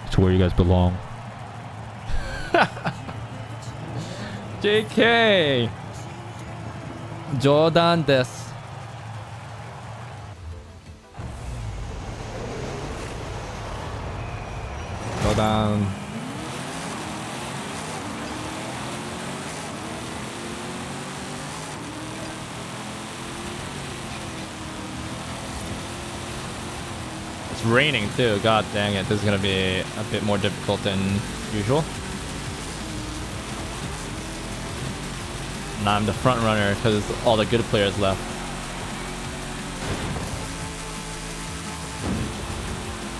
It's where you guys belong. JK! Jordan desu. Go down. It's raining too. God dang it. This is gonna be a bit more difficult than usual. And I'm the front runner because all the good players left.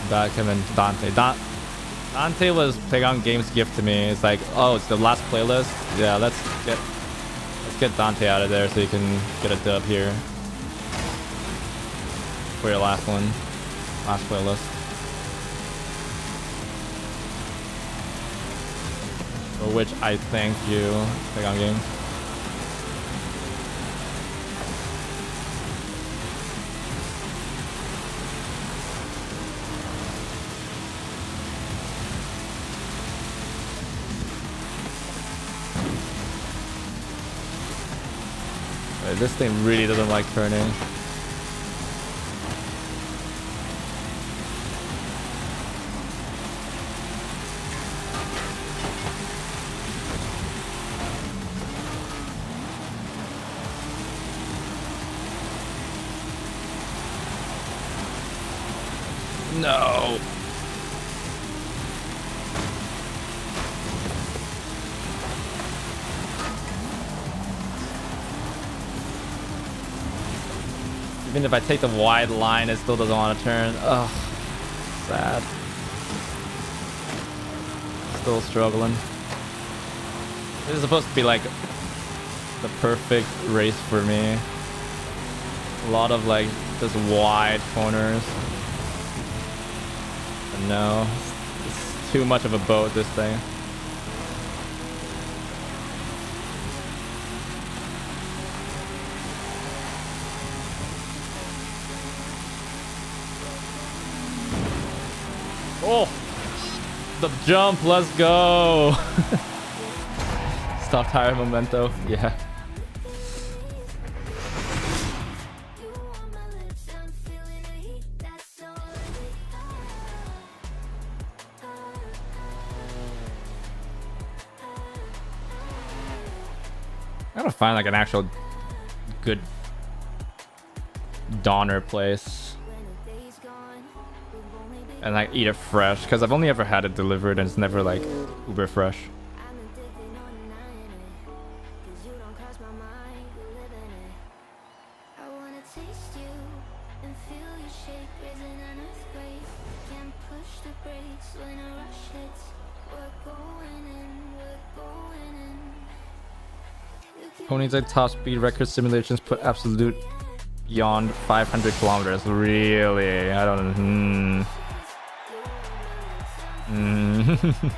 Back him and Dante. Dante was Playground Games gift to me. It's like, oh, it's the last playlist. Yeah, let's get Dante out of there so you can get a dub here for your last one, last playlist. For which I thank you, Playground Games. This thing really doesn't like turning. No. Even if I take the wide line, it still doesn't want to turn. Ugh, sad. Still struggling. This is supposed to be like the perfect race for me. A lot of like just wide corners. But no, it's too much of a boat, this thing. Oh, the jump, let's go. Stop tire memento, yeah. I gotta find like an actual good Donner place. And like eat it fresh, because I've only ever had it delivered and it's never like uber fresh. Ponies at top speed record simulations put absolute beyond 500 kilometers. Really? I don't. Mm.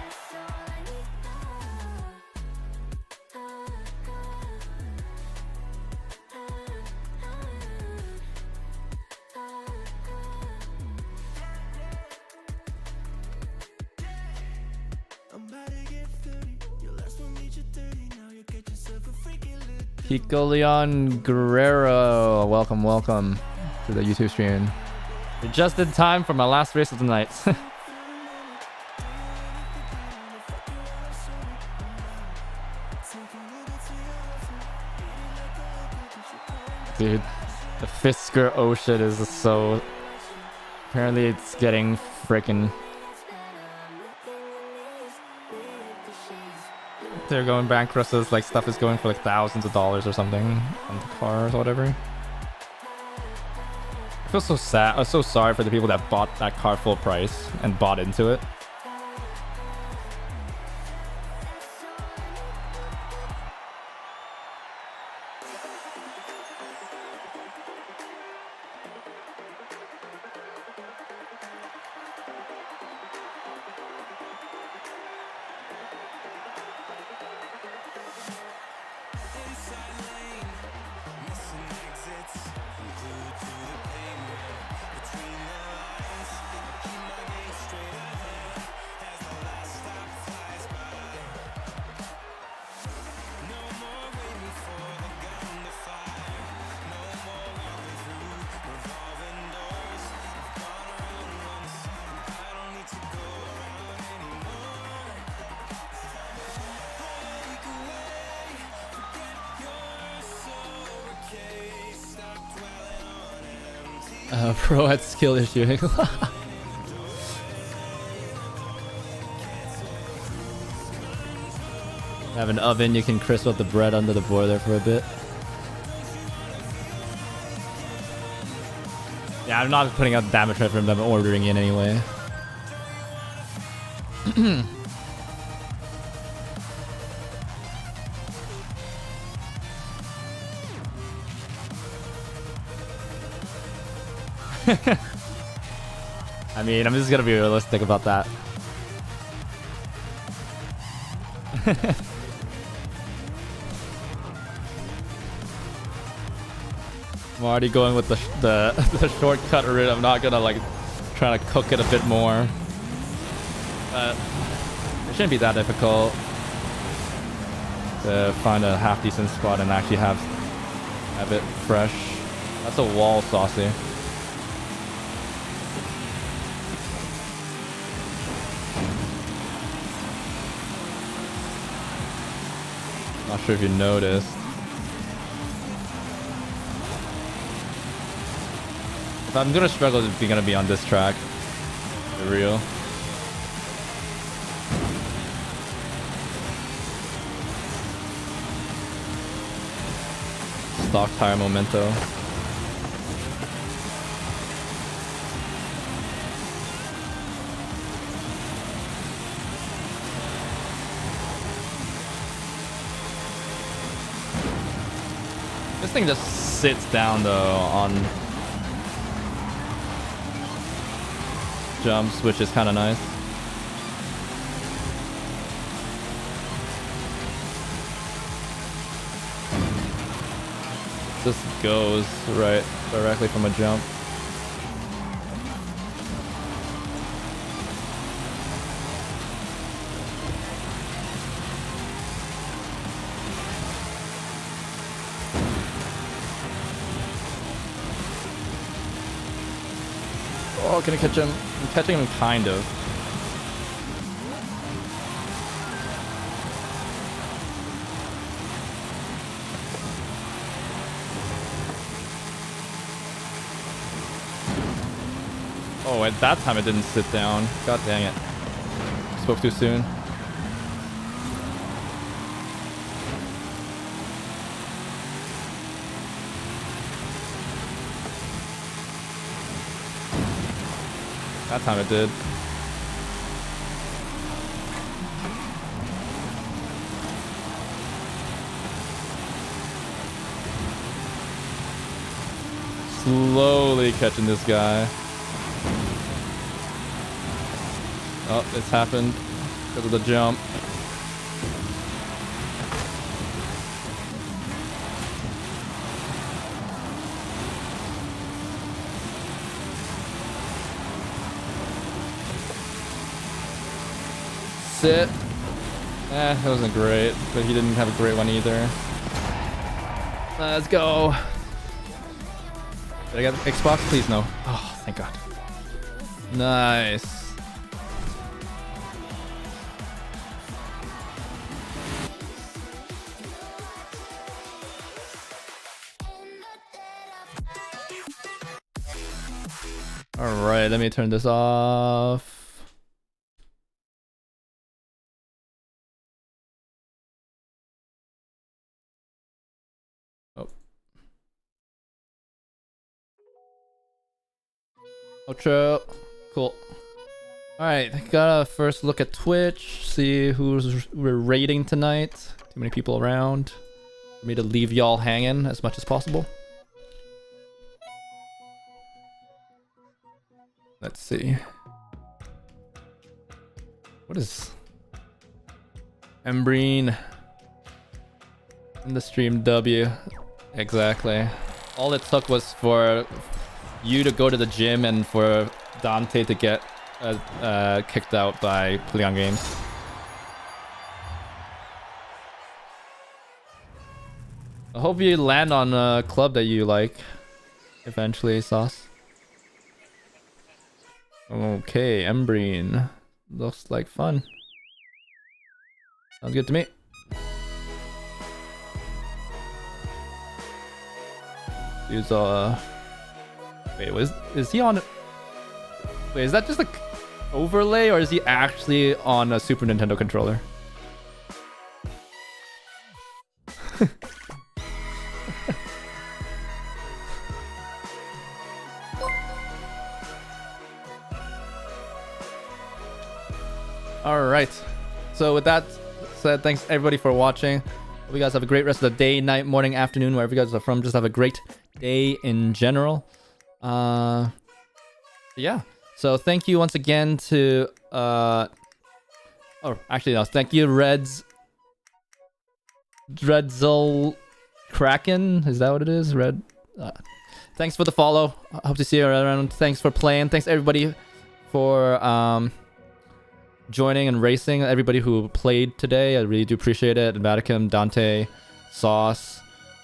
Pico Leon Guerrero, welcome to the YouTube stream. You're just in time for my last race of the night. Dude, the Fisker Ocean is so... Apparently it's getting freaking... They're going bankrupt, so like stuff is going for like thousands of dollars or something on the cars or whatever. I feel so sad. I'm so sorry for the people that bought that car full price and bought into it. Pro had skill issue. Have an oven, you can crisp up the bread under the boiler for a bit. Yeah, I'm not putting out damage from them ordering in anyway. I mean, I'm just gonna be realistic about that. I'm already going with the shortcut route. I'm not gonna like try to cook it a bit more. But it shouldn't be that difficult to find a half decent spot and actually have it fresh. That's a wall, Saucy. Not sure if you noticed. If I'm gonna struggle, it's gonna be on this track. For real. Stock tire memento. This thing just sits down though on jumps, which is kind of nice. Just goes right directly from a jump. Oh, can I catch him? I'm catching him kind of. Oh, at that time it didn't sit down. God dang it. Spoke too soon. That time it did. Slowly catching this guy. Oh, it's happened because of the jump. Sit. That wasn't great, but he didn't have a great one either. Let's go. Did I get Xbox? Please no. Oh, thank God. Nice. All right, let me turn this off. Oh. Outro. Cool. All right, gotta first look at Twitch, see who's we're rating tonight. Too many people around for me to leave y'all hanging as much as possible. Let's see. What is Embreen in the stream W? Exactly. All it took was for you to go to the gym and for Dante to get kicked out by Pleon Games. I hope you land on a club that you like eventually, Sauce. Okay, Embreen. Looks like fun. Sounds good to me. Dude's wait, is he on? Wait, is that just a overlay or is he actually on a Super Nintendo controller? All right. So with that said, thanks everybody for watching. Hope you guys have a great rest of the day, night, morning, afternoon, wherever you guys are from. Just have a great day in general. Yeah. So thank you once again to oh, actually no, thank you Dreadzel Kraken. Is that what it is? Thanks for the follow. I hope to see you around. Thanks for playing. Thanks everybody for joining and racing. Everybody who played today, I really do appreciate it. Vatican, Dante, Sauce,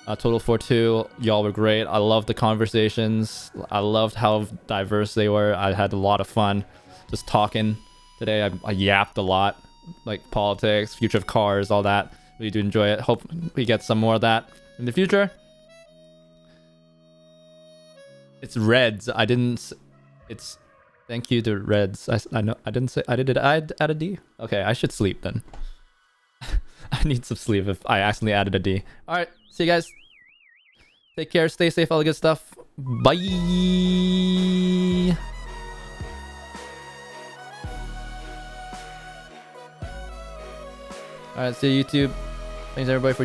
Total 42, y'all were great. I loved the conversations. I loved how diverse they were. I had a lot of fun just talking today. I yapped a lot, like politics, future of cars, all that. Really do enjoy it. Hope we get some more of that in the future. It's Reds. I didn't. It's thank you to Reds. I know. I didn't say. I did. I add a D. Okay, I should sleep then. I need some sleep if I accidentally added a D. All right. See you guys. Take care. Stay safe. All the good stuff. Bye. All right. See you, YouTube. Thanks everybody for